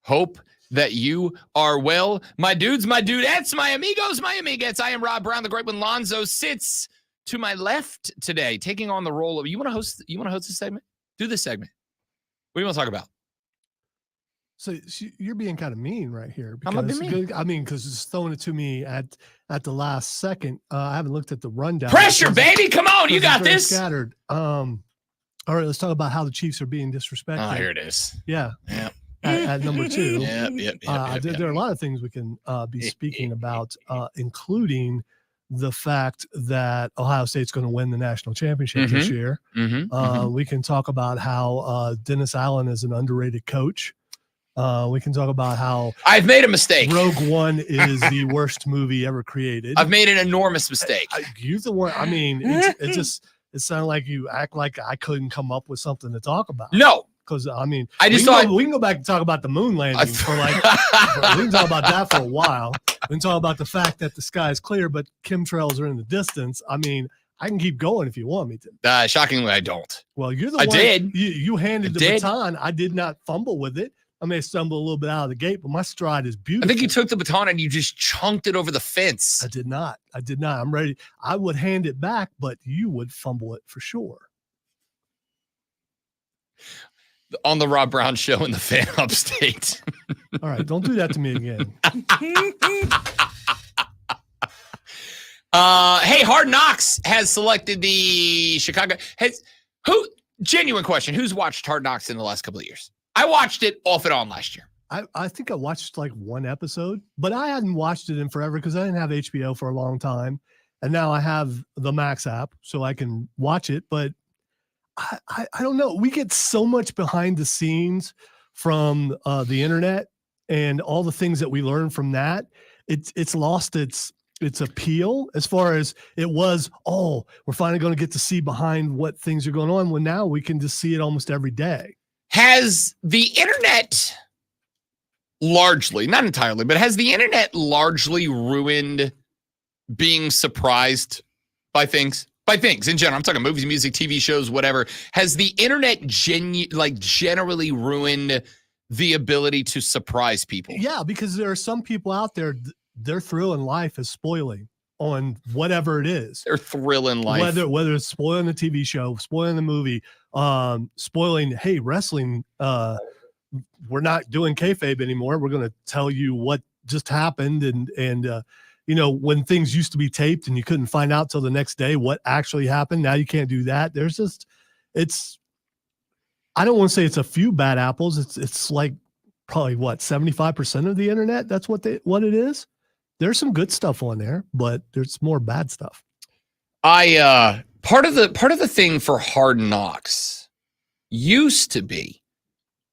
Hope that you are well. My dudes, my dudettes, my amigos, my amigas. I am Rob Brown, the great one. Lonzo sits to my left today, taking on the role of, you want to host this segment? Do this segment. What do you want to talk about? So you're being kind of mean right here. I'm not being mean. Because it's throwing it to me at the last second. I haven't looked at the rundown. Pressure, baby. Come on. You got this. Scattered. All right, let's talk about how the Chiefs are being disrespected. Oh, here it is. Yeah. Yeah. At number 2. Yep. There are a lot of things we can be speaking about, including the fact that Ohio State's going to win the national championship this year. We can talk about how Dennis Allen is an underrated coach. We can talk about how I've made a mistake. Rogue One is the worst movie ever created. I've made an enormous mistake. You're the one. I mean, it sounded like you act like I couldn't come up with something to talk about. No. Because, I mean, I just we can go back and talk about the moon landing for we can talk about that for a while. We can talk about the fact that the sky is clear, but chemtrails are in the distance. I mean, I can keep going if you want me to. Shockingly, I don't. Well, you're the I one. did. You handed the baton. I did not fumble with it. I may stumble a little bit out of the gate, but my stride is beautiful. I think you took the baton and you just chunked it over the fence. I did not. I'm ready. I would hand it back, but you would fumble it for sure. On the Rob Brown Show in the fan upstate. All right, don't do that to me again. Hey, Hard Knocks has selected the Chicago. Genuine question. Who's watched Hard Knocks in the last couple of years? I watched it off and on last year. I think I watched like one episode, but I hadn't watched it in forever because I didn't have HBO for a long time. And now I have the Max app so I can watch it. But I don't know. We get so much behind the scenes from the internet and all the things that we learn from that. It's lost its appeal as far as it was. Oh, we're finally going to get to see behind what things are going on. Well, now we can just see it almost every day. Has the internet largely, not entirely, but has the internet largely ruined being surprised by things? By things in general, I'm talking movies, music, TV shows, whatever. Has the internet generally ruined the ability to surprise people? Yeah, because there are some people out there, their thrill in life is spoiling on whatever it is. Their thrill in life. Whether it's spoiling the TV show, spoiling the movie, spoiling, hey, wrestling, we're not doing kayfabe anymore. We're going to tell you what just happened and you know, when things used to be taped and you couldn't find out till the next day what actually happened, now you can't do that. There's just, I don't want to say it's a few bad apples. It's like probably 75% of the internet. That's what it is. There's some good stuff on there, but there's more bad stuff. Part of the thing for Hard Knocks used to be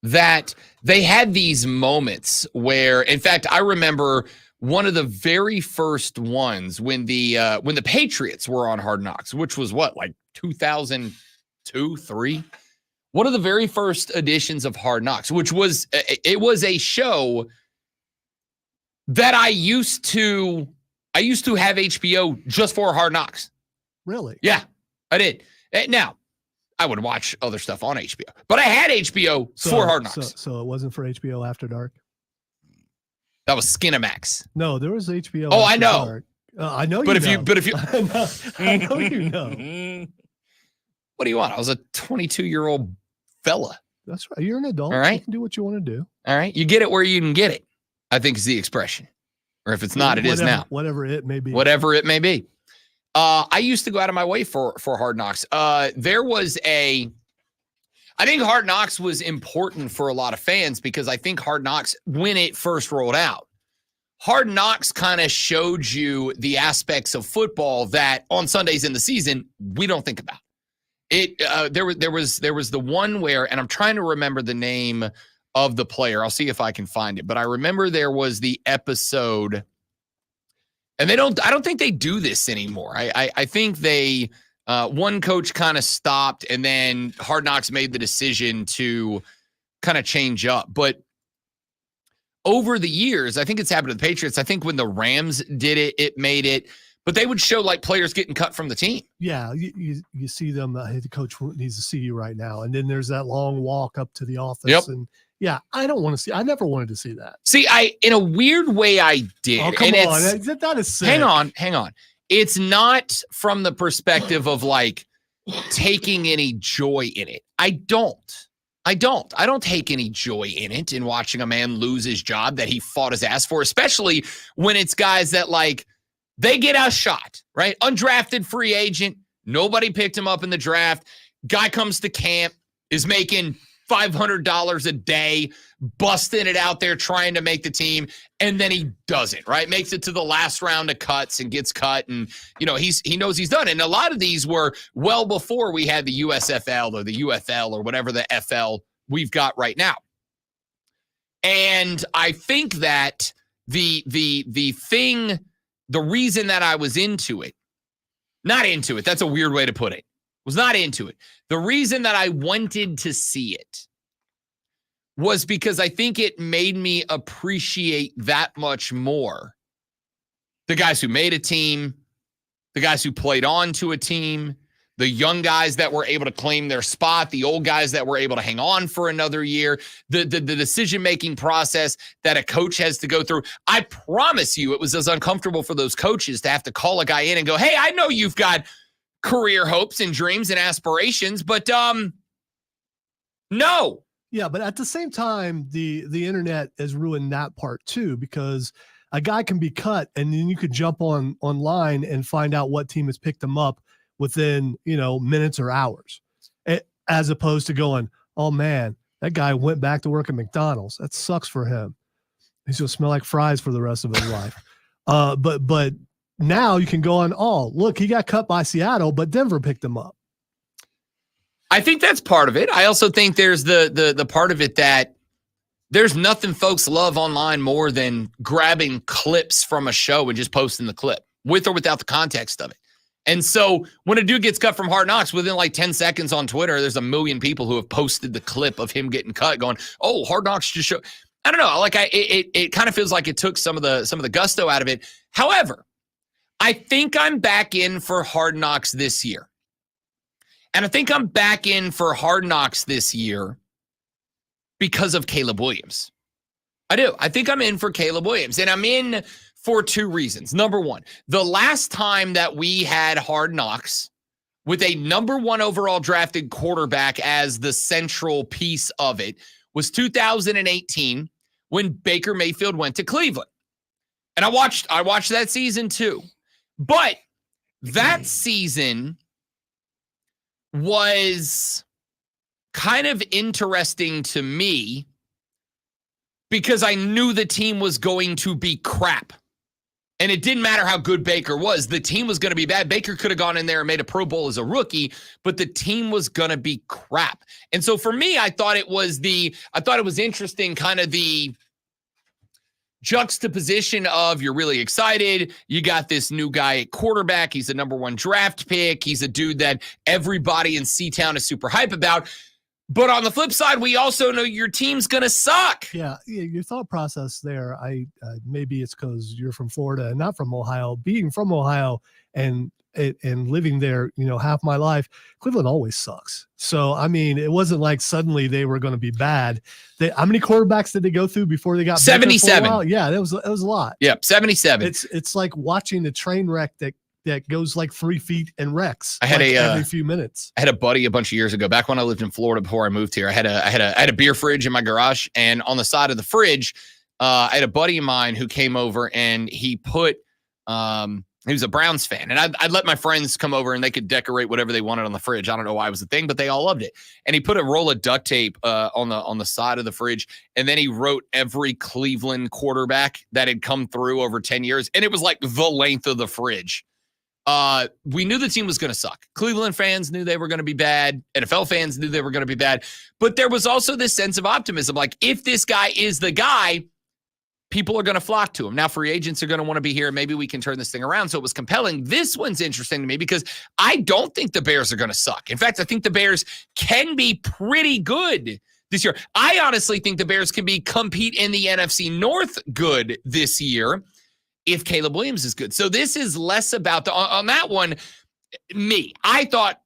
that they had these moments where, in fact, I remember one of the very first ones when the Patriots were on Hard Knocks, which was like 2002, 3. One of the very first editions of Hard Knocks, which was a show that I used to have HBO just for Hard Knocks. Really? Yeah, I did. Now, I would watch other stuff on HBO, but I had HBO for Hard Knocks. So it wasn't for HBO After Dark? That was Skinamax. No, there was HBO. Oh, I know. Dark. I know. But you if you, I know you know. What do you want? I was a 22-year-old fella. That's right. You're an adult. All right. You can do what you want to do. All right. You get it where you can get it, I think is the expression. Or if it's not, it is now. Whatever it may be. Whatever it may be. I used to go out of my way for Hard Knocks. There was I think Hard Knocks was important for a lot of fans because I think Hard Knocks, when it first rolled out, Hard Knocks kind of showed you the aspects of football that on Sundays in the season, we don't think about. There was the one where, and I'm trying to remember the name of the player. I'll see if I can find it, but I remember there was the episode, and I don't think they do this anymore. I think they, one coach kind of stopped, and then Hard Knocks made the decision to kind of change up. But over the years, I think it's happened to the Patriots. I think when the Rams did it, it made it. but they would show like players getting cut from the team. Yeah, you see them. Hey, the coach needs to see you right now, and then there's that long walk up to the office. Yep. And yeah, I don't want to see. I never wanted to see that. See, in a weird way, I did. Oh, come on, that is sick. Hang on. It's not from the perspective of like taking any joy in it. I don't take any joy in it, in watching a man lose his job that he fought his ass for, especially when it's guys that like they get outshot, right? Undrafted free agent. Nobody picked him up in the draft. Guy comes to camp, is making $500 a day, busting it out there, trying to make the team, and then he doesn't, right? Makes it to the last round of cuts and gets cut, and he knows he's done. And a lot of these were well before we had the USFL or the UFL or whatever the FL we've got right now. And I think that the reason that I was into it, not into it, that's a weird way to put it, was not into it. The reason that I wanted to see it was because I think it made me appreciate that much more the guys who made a team, the guys who played on to a team, the young guys that were able to claim their spot, the old guys that were able to hang on for another year, the decision-making process that a coach has to go through. I promise you it was as uncomfortable for those coaches to have to call a guy in and go, hey, I know you've got career hopes and dreams and aspirations, but no. Yeah, but at the same time, the internet has ruined that part too, because a guy can be cut and then you could jump online and find out what team has picked him up within, minutes or hours, as opposed to going, oh man, that guy went back to work at McDonald's. That sucks for him. He's going to smell like fries for the rest of his life. But now you can go on, oh, look, he got cut by Seattle, but Denver picked him up. I think that's part of it. I also think there's the part of it that there's nothing folks love online more than grabbing clips from a show and just posting the clip with or without the context of it. And so when a dude gets cut from Hard Knocks, within like 10 seconds on Twitter, there's 1 million people who have posted the clip of him getting cut going, oh, Hard Knocks just show. I don't know. Like it kind of feels like it took some of the gusto out of it. However, I think I'm back in for Hard Knocks this year. And I think I'm back in for Hard Knocks this year because of Caleb Williams. I do. I think I'm in for Caleb Williams. And I'm in for 2 reasons. Number one, the last time that we had Hard Knocks with a number 1 overall drafted quarterback as the central piece of it was 2018 when Baker Mayfield went to Cleveland. And I watched that season too. But that season was kind of interesting to me because I knew the team was going to be crap. And it didn't matter how good Baker was. The team was going to be bad. Baker could have gone in there and made a Pro Bowl as a rookie, but the team was going to be crap. And so for me, I thought it was interesting, kind of the juxtaposition of you're really excited. You got this new guy at quarterback. He's the number 1 draft pick. He's a dude that everybody in C-Town is super hype about. But on the flip side, we also know your team's going to suck. Yeah, your thought process there, maybe it's because you're from Florida and not from Ohio. Being from Ohio and living there, half my life, Cleveland always sucks. So, I mean, it wasn't like suddenly they were going to be bad. How many quarterbacks did they go through before they got 77? Yeah, that was a lot. Yep, 77. It's like watching a train wreck that goes like 3 feet and wrecks. I had every few minutes. I had a buddy a bunch of years ago, back when I lived in Florida before I moved here. I had a beer fridge in my garage, and on the side of the fridge, I had a buddy of mine who came over and he put he was a Browns fan, and I'd let my friends come over and they could decorate whatever they wanted on the fridge. I don't know why it was a thing, but they all loved it. And he put a roll of duct tape on the side of the fridge, and then he wrote every Cleveland quarterback that had come through over 10 years, and it was like the length of the fridge. We knew the team was going to suck. Cleveland fans knew they were going to be bad. NFL fans knew they were going to be bad. But there was also this sense of optimism. Like, if this guy is the guy, people are going to flock to him. Now, free agents are going to want to be here. Maybe we can turn this thing around. So it was compelling. This one's interesting to me because I don't think the Bears are going to suck. In fact, I think the Bears can be pretty good this year. I honestly think the Bears can compete in the NFC North good this year. if Caleb Williams is good. So this is less about on that one, I thought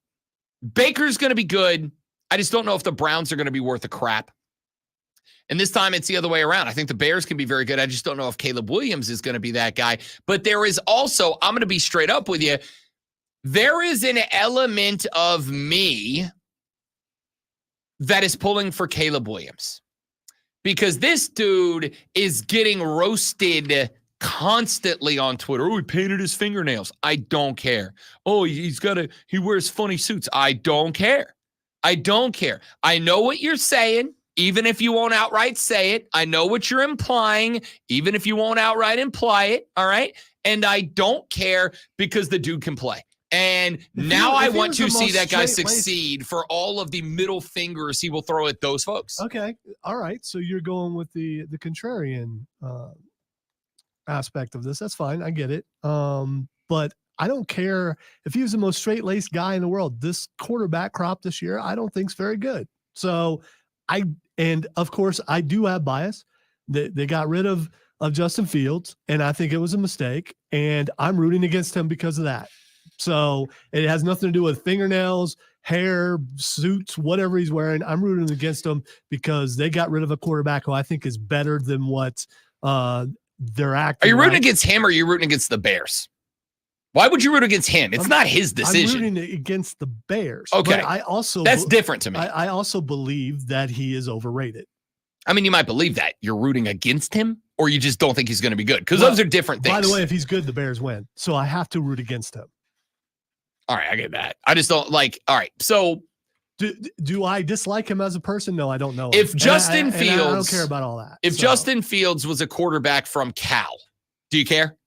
Baker's going to be good. I just don't know if the Browns are going to be worth a crap. And this time it's the other way around. I think the Bears can be very good. I just don't know if Caleb Williams is going to be that guy. But there is also, I'm going to be straight up with you, there is an element of me that is pulling for Caleb Williams. Because this dude is getting roasted constantly on Twitter. Oh, he painted his fingernails. I don't care. Oh, he wears funny suits. I don't care. I don't care. I know what you're saying, even if you won't outright say it. I know what you're implying, even if you won't outright imply it. All right. And I don't care because the dude can play. And now I want to see that guy succeed for all of the middle fingers he will throw at those folks. Okay. All right. So you're going with the contrarian aspect of this. That's fine. I get it. But I don't care if he was the most straight-laced guy in the world. This quarterback crop this year, I don't think is very good. So and of course I do have bias. They got rid of Justin Fields, and I think it was a mistake, and I'm rooting against him because of that. So it has nothing to do with fingernails, hair, suits, whatever he's wearing. I'm rooting against him because they got rid of a quarterback who I think is better than what they're acting. Are you rooting against him or are you rooting against the Bears? Why would you root against him? It's not his decision. I'm rooting against the Bears. Okay. But that's different to me. I also believe that he is overrated. I mean, you might believe that. You're rooting against him or you just don't think he's going to be good because those are different things. By the way, if he's good, the Bears win. So I have to root against him. All right, I get that. I just don't like. All right, so do I dislike him as a person? No, I don't know. If Justin Fields, I don't care about all that. If Justin Fields was a quarterback from Cal, do you care?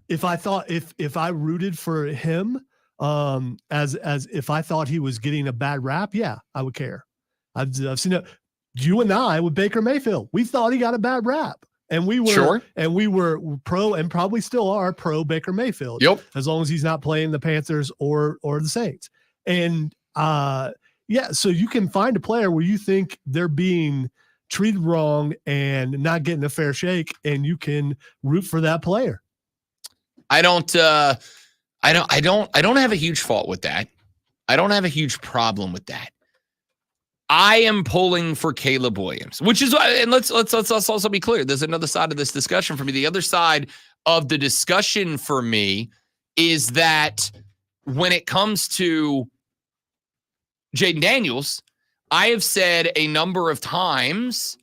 If I rooted for him, as if I thought he was getting a bad rap, yeah, I would care. I've seen it. You and I with Baker Mayfield, we thought he got a bad rap. And we were pro and probably still are pro Baker Mayfield. Yep. As long as he's not playing the Panthers or the Saints. And so you can find a player where you think they're being treated wrong and not getting a fair shake, and you can root for that player. I don't have a huge fault with that. I don't have a huge problem with that. I am pulling for Caleb Williams, which is, and let's also be clear. There's another side of this discussion for me. The other side of the discussion for me is that when it comes to Jayden Daniels, I have said a number of times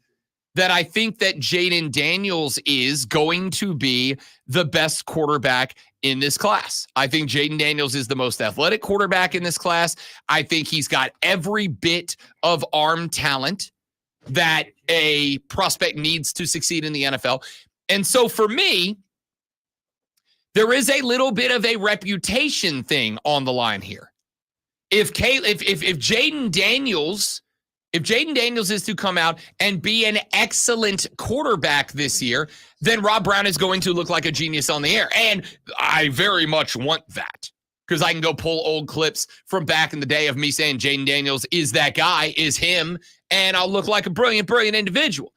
that I think that Jayden Daniels is going to be the best quarterback in this class. I think Jayden Daniels is the most athletic quarterback in this class. I think he's got every bit of arm talent that a prospect needs to succeed in the NFL. And so for me, there is a little bit of a reputation thing on the line here. If Jayden Daniels is to come out and be an excellent quarterback this year, then Rob Brown is going to look like a genius on the air. And I very much want that because I can go pull old clips from back in the day of me saying Jayden Daniels is that guy, is him, and I'll look like a brilliant, brilliant individual.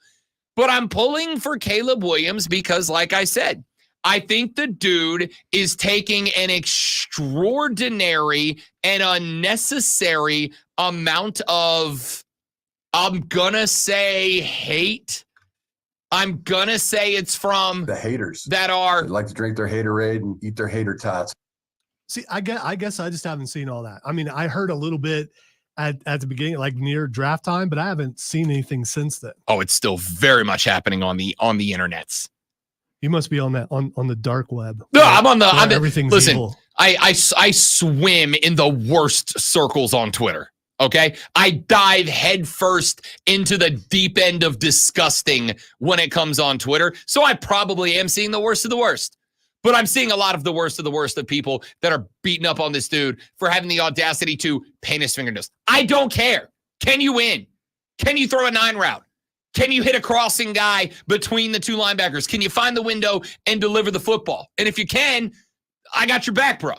But I'm pulling for Caleb Williams because, like I said, I think the dude is taking an extraordinary and unnecessary amount of, I'm gonna say hate. I'm gonna say it's from the haters that are they like to drink their haterade and eat their hater tots. See, I guess I just haven't seen all that. I mean, I heard a little bit at the beginning, like near draft time, but I haven't seen anything since then. Oh, it's still very much happening on the internets. You must be on that on the dark web. No, I'm on the everything's listen. evil. I swim in the worst circles on Twitter. Okay, I dive headfirst into the deep end of disgusting when it comes on Twitter. So I probably am seeing the worst of the worst. But I'm seeing a lot of the worst of people that are beating up on this dude for having the audacity to paint his fingernails. I don't care. Can you win? Can you throw a 9 route? Can you hit a crossing guy between the two linebackers? Can you find the window and deliver the football? And if you can, I got your back, bro.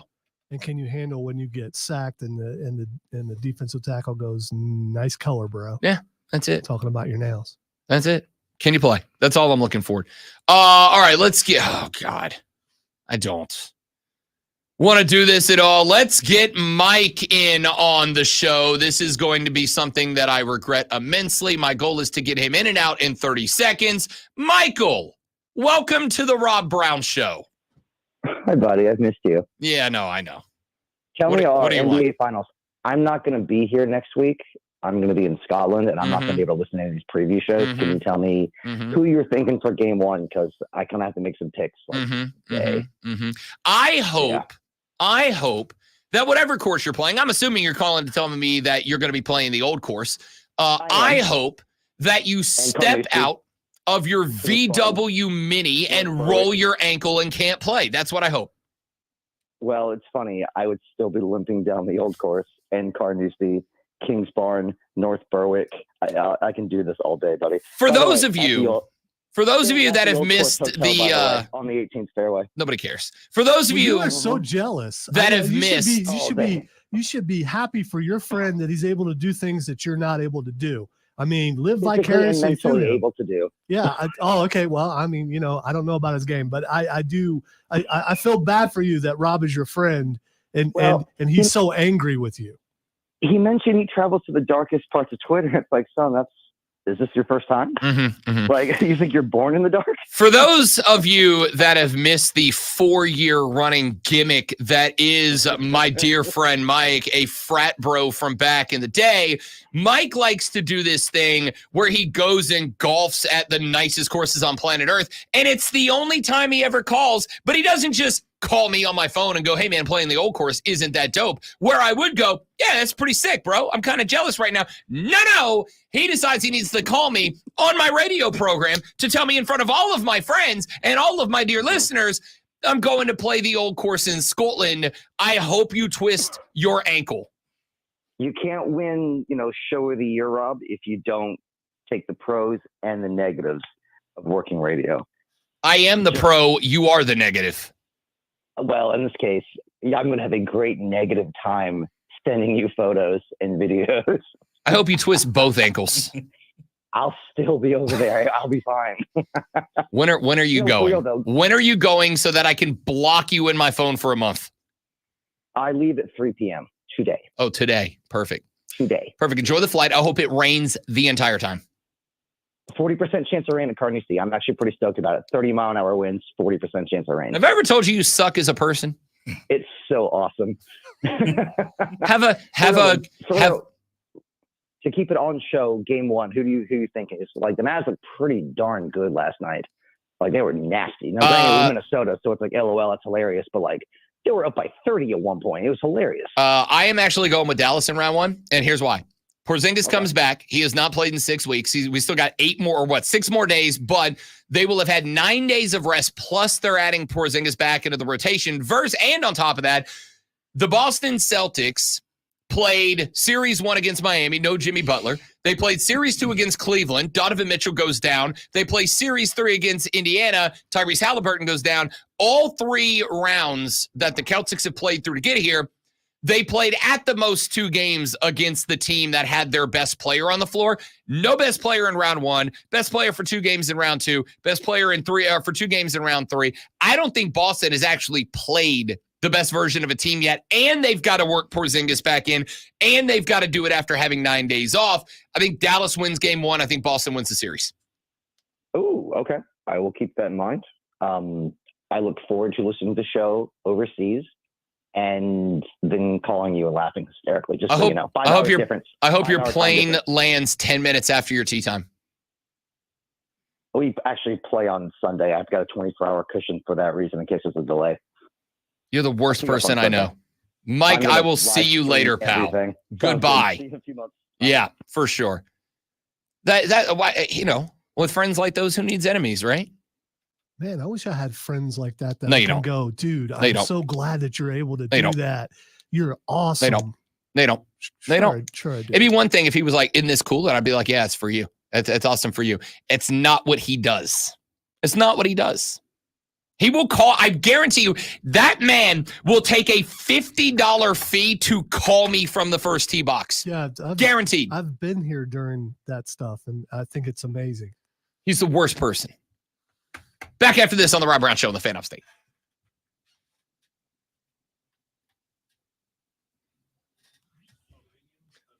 And can you handle when you get sacked and the defensive tackle goes, nice color, bro? Yeah, that's it. Talking about your nails. That's it. Can you play? That's all I'm looking for. All right, let's get. Oh God, I don't want to do this at all. Let's get Mike in on the show. This is going to be something that I regret immensely. My goal is to get him in and out in 30 seconds. Michael, welcome to the Rob Brown Show. Hi, buddy. I've missed you. Yeah, no, I know. Tell me all what do you NBA want? finals. I'm not going to be here next week. I'm going to be in Scotland, and I'm not going to be able to listen to any of these preview shows. Can you tell me who you're thinking for game one? Because I kind of have to make some picks. I hope that whatever course you're playing, I'm assuming you're calling to tell me that you're going to be playing the old course. I hope that you step out of your VW Mini and roll your ankle and can't play. That's what I hope. Well, it's funny. I would still be limping down the old course and Carnoustie, Kings Barn, North Berwick. I can do this all day, buddy. For those of you that have missed the on the 18th fairway, nobody cares. For those of you are so jealous that have missed, you should be happy for your friend that he's able to do things that you're not able to do. I mean, live vicariously through him. Able to do. Yeah. Okay. Well, I mean, I don't know about his game, but I do. I feel bad for you that Rob is your friend and he's so angry with you. He mentioned he travels to the darkest parts of Twitter. It's like, son, is this your first time? Like, you think you're born in the dark? For those of you that have missed the 4-year running gimmick that is my dear friend Mike, a frat bro from back in the day, Mike likes to do this thing where he goes and golfs at the nicest courses on planet Earth, and it's the only time he ever calls, but he doesn't just call me on my phone and go, hey, man, playing the old course isn't that dope. Where I would go, yeah, that's pretty sick, bro. I'm kind of jealous right now. No. He decides he needs to call me on my radio program to tell me in front of all of my friends and all of my dear listeners, I'm going to play the old course in Scotland. I hope you twist your ankle. You can't win, show of the year, Rob, if you don't take the pros and the negatives of working radio. I am the pro. You are the negative. Well, in this case, I'm going to have a great negative time sending you photos and videos. I hope you twist both ankles. I'll still be over there. I'll be fine. When are you going? When are you going so that I can block you in my phone for a month? I leave at 3 p.m. today. Oh, today. Perfect. Today. Perfect. Enjoy the flight. I hope it rains the entire time. 40% chance of rain at Carnoustie. I'm actually pretty stoked about it. 30-mile-an-hour winds, 40% chance of rain. Have I ever told you suck as a person? It's so awesome. To keep it on show, game one, who you think is like the Mavs looked pretty darn good last night. Like they were nasty. Now, granted, it was Minnesota, so it's like LOL, that's hilarious. But like they were up by 30 at one point. It was hilarious. I am actually going with Dallas in round one, and here's why. Porzingis comes back. He has not played in 6 weeks. We still got 6 more days, but they will have had 9 days of rest, plus they're adding Porzingis back into the rotation. And on top of that, the Boston Celtics played Series 1 against Miami, no Jimmy Butler. They played Series 2 against Cleveland. Donovan Mitchell goes down. They play Series 3 against Indiana. Tyrese Halliburton goes down. All 3 rounds that the Celtics have played through to get here, they played at the most 2 games against the team that had their best player on the floor. No best player in round 1, best player for 2 games in round 2, best player in for 2 games in round 3. I don't think Boston has actually played the best version of a team yet, and they've got to work Porzingis back in, and they've got to do it after having 9 days off. I think Dallas wins game 1. I think Boston wins the series. Oh, okay. I will keep that in mind. I look forward to listening to the show overseas and then calling you and laughing hysterically. Just so you know, I hope your plane lands 10 minutes after your tea time. We actually play on Sunday. I've got a 24-hour cushion for that reason in case there's a delay. You're the worst person I know. Mike, I will see you later, pal. Goodbye. Yeah, for sure. With friends like those, who needs enemies, right? Man, I wish I had friends like that no, you can don't. Go, dude, I'm so glad that you're able to do that. You're awesome. They don't. Sure I do. It'd be one thing if he was like, isn't this cool? And I'd be like, yeah, it's for you. It's awesome for you. It's not what he does. It's not what he does. He will call. I guarantee you that man will take a $50 fee to call me from the first tee box. Yeah. Guaranteed. I've been here during that stuff, and I think it's amazing. He's the worst person. Back after this on the Rob Brown Show on the Fan Upstate.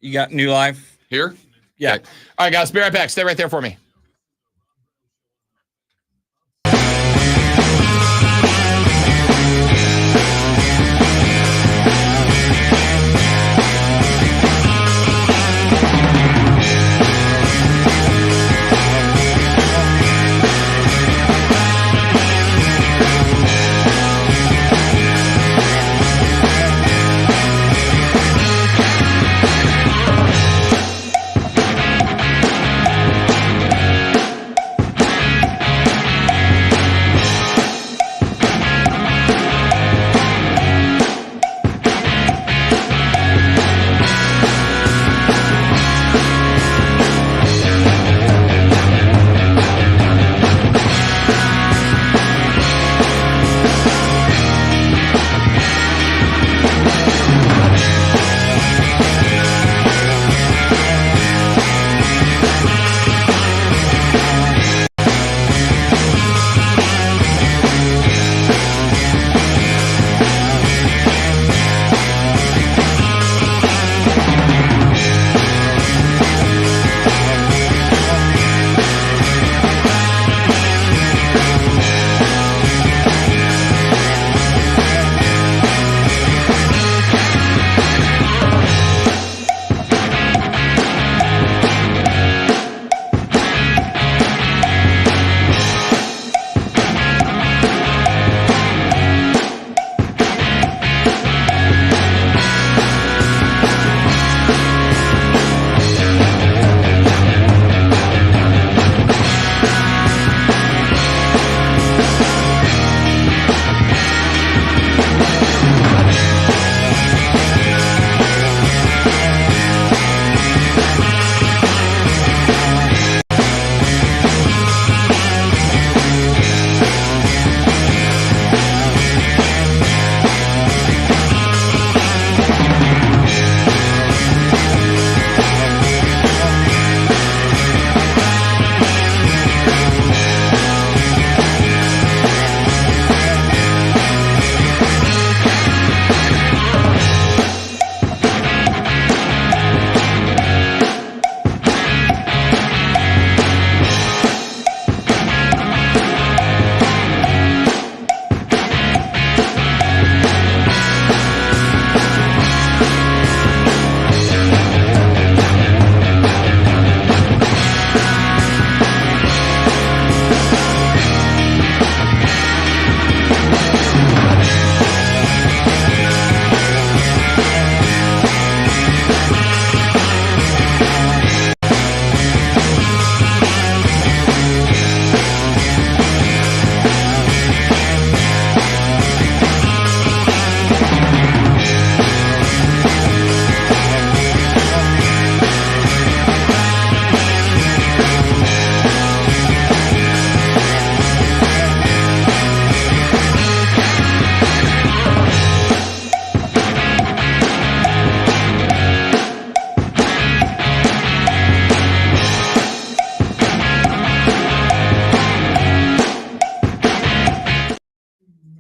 You got new life here? Yeah. Okay. All right, guys, be right back. Stay right there for me.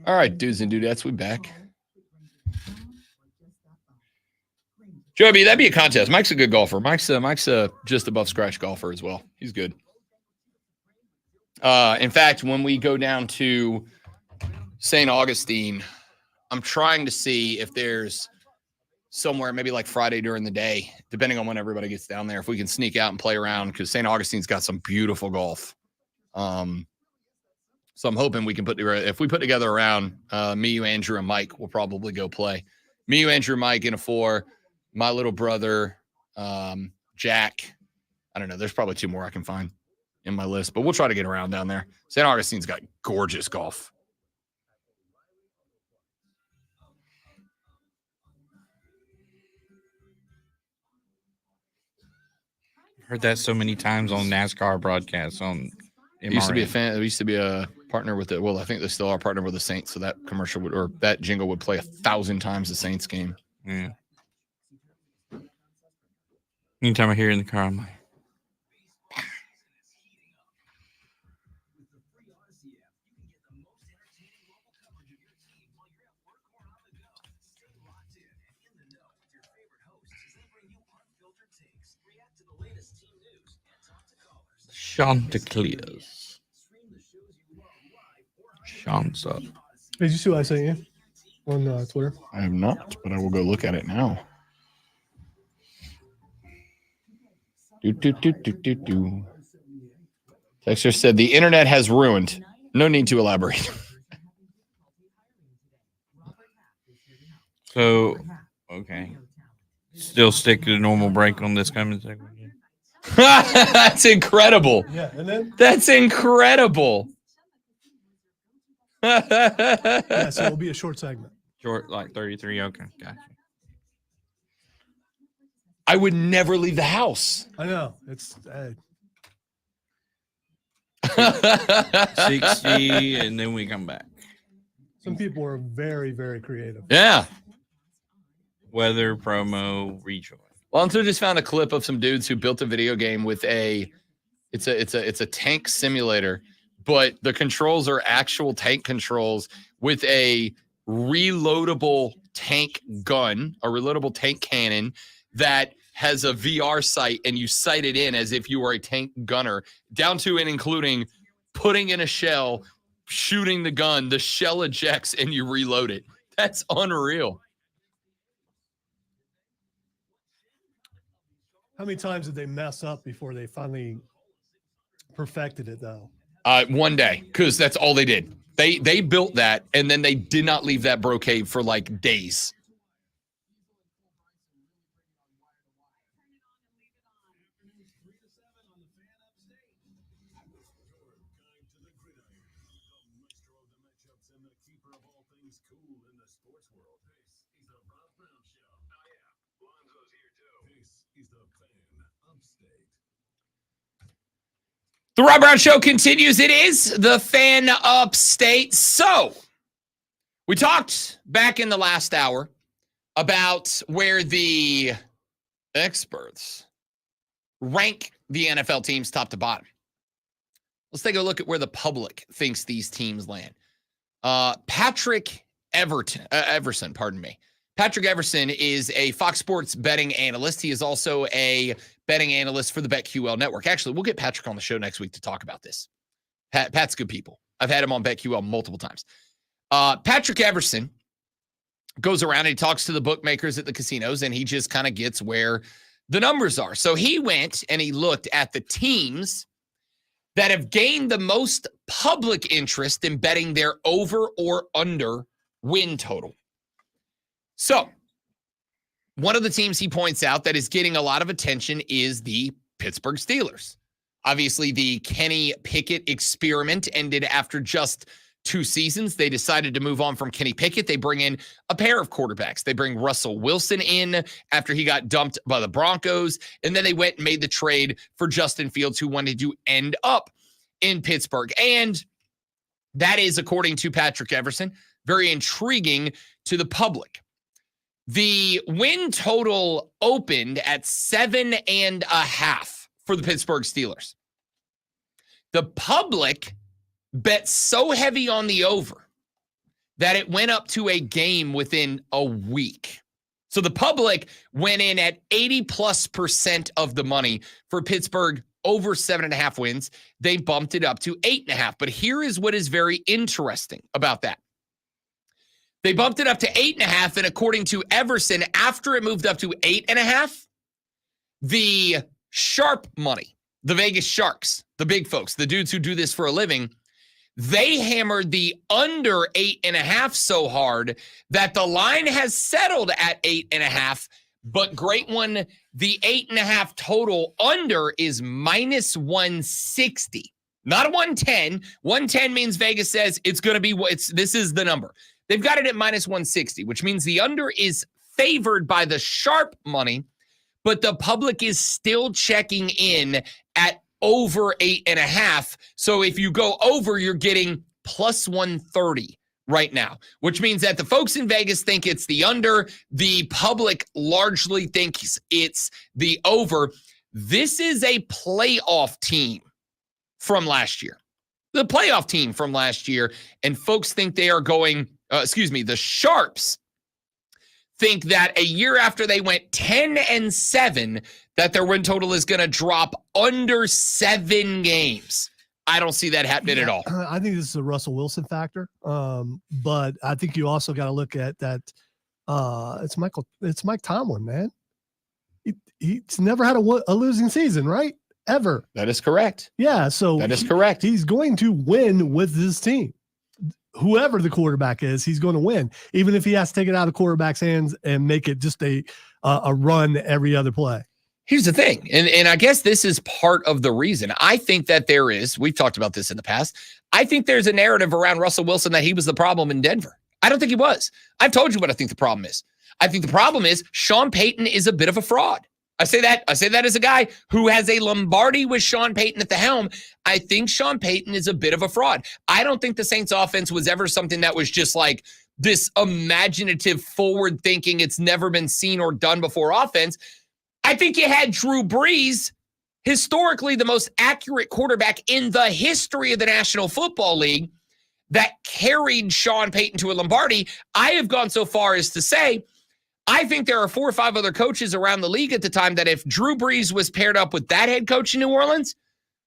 All right, dudes and dudettes, we back. Joey, that'd be a contest. Mike's a good golfer. Mike's a just above scratch golfer as well. He's good. In fact, when we go down to St. Augustine, I'm trying to see if there's somewhere, maybe like Friday during the day, depending on when everybody gets down there, if we can sneak out and play around, because St. Augustine's got some beautiful golf. So I'm hoping we can if we put together around me, you, Andrew, and Mike, we'll probably go play. Me, you, Andrew, Mike in a 4. My little brother, Jack. I don't know. There's probably 2 more I can find in my list, but we'll try to get around down there. St. Augustine's got gorgeous golf. Heard that so many times on NASCAR broadcasts on MRN. Used to be a fan. We used to be a partner with it. Well, I think they still are partner with the Saints. So that commercial would, or that jingle would play 1,000 times the Saints game. Yeah. Anytime I hear it in the car, I'm like, Chanticleers. Sean's up. Did you see what I sent you on Twitter? I have not, but I will go look at it now. Texter said the internet has ruined. No need to elaborate. So, okay. Still stick to the normal break on this comment segment. That's incredible. Yeah, and then That's incredible. yeah, so it'll be a short segment. Short, like 33. Okay, gotcha. I would never leave the house. I know it's 60, and then we come back. some people are very, very creative. Yeah. Weather promo rejoin. Lonzo just found a clip of some dudes who built a video game with it's a tank simulator, but the controls are actual tank controls with a reloadable tank gun, a reloadable tank cannon that has a VR sight, and you sight it in as if you were a tank gunner, down to and including putting in a shell, shooting the gun, the shell ejects, and you reload it. That's unreal. How many times did they mess up before they finally perfected it, though? One day, because that's all they did. They built that, and then they did not leave that brocade for like days. The Rob Brown Show continues. It is the Fan Upstate. So, we talked back in the last hour about where the experts rank the NFL teams top to bottom. Let's take a look at where the public thinks these teams land. Patrick Everson, Patrick Everson is a Fox Sports betting analyst. He is also a betting analyst for the BetQL network. Actually, we'll get Patrick on the show next week to talk about this. Pat's good people. I've had him on BetQL multiple times. Patrick Everson goes around and he talks to the bookmakers at the casinos, and he just kind of gets where the numbers are. So he went and he looked at the teams that have gained the most public interest in betting their over or under win total. So, one of the teams he points out that is getting a lot of attention is the Pittsburgh Steelers. Obviously, the Kenny Pickett experiment ended after just 2 seasons. They decided to move on from Kenny Pickett. They bring in a pair of quarterbacks. They bring Russell Wilson in after he got dumped by the Broncos, and then they went and made the trade for Justin Fields, who wanted to end up in Pittsburgh. And that is, according to Patrick Everson, very intriguing to the public. The win total opened at 7.5 for the Pittsburgh Steelers. The public bet so heavy on the over that it went up to a game within a week. So the public went in at 80+% of the money for Pittsburgh over 7.5 wins. They bumped it up to 8.5. But here is what is very interesting about that. They bumped it up to 8.5, and according to Everson, after it moved up to 8.5, the sharp money, the Vegas Sharks, the big folks, the dudes who do this for a living, they hammered the under 8.5 so hard that the line has settled at 8.5. But great one, the 8.5 total under is -160, not a 110. 110 means Vegas says it's going to be this is the number. They've got it at -160, which means the under is favored by the sharp money, but the public is still checking in at over 8.5. So if you go over, you're getting +130 right now, which means that the folks in Vegas think it's the under. The public largely thinks it's the over. This is a playoff team from last year. the playoff team from last year, and folks think they are going, the Sharps think that a year after they went 10-7, that their win total is going to drop under 7 games. I don't see that happening at all. I think this is a Russell Wilson factor. But I think you also got to look at that. It's Mike Tomlin, man. He's never had a losing season, right? Ever. That is correct. Yeah. So that is correct. He's going to win with his team. Whoever the quarterback is, he's going to win, even if he has to take it out of the quarterback's hands and make it just a run every other play. Here's the thing, and I guess this is part of the reason. I think that we've talked about this in the past, I think there's a narrative around Russell Wilson that he was the problem in Denver. I don't think he was. I've told you what I think the problem is. I think the problem is Sean Payton is a bit of a fraud. I say that as a guy who has a Lombardi with Sean Payton at the helm. I think Sean Payton is a bit of a fraud. I don't think the Saints offense was ever something that was just like this imaginative, forward-thinking, it's never been seen or done before offense. I think you had Drew Brees, historically the most accurate quarterback in the history of the National Football League, that carried Sean Payton to a Lombardi. I have gone so far as to say, I think there are 4 or 5 other coaches around the league at the time that if Drew Brees was paired up with that head coach in New Orleans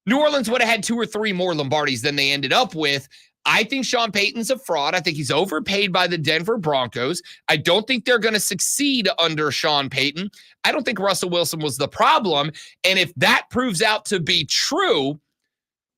would have had 2 or 3 more Lombardis than they ended up with. I think Sean Payton's a fraud. I think he's overpaid by the Denver Broncos. I don't think they're going to succeed under Sean Payton. I don't think Russell Wilson was the problem. And if that proves out to be true,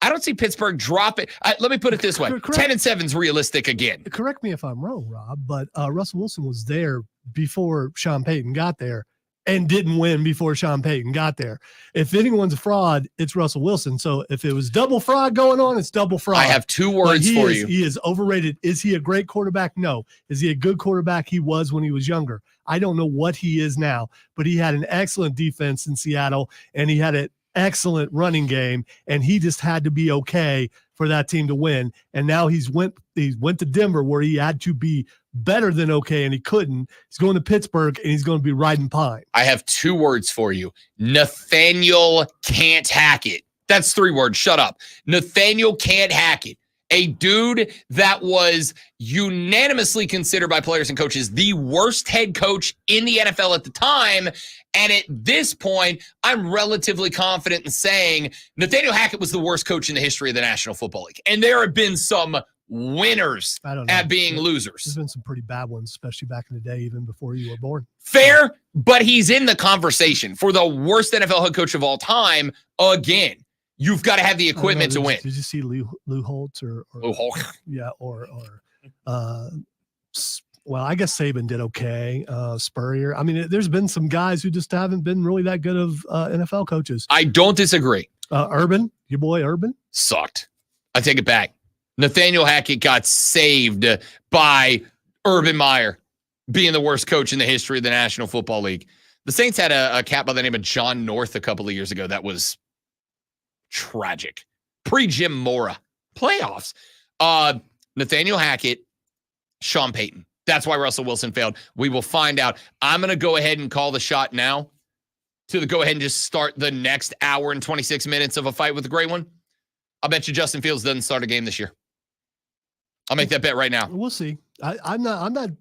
I don't see Pittsburgh drop it. Let me put it this way. 10-7 is realistic again. Correct me if I'm wrong, Rob, but Russell Wilson was there before Sean Payton got there and didn't win before Sean Payton got there. If anyone's a fraud, it's Russell Wilson. So if it was double fraud going on, it's double fraud. I have 2 words for you. He is overrated. Is he a great quarterback? No. Is he a good quarterback? He was when he was younger. I don't know what he is now, but he had an excellent defense in Seattle, and he had an excellent running game, and he just had to be okay for that team to win. And now he went to Denver where he had to be better than okay, and he couldn't. He's going to Pittsburgh, and he's going to be riding pine. I have 2 words for you. Nathaniel can't hack it. That's 3 words. Shut up. Nathaniel can't hack it. A dude that was unanimously considered by players and coaches the worst head coach in the NFL at the time. And at this point, I'm relatively confident in saying Nathaniel Hackett was the worst coach in the history of the National Football League. And there have been some winners at being losers. There's been some pretty bad ones, especially back in the day, even before you were born. Fair, but he's in the conversation for the worst NFL head coach of all time again. You've got to have the equipment to win. Did you see Lou Holtz or Lou Holtz? Yeah, well, I guess Saban did okay. Spurrier. I mean, there's been some guys who just haven't been really that good of NFL coaches. I don't disagree. Urban, your boy Urban, sucked. I take it back. Nathaniel Hackett got saved by Urban Meyer being the worst coach in the history of the National Football League. The Saints had a cat by the name of John North a couple of years ago that was tragic. Pre-Jim Mora. Playoffs. Nathaniel Hackett, Sean Payton. That's why Russell Wilson failed. We will find out. I'm going to go ahead and call the shot now to go ahead and just start the next hour and 26 minutes of a fight with the great one. I'll bet you Justin Fields doesn't start a game this year. I'll make that bet right now. We'll see. I'm not,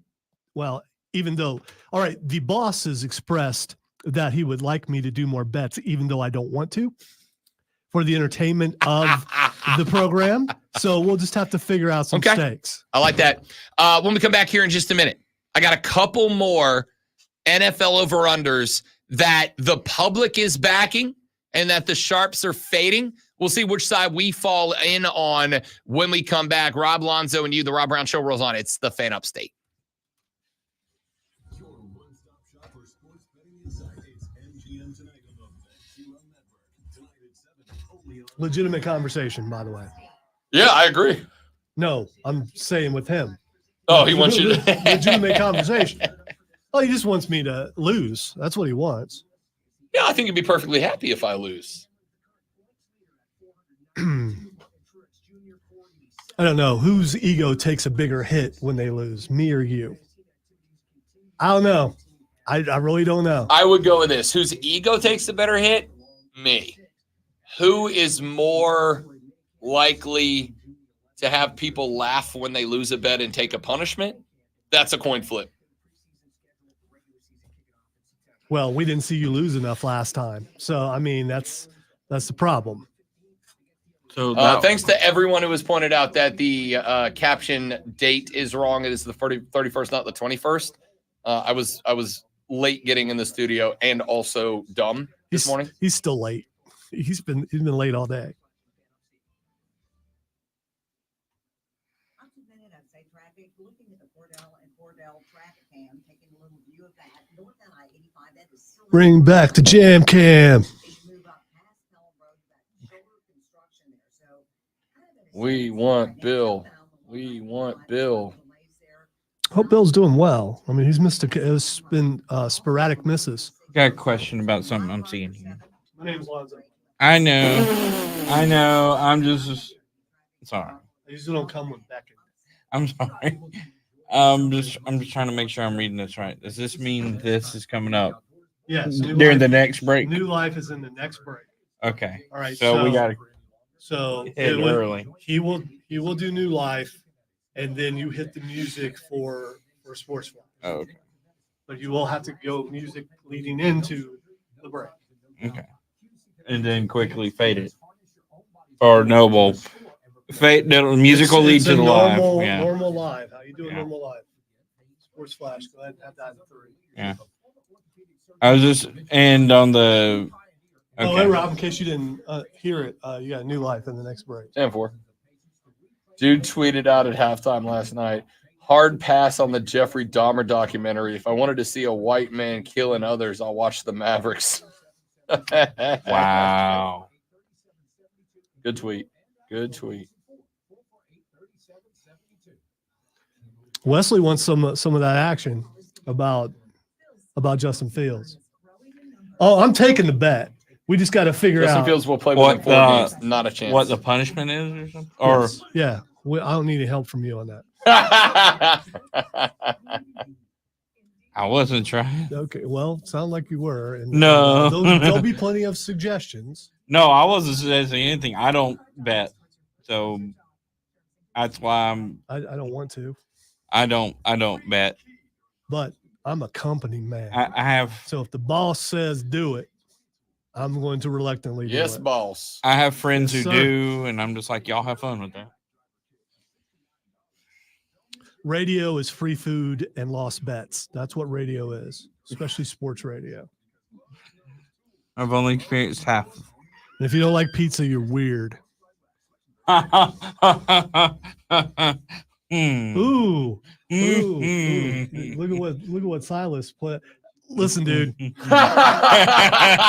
well, even though, all right, the boss has expressed that he would like me to do more bets, even though I don't want to, for the entertainment of the program. So we'll just have to figure out some stakes. I like that. When we come back here in just a minute, I got a couple more NFL over-unders that the public is backing and that the sharps are fading. We'll see which side we fall in on when we come back. Rob Lonzo and you, the Rob Brown Show rolls on. It's the Fan Upstate. Legitimate conversation, by the way. Yeah, I agree. No, I'm saying with him. Oh, he wants you to legitimate conversation. Oh, he just wants me to lose. That's what he wants. Yeah, I think he'd be perfectly happy if I lose. I don't know whose ego takes a bigger hit when they lose, me or you. I don't know. I really don't know. I would go with this. Whose ego takes the better hit? Me. Who is more likely to have people laugh when they lose a bet and take a punishment, that's a coin flip. Well, we didn't see you lose enough last time. So, I mean, that's the problem. So thanks to everyone who has pointed out that the caption date is wrong. It is the 31st, not the 21st. I was late getting in the studio and also dumb this morning. He's still late. He's been late all day. Looking at the Cordell traffic cam, taking a little view of that. North on I-85, that is still Bring back the jam cam. We want Bill. We want Bill. Hope Bill's doing well. I mean, he's missed it's been sporadic misses. Got a question about something I'm seeing here. My name's Lonzo. I know. I'm just sorry. I usually don't come with Beckett. I'm sorry. I'm just trying to make sure I'm reading this right. Does this mean this is coming up? Yes. During the next break. New Life is in the next break. Okay. All right. So we got to. So early. He will do New Life, and then you hit the music for Sports Flash. Oh, okay. But you will have to go music leading into the break. Okay. And then quickly fade it. Or no, well, fade the music will lead It's to a the normal, live. Yeah. Normal live. How you doing? Yeah. Normal live. Sports Flash. Go ahead and have that in 3. Yeah. I was just on the. Okay. Oh, hey, Rob, in case you didn't hear it, you got New Life in the next break. 10-4. Dude tweeted out at halftime last night, hard pass on the Jeffrey Dahmer documentary. If I wanted to see a white man killing others, I'll watch the Mavericks. Wow. Good tweet. Good tweet. Wesley wants some of that action about Justin Fields. Oh, I'm taking the bet. We just got to figure Justin out. Fields will play within 4 games. Not a chance. What the punishment is or something? Or Yes. Yeah, I don't need any help from you on that. I wasn't trying. Okay, well, sound like you were. And No. there'll be plenty of suggestions. No, I wasn't suggesting anything. I don't bet. So that's why I don't want to, I don't bet. but I'm a company man. I have So if the boss says do it, I'm going to reluctantly do Yes, it. boss. I have friends Yes, who sir. do, and I'm just like, y'all have fun with that. Radio is free food and lost bets. That's what radio is, especially sports radio. I've only experienced half. And if you don't like pizza, you're weird. Hmm. Ooh. Look at what Silas played. Listen, dude. I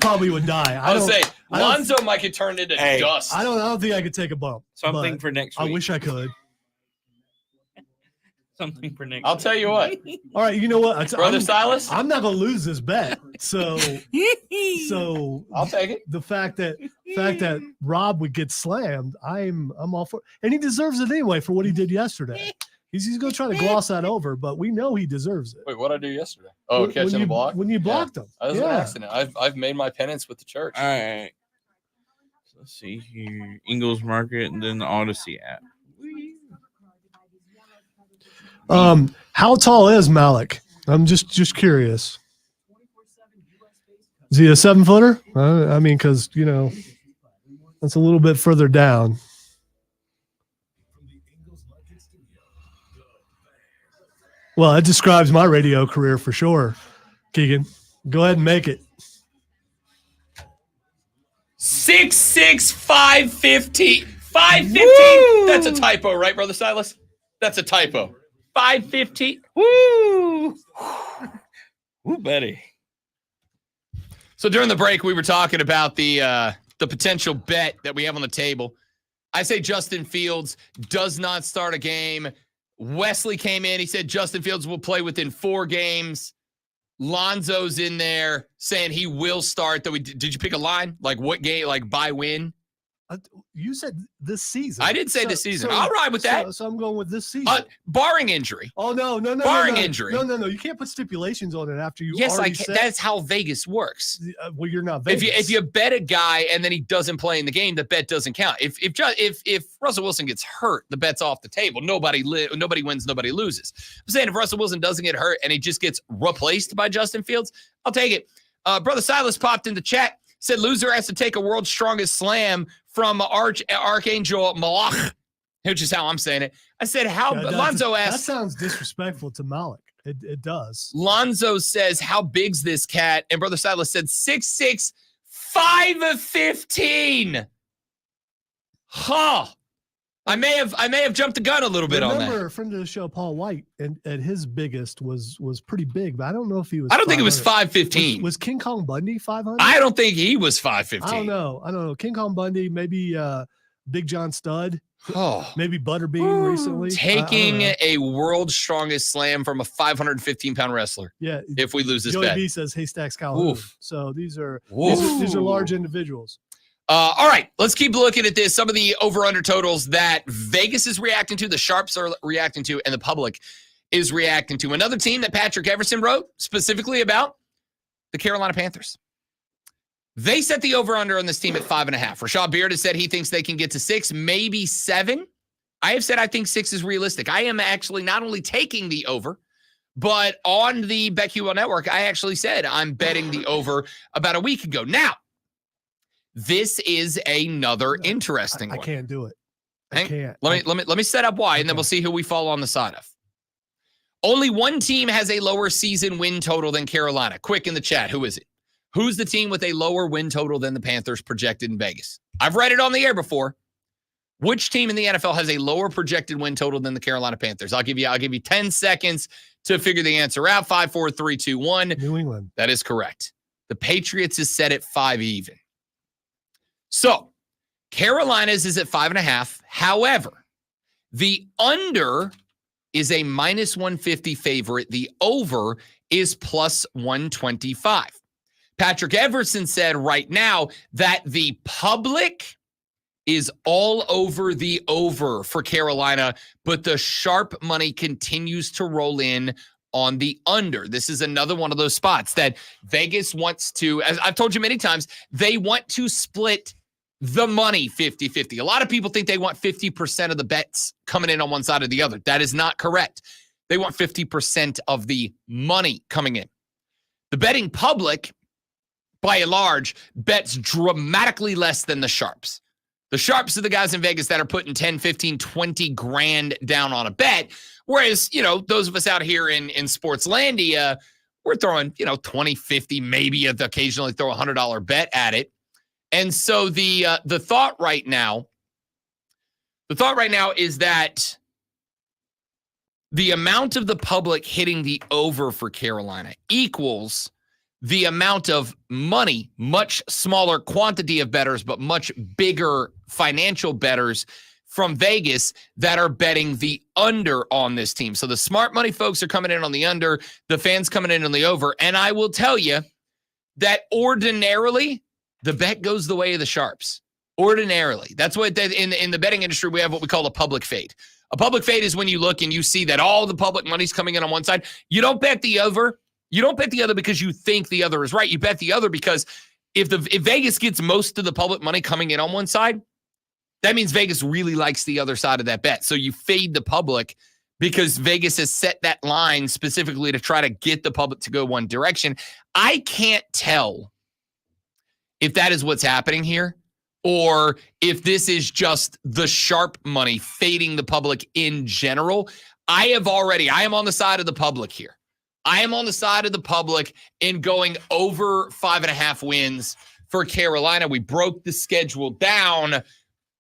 probably would die. I would say I don't- Lonzo might get turned into Hey, dust. I don't think I could take a bump. Something but for next I week. wish I could. Something for next I'll tell you what, All right, you know what, Brother Silas, I'm not gonna lose this bet. So I'll take it. the fact that Rob would get slammed, I'm all for, and he deserves it anyway for what he did yesterday. He's gonna try to gloss that over, but we know he deserves it. Wait, what did I do yesterday? Oh, When catching you, a block? when you blocked him. That was an Yeah. accident. I've made my penance with the church. All right. Let's see here. Ingles Market and then the Odyssey app. How tall is Malik? I'm just curious. Is he a 7-footer? I mean, because that's a little bit further down. Well, that describes my radio career for sure. Keegan, go ahead and make it. 6'6", 550. 515. That's a typo, right, Brother Silas? That's a typo. 515. Woo! Woo, buddy. So during the break, we were talking about the potential bet that we have on the table. I say Justin Fields does not start a game. Wesley came in. He said Justin Fields will play within 4 games. Lonzo's in there saying he will start. Did you pick a line? Like what game? Like by win? You said this season. I did say this season. I'll ride with that. So I'm going with this season. Barring injury. Oh no. Barring injury. No. You can't put stipulations on it after you. Yes, I already can. said. That's how Vegas works. Well, you're not Vegas. If you bet a guy and then he doesn't play in the game, the bet doesn't count. If Russell Wilson gets hurt, the bet's off the table. Nobody wins, nobody loses. I'm saying if Russell Wilson doesn't get hurt and he just gets replaced by Justin Fields, I'll take it. Brother Silas popped in the chat, said loser has to take a world's strongest slam from Archangel Malach, which is how I'm saying it. I said, Lonzo asked. That sounds disrespectful to Malik. It does. Lonzo says, how big's this cat? And Brother Silas said 6'6", 5'15". Huh. I may have jumped the gun a little bit on that. Remember, friend of the show, Paul White, and at his biggest was pretty big, but I don't know if he was. I don't think it was 5'15". Was King Kong Bundy 500? I don't think he was 5'15". I don't know. King Kong Bundy, maybe Big John Stud. Oh, maybe Butterbean recently. Taking a world's strongest slam from a 515-pound wrestler. Yeah. If we lose this Joey bet. B says Haystacks Calhoun. So these are large individuals. All right, let's keep looking at this. Some of the over-under totals that Vegas is reacting to, the Sharps are reacting to, and the public is reacting to. Another team that Patrick Everson wrote specifically about, the Carolina Panthers. They set the over-under on this team at 5.5. Rashad Beard has said he thinks they can get to 6, maybe 7. I have said I think 6 is realistic. I am actually not only taking the over, but on the BetQL Network, I actually said I'm betting the over about a week ago. Now, this is another interesting one. I can't do it. I can't. Let me set up why, and then we'll see who we fall on the side of. Only one team has a lower season win total than Carolina. Quick in the chat, who is it? Who's the team with a lower win total than the Panthers projected in Vegas? I've read it on the air before. Which team in the NFL has a lower projected win total than the Carolina Panthers? I'll give you 10 seconds to figure the answer out. 5, 4, 3, 2, 1. New England. That is correct. The Patriots is set at 5 even. So, Carolina's is at 5.5. However, the under is a minus 150 favorite. The over is plus 125. Patrick Everson said right now that the public is all over the over for Carolina, but the sharp money continues to roll in on the under. This is another one of those spots that Vegas wants to, as I've told you many times, they want to split the money 50-50. A lot of people think they want 50% of the bets coming in on one side or the other. That is not correct. They want 50% of the money coming in. The betting public, by and large, bets dramatically less than the sharps. The sharps are the guys in Vegas that are putting 10, 15, 20 grand down on a bet. Whereas, those of us out here in Sportslandia, we're throwing, 20, 50, maybe occasionally throw a $100 bet at it. And so the thought right now is that the amount of the public hitting the over for Carolina equals the amount of money, much smaller quantity of bettors, but much bigger financial bettors from Vegas that are betting the under on this team. So the smart money folks are coming in on the under, the fans coming in on the over. And I will tell you that ordinarily, the bet goes the way of the sharps. Ordinarily. That's what in the betting industry, we have what we call a public fade. A public fade is when you look and you see that all the public money's coming in on one side. You don't bet the over. You don't bet the other because you think the other is right. You bet the other because if Vegas gets most of the public money coming in on one side, that means Vegas really likes the other side of that bet. So you fade the public because Vegas has set that line specifically to try to get the public to go one direction. I can't tell if that is what's happening here or if this is just the sharp money fading the public in general. I am on the side of the public here. I am on the side of the public in going over 5.5 wins for Carolina. We broke the schedule down.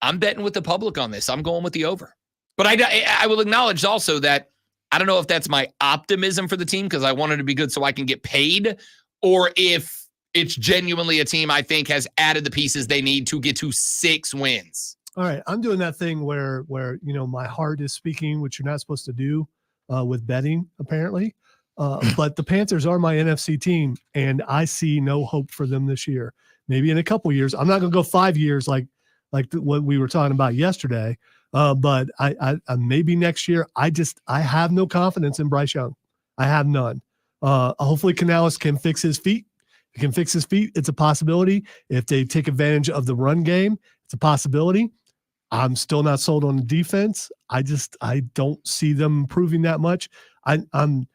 I'm betting with the public on this. I'm going with the over. But I will acknowledge also that I don't know if that's my optimism for the team because I want it to be good so I can get paid, or if it's genuinely a team I think has added the pieces they need to get to 6 wins. All right. I'm doing that thing where my heart is speaking, which you're not supposed to do with betting, apparently. But the Panthers are my NFC team, and I see no hope for them this year. Maybe in a couple years. I'm not going to go 5 years like like what we were talking about yesterday. But I maybe next year, I have no confidence in Bryce Young. I have none. Hopefully Canales can fix his feet. If he can fix his feet, it's a possibility. If they take advantage of the run game, it's a possibility. I'm still not sold on the defense. I don't see them improving that much. I'm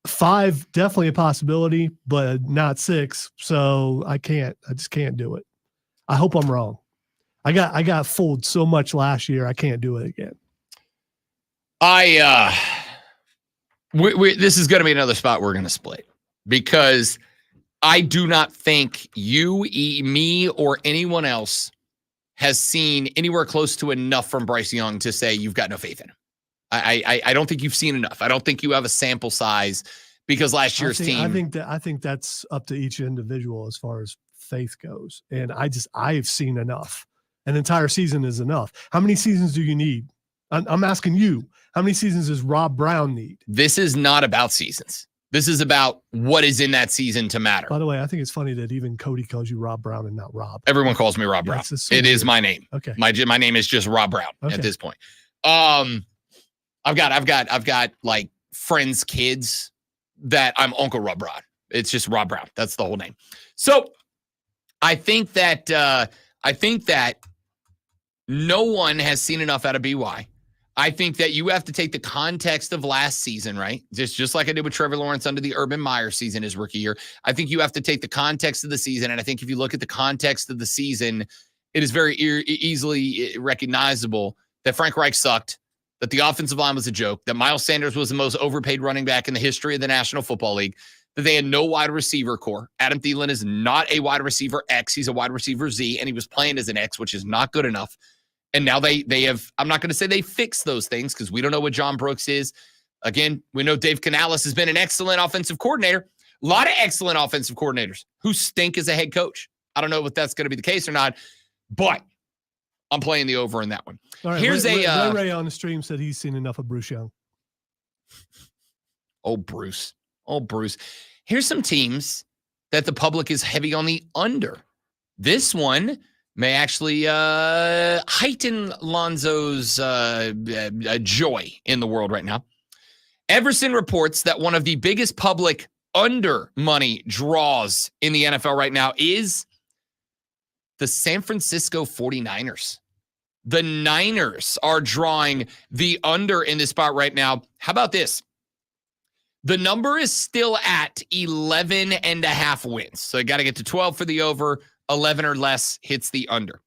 5, definitely a possibility, but not 6. So I just can't do it. I hope I'm wrong. I got fooled so much last year. I can't do it again. This is going to be another spot we're going to split, because I do not think you, me, or anyone else has seen anywhere close to enough from Bryce Young to say you've got no faith in him. I don't think you've seen enough. I don't think you have a sample size, because last year's team. I think that's up to each individual as far as faith goes. And I've seen enough. An entire season is enough. How many seasons do you need? I'm asking you, how many seasons does Rob Brown need? This is not about seasons. This is about what is in that season to matter. By the way, I think it's funny that even Cody calls you Rob Brown and not Rob. Everyone calls me Rob Brown. It is my name. Okay. My name is just Rob Brown at this point. I've got like friends' kids that I'm Uncle Rob Brown. It's just Rob Brown. That's the whole name. So I think that no one has seen enough out of BY. I think that you have to take the context of last season, right? Just like I did with Trevor Lawrence under the Urban Meyer season his rookie year. I think you have to take the context of the season. And I think if you look at the context of the season, it is very easily recognizable that Frank Reich sucked, that the offensive line was a joke, that Miles Sanders was the most overpaid running back in the history of the National Football League, that they had no wide receiver core. Adam Thielen is not a wide receiver X. He's a wide receiver Z, and he was playing as an X, which is not good enough. And now they have, I'm not going to say they fixed those things, because we don't know what John Brooks is. Again, we know Dave Canales has been an excellent offensive coordinator. A lot of excellent offensive coordinators who stink as a head coach. I don't know if that's going to be the case or not, but I'm playing the over in that one. All right, Here's Ray on the stream said he's seen enough of Bruce Young. Oh, Bruce. Here's some teams that the public is heavy on the under. This one may actually heighten Lonzo's joy in the world right now. Everson reports that one of the biggest public under money draws in the NFL right now is the San Francisco 49ers. The Niners are drawing the under in this spot right now. How about this? The number is still at 11.5 wins. So you got to get to 12 for the over. 11 or less hits the under.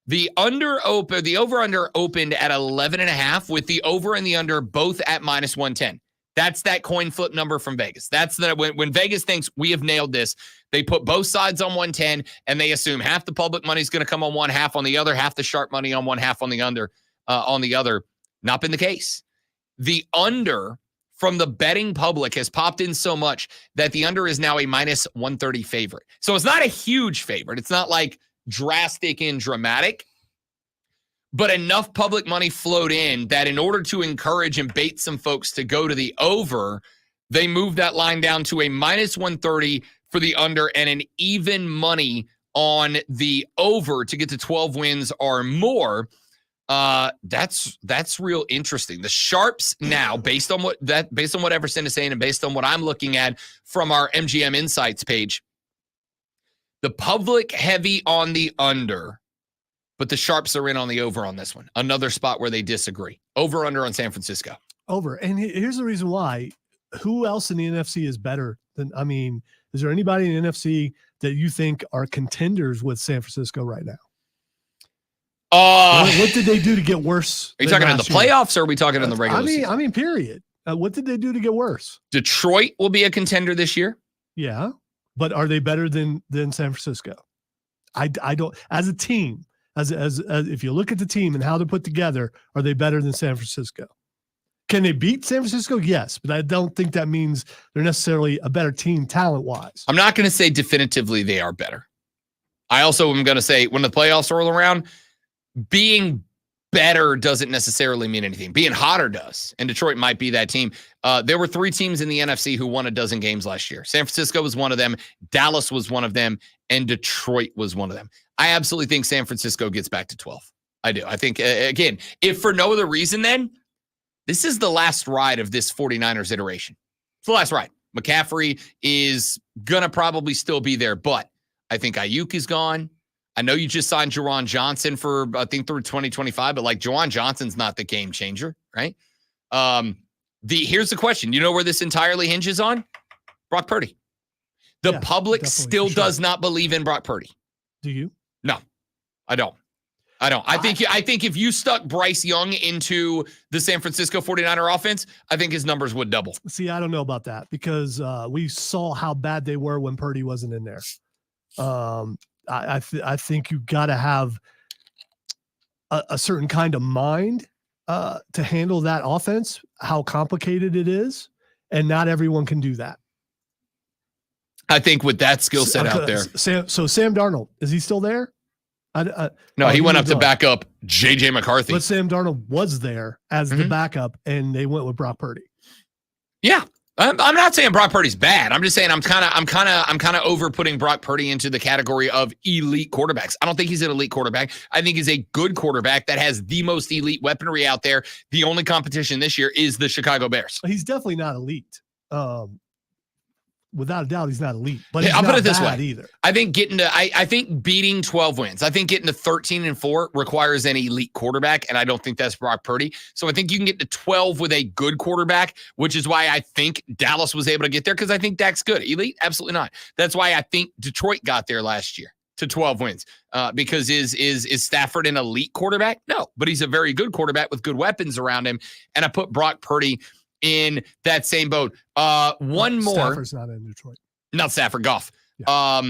The over-under opened at 11.5, with the over and the under both at -110. That's that coin flip number from Vegas. That's when Vegas thinks we have nailed this, they put both sides on 110, and they assume half the public money is going to come on one, half on the other, half the sharp money on one, half on the under on the other. Not been the case. The under from the betting public has popped in so much that the under is now a -130 favorite. So it's not a huge favorite. It's not like drastic and dramatic, but enough public money flowed in that in order to encourage and bait some folks to go to the over, they moved that line down to a -130 for the under and an even money on the over to get to 12 wins or more. That's real interesting. The sharps now, based on what Everson is saying and based on what I'm looking at from our MGM Insights page, the public heavy on the under, but the sharps are in on the over on this one. Another spot where they disagree. Over under on San Francisco. Over. And here's the reason why. Who else in the NFC is better than, is there anybody in the NFC that you think are contenders with San Francisco right now? What did they do to get worse? Are you talking in the playoffs, or are we talking in the regular season? Period. What did they do to get worse? Detroit will be a contender this year. Yeah, but are they better than San Francisco? I don't. As a team, as if you look at the team and how they're put together, are they better than San Francisco? Can they beat San Francisco? Yes, but I don't think that means they're necessarily a better team talent-wise. I'm not going to say definitively they are better. I also am going to say when the playoffs roll around, being better doesn't necessarily mean anything. Being hotter does, and Detroit might be that team. There were 3 teams in the NFC who won a dozen games last year. San Francisco was one of them, Dallas was one of them, and Detroit was one of them. I absolutely think San Francisco gets back to 12. I do. I think, again, if for no other reason, then this is the last ride of this 49ers iteration. It's the last ride. McCaffrey is going to probably still be there, but I think Ayuk is gone. I know you just signed Juwan Johnson for, I think, through 2025, but like Juwan Johnson's not the game changer, right? Here's the question. You know where this entirely hinges on? Brock Purdy. The public still does not believe in Brock Purdy. Do you? No, I don't. I think if you stuck Bryce Young into the San Francisco 49er offense, I think his numbers would double. See, I don't know about that because we saw how bad they were when Purdy wasn't in there. I think you got to have a certain kind of mind to handle that offense, how complicated it is, and not everyone can do that. I think with that skill set out there. Sam Darnold, is he still there? No, he went up to back up J.J. McCarthy. But Sam Darnold was there as the backup, and they went with Brock Purdy. Yeah, I'm not saying Brock Purdy's bad. I'm just saying I'm kind of over putting Brock Purdy into the category of elite quarterbacks. I don't think he's an elite quarterback. I think he's a good quarterback that has the most elite weaponry out there. The only competition this year is the Chicago Bears. He's definitely not elite. Without a doubt, he's not elite, but he's I'll not put it this bad way. Either. I think I think beating 12 wins. I think getting to 13-4 requires an elite quarterback, and I don't think that's Brock Purdy. So I think you can get to 12 with a good quarterback, which is why I think Dallas was able to get there because I think Dak's good. Elite? Absolutely not. That's why I think Detroit got there last year to 12 wins. Because is Stafford an elite quarterback? No, but he's a very good quarterback with good weapons around him, and I put Brock Purdy in that same boat. One more. Stafford's not in Detroit. Not Stafford, Goff. Yeah.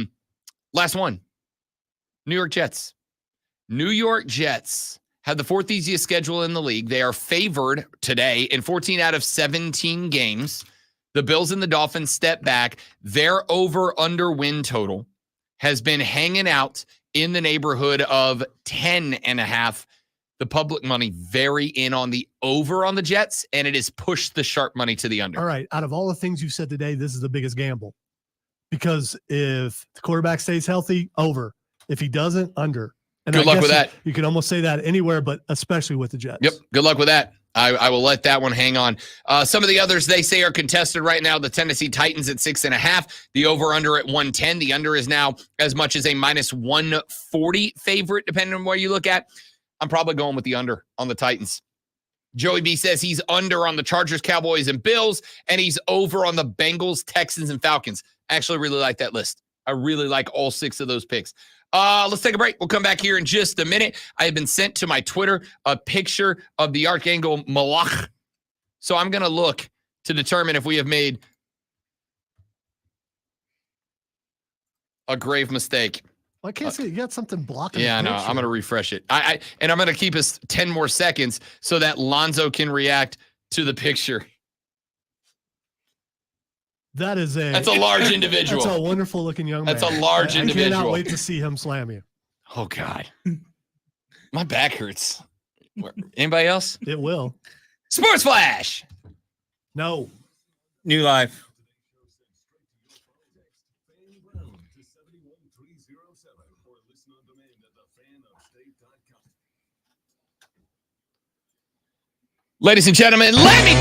Last one. New York Jets. New York Jets have the fourth easiest schedule in the league. They are favored today in 14 out of 17 games. The Bills and the Dolphins step back. Their over-under win total has been hanging out in the neighborhood of 10.5. The public money very in on the over on the Jets, and it has pushed the sharp money to the under. All right. Out of all the things you've said today, this is the biggest gamble. Because if the quarterback stays healthy, over. If he doesn't, under. And good luck with that. You can almost say that anywhere, but especially with the Jets. Yep. Good luck with that. I will let that one hang on. Some of the others they say are contested right now. The Tennessee Titans at 6.5. The over-under at 110. The under is now as much as a minus 140 favorite, depending on where you look at. I'm probably going with the under on the Titans. Joey B says he's under on the Chargers, Cowboys, and Bills, and he's over on the Bengals, Texans, and Falcons. I actually really like that list. I really like all 6 of those picks. Let's take a break. We'll come back here in just a minute. I have been sent to my Twitter a picture of the Archangel Malach. So I'm going to look to determine if we have made a grave mistake. I can't see. You got something blocking. Yeah, no, I'm going to refresh it. And I'm going to keep us 10 more seconds so that Lonzo can react to the picture. That's a large individual. That's a wonderful looking young man. That's a large individual. I cannot wait to see him slam you. Oh, God. My back hurts. Anybody else? It will. Sports Flash. No. New life. Ladies and gentlemen, let me...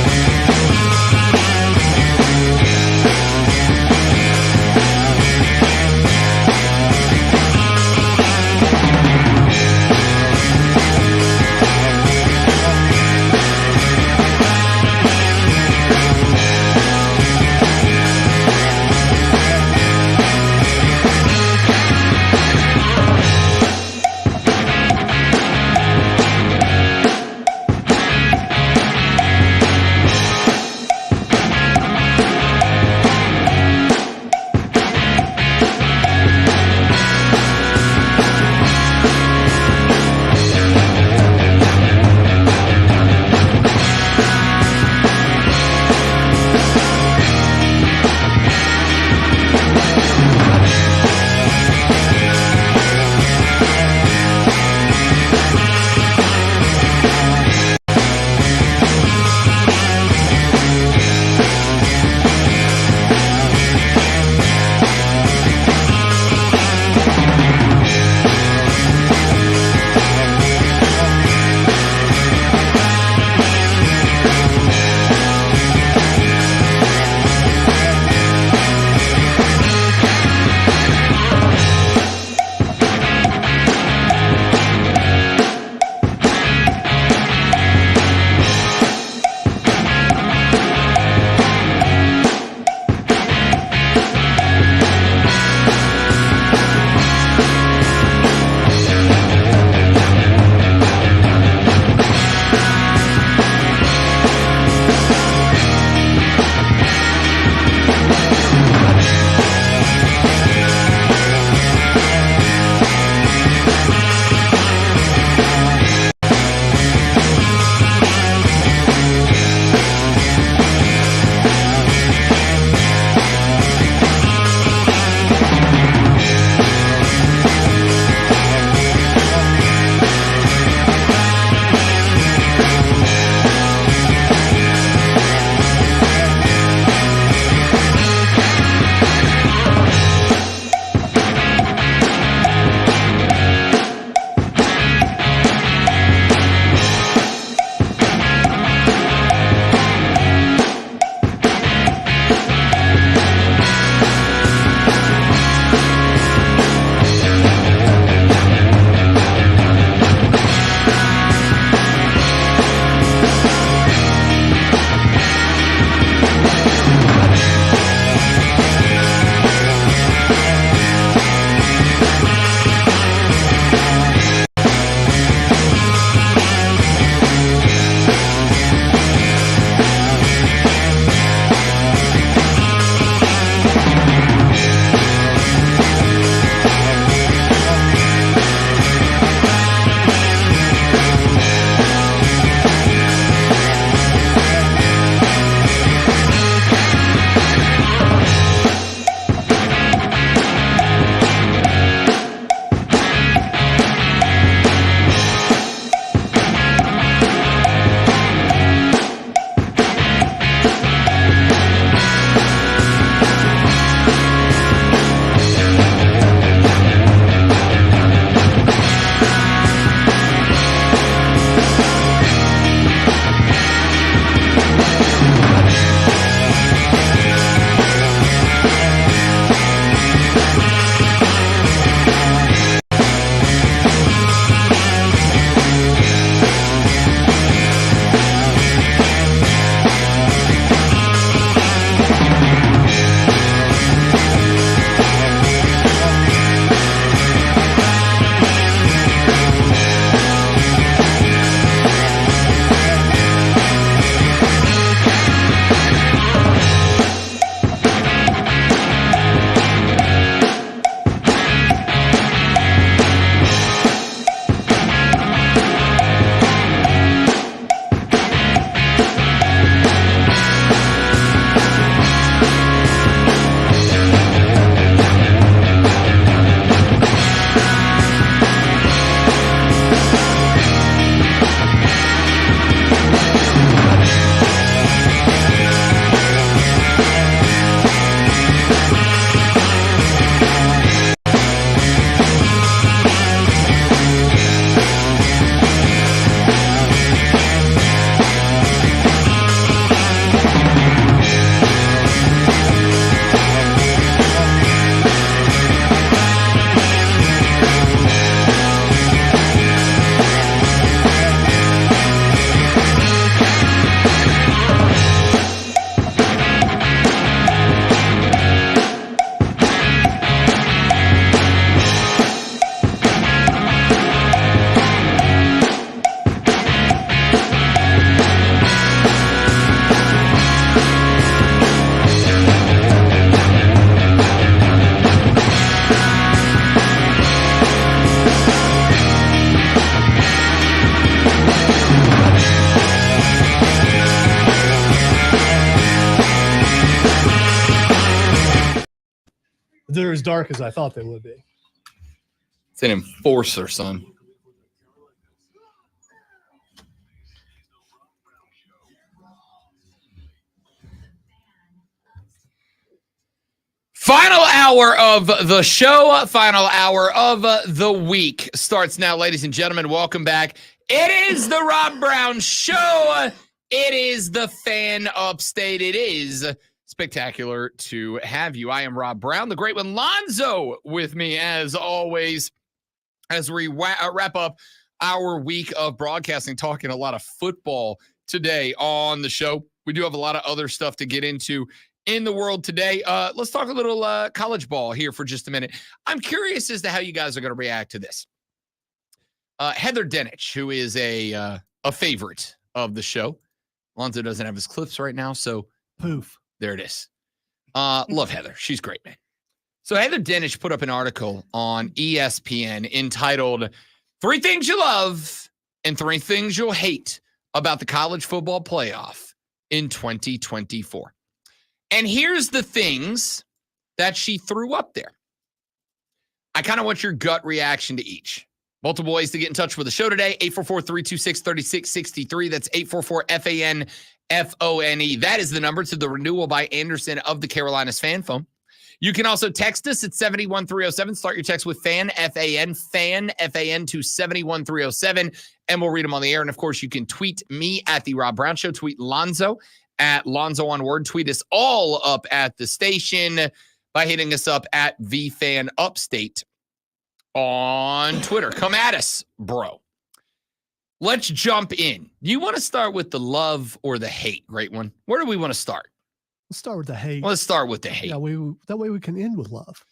They're as dark as I thought they would be. It's an enforcer, son. Final hour of the show, final hour of the week starts now, ladies and gentlemen. Welcome back. It is the Rob Brown Show. It is the Fan Upstate. It is spectacular to have you. I am Rob Brown, the great one, Lonzo, with me as always, as we wrap up our week of broadcasting, talking a lot of football today on the show. We do have a lot of other stuff to get into in the world today. Let's talk a little college ball here for just a minute. I'm curious as to how you guys are going to react to this. Heather Dinich, who is a favorite of the show. Lonzo doesn't have his clips right now, so poof. There it is. Love Heather. She's great, man. So Heather Dinich put up an article on ESPN entitled 3 Things You Love and 3 Things You'll Hate About the College Football Playoff in 2024. And here's the things that she threw up there. I kind of want your gut reaction to each. Multiple ways to get in touch with the show today. 844-326-3663. That's 844-FAN-FONE. That is the number to the Renewal by Anderson of the Carolinas fan phone. You can also text us at 71307. Start your text with FAN, F-A-N, FAN, F-A-N to 71307, and we'll read them on the air. And, of course, you can tweet me at The Rob Brown Show. Tweet Lonzo at Lonzo on Word. Tweet us all up at the station by hitting us up at VFan Upstate on Twitter. Come at us, bro. Let's jump in. Do you want to start with the love or the hate, great one? Where do we want to start? Let's start with the hate. Let's start with the hate. Yeah, that way we can end with love.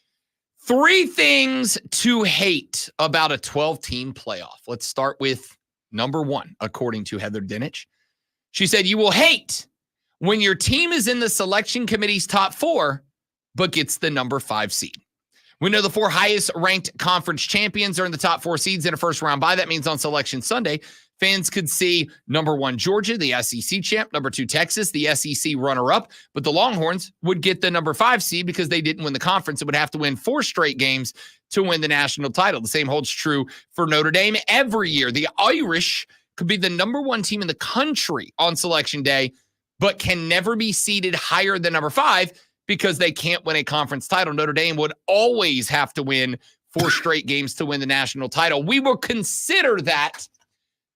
3 things to hate about a 12-team playoff. Let's start with number 1, according to Heather Dinich. She said, you will hate when your team is in the selection committee's top 4, but gets the number 5 seed. We know the 4 highest ranked conference champions are in the top 4 seeds in a first round bye. That means on Selection Sunday, fans could see number 1, Georgia, the SEC champ, number 2, Texas, the SEC runner-up, but the Longhorns would get the number 5 seed because they didn't win the conference. It would have to win 4 straight games to win the national title. The same holds true for Notre Dame every year. The Irish could be the number 1 team in the country on Selection Day, but can never be seeded higher than number 5 because they can't win a conference title. Notre Dame would always have to win 4 straight games to win the national title. We will consider that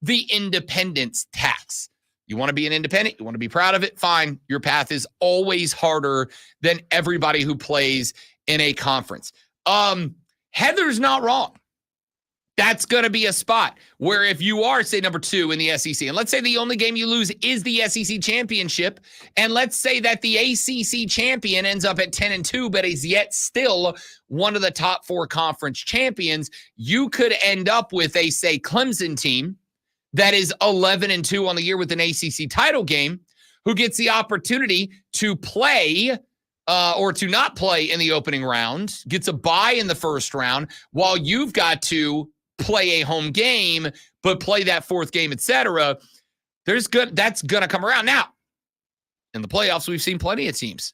the independence tax. You want to be an independent? You want to be proud of it? Fine. Your path is always harder than everybody who plays in a conference. Heather's not wrong. That's going to be a spot where if you are, say, number 2 in the SEC, and let's say the only game you lose is the SEC championship, and let's say that the ACC champion ends up at 10-2, but is yet still one of the top 4 conference champions, you could end up with a, say, Clemson team that is 11-2 on the year with an ACC title game, who gets the opportunity to play or to not play in the opening round, gets a bye in the first round, while you've got to play a home game, but play that 4th game, etc. That's going to come around. Now, in the playoffs, we've seen plenty of teams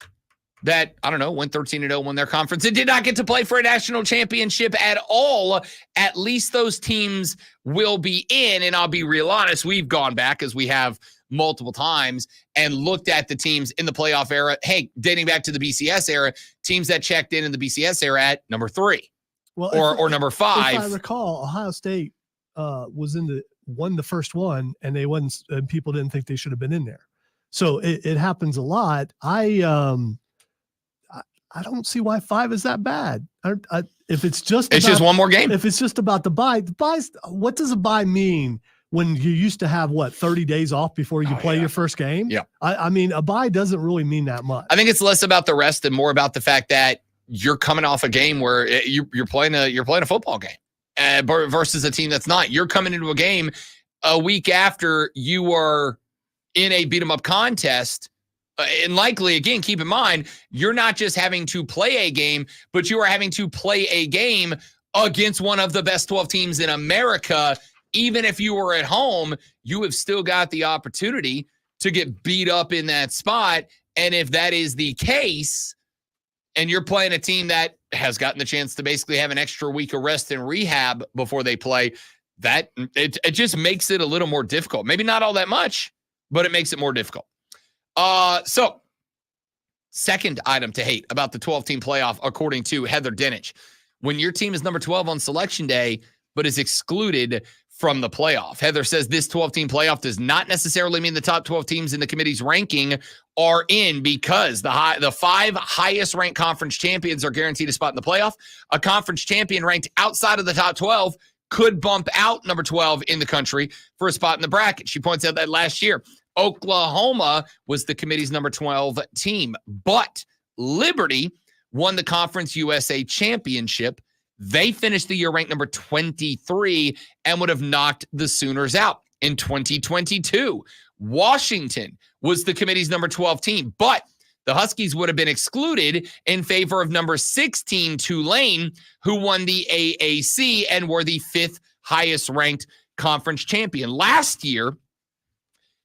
that, I don't know, went 13-0, won their conference, and did not get to play for a national championship at all. At least those teams will be in, and I'll be real honest, we've gone back, as we have multiple times, and looked at the teams in the playoff era, dating back to the BCS era, teams that checked in the BCS era at number 3. Well, or number 5. If I recall, Ohio State won the first one, and and people didn't think they should have been in there. So it happens a lot. I don't see why 5 is that bad. If it's just just one more game. If it's just about the bye, what does a bye mean when you used to have 30 days off before you play your first game? Yeah. I mean, a bye doesn't really mean that much. I think it's less about the rest and more about the fact that you're coming off a game where you're playing a football game versus a team that's not. You're coming into a game a week after you are in a beat 'em up contest. And likely, again, keep in mind, you're not just having to play a game, but you are having to play a game against one of the best 12 teams in America. Even if you were at home, you have still got the opportunity to get beat up in that spot. And if that is the case, and you're playing a team that has gotten the chance to basically have an extra week of rest and rehab before they play, that it just makes it a little more difficult. Maybe not all that much, but it makes it more difficult. So second item to hate about the 12-team playoff, according to Heather Dinich. When your team is number 12 on selection day, but is excluded from the playoff. Heather says this 12-team playoff does not necessarily mean the top 12 teams in the committee's ranking are in, because the 5 highest ranked conference champions are guaranteed a spot in the playoff. A conference champion ranked outside of the top 12 could bump out number 12 in the country for a spot in the bracket. She points out that last year, Oklahoma was the committee's number 12 team, but Liberty won the Conference USA Championship. They finished the year ranked number 23 and would have knocked the Sooners out. In 2022, Washington was the committee's number 12 team, but the Huskies would have been excluded in favor of number 16 Tulane, who won the AAC and were the 5th highest ranked conference champion. Last year,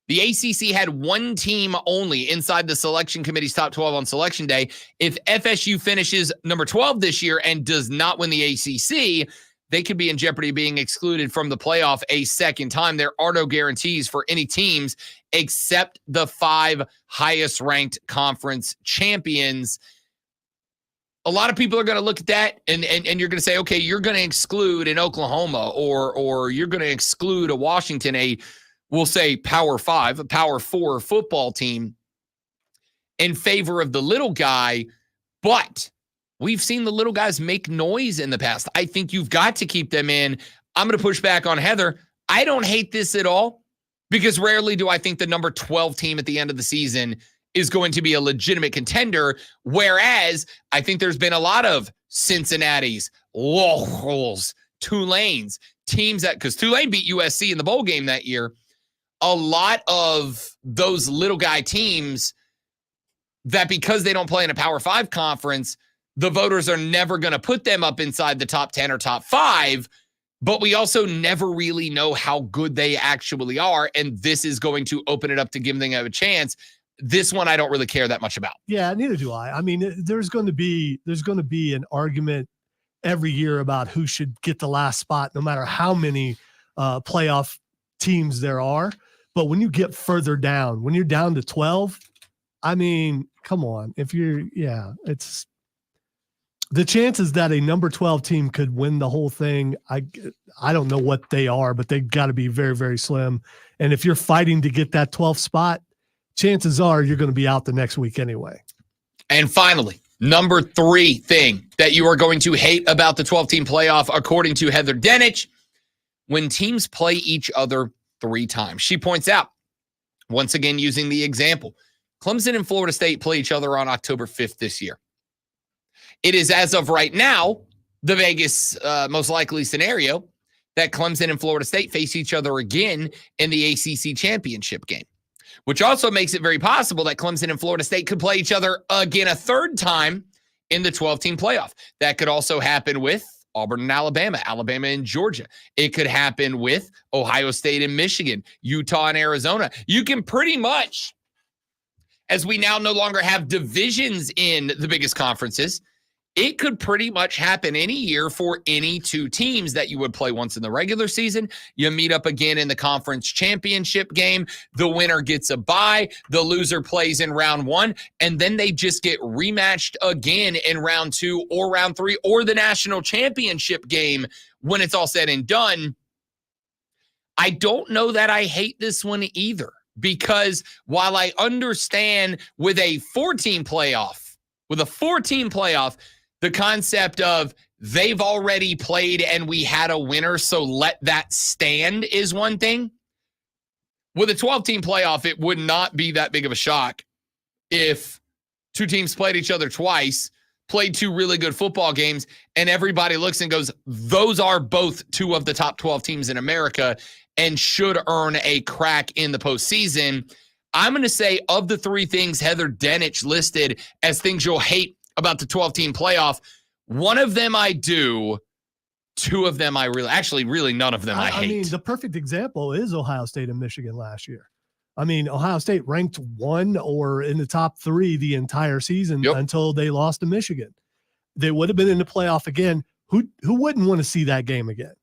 the ACC had one team only inside the selection committee's top 12 on selection day. If FSU finishes number 12 this year and does not win the ACC, they could be in jeopardy of being excluded from the playoff a second time. There are no guarantees for any teams except the 5 highest ranked conference champions. A lot of people are going to look at that and you're going to say, okay, you're going to exclude an Oklahoma or you're going to exclude a Washington, we'll say Power 5, a Power 4 football team in favor of the little guy. But we've seen the little guys make noise in the past. I think you've got to keep them in. I'm going to push back on Heather. I don't hate this at all, because rarely do I think the number 12 team at the end of the season is going to be a legitimate contender, whereas I think there's been a lot of Cincinnati's, Locals, Tulane's, teams that, because Tulane beat USC in the bowl game that year, a lot of those little guy teams that, because they don't play in a Power 5 conference, the voters are never going to put them up inside the top 10 or top 5, but we also never really know how good they actually are, and this is going to open it up to give them a chance. This one I don't really care that much about. Yeah, neither do I. I mean, there's going to be an argument every year about who should get the last spot, no matter how many playoff teams there are. But when you get further down, when you're down to 12, I mean, come on. It's the chances that a number 12 team could win the whole thing. I don't know what they are, but they've got to be very, very slim. And if you're fighting to get that 12th spot, chances are you're going to be out the next week anyway. And finally, number 3 thing that you are going to hate about the 12-team playoff, according to Heather Dinich, when teams play each other 3 times. She points out, once again, using the example, Clemson and Florida State play each other on October 5th this year. It is, as of right now, the Vegas most likely scenario that Clemson and Florida State face each other again in the ACC championship game, which also makes it very possible that Clemson and Florida State could play each other again a 3rd time in the 12-team playoff. That could also happen with Auburn and Alabama, Alabama and Georgia. It could happen with Ohio State and Michigan, Utah and Arizona. You can pretty much, as we now no longer have divisions in the biggest conferences, it could pretty much happen any year for any 2 teams that you would play once in the regular season. You meet up again in the conference championship game. The winner gets a bye. The loser plays in round 1. And then they just get rematched again in round 2 or round 3 or the national championship game when it's all said and done. I don't know that I hate this one either, because while I understand with a 4-team playoff, the concept of they've already played and we had a winner, so let that stand is one thing. With a 12-team playoff, it would not be that big of a shock if 2 teams played each other twice, played 2 really good football games, and everybody looks and goes, those are both 2 of the top 12 teams in America and should earn a crack in the postseason. I'm going to say, of the 3 things Heather Dinich listed as things you'll hate about the 12-team playoff, 1 of them I do, 2 of them I really none of them I hate. I mean, the perfect example is Ohio State and Michigan last year. I mean, Ohio State ranked 1 or in the top 3 the entire season until they lost to Michigan. They would have been in the playoff again. Who wouldn't want to see that game again?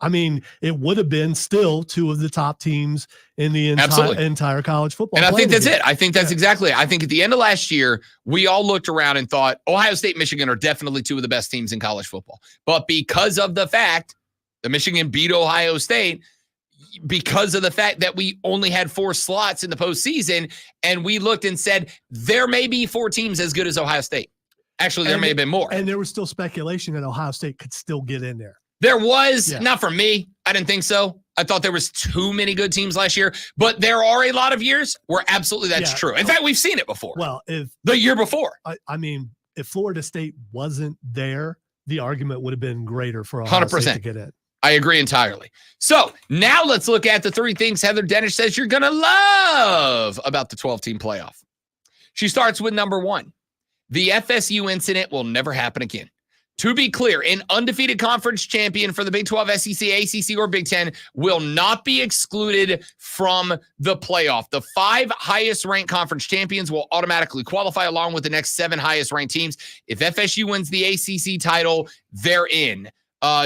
I mean, it would have been still 2 of the top teams in the entire college football. And I think that's it. I think that's exactly it. I think at the end of last year, we all looked around and thought Ohio State, Michigan are definitely 2 of the best teams in college football. But because of the fact that Michigan beat Ohio State, because of the fact that we only had 4 slots in the postseason, and we looked and said, there may be 4 teams as good as Ohio State. Actually, there may have been more. And there was still speculation that Ohio State could still get in there. There was, not for me. I didn't think so. I thought there was too many good teams last year, but there are a lot of years where absolutely that's true. In fact, we've seen it before. Well, if the year before, I mean, if Florida State wasn't there, the argument would have been greater for Ohio 100%. State to get in. I agree entirely. So now let's look at the 3 things Heather Dennis says you're going to love about the 12-team playoff. She starts with number 1. The FSU incident will never happen again. To be clear, an undefeated conference champion for the Big 12, SEC, ACC, or Big 10 will not be excluded from the playoff. The 5 highest-ranked conference champions will automatically qualify along with the next 7 highest-ranked teams. If FSU wins the ACC title, they're in.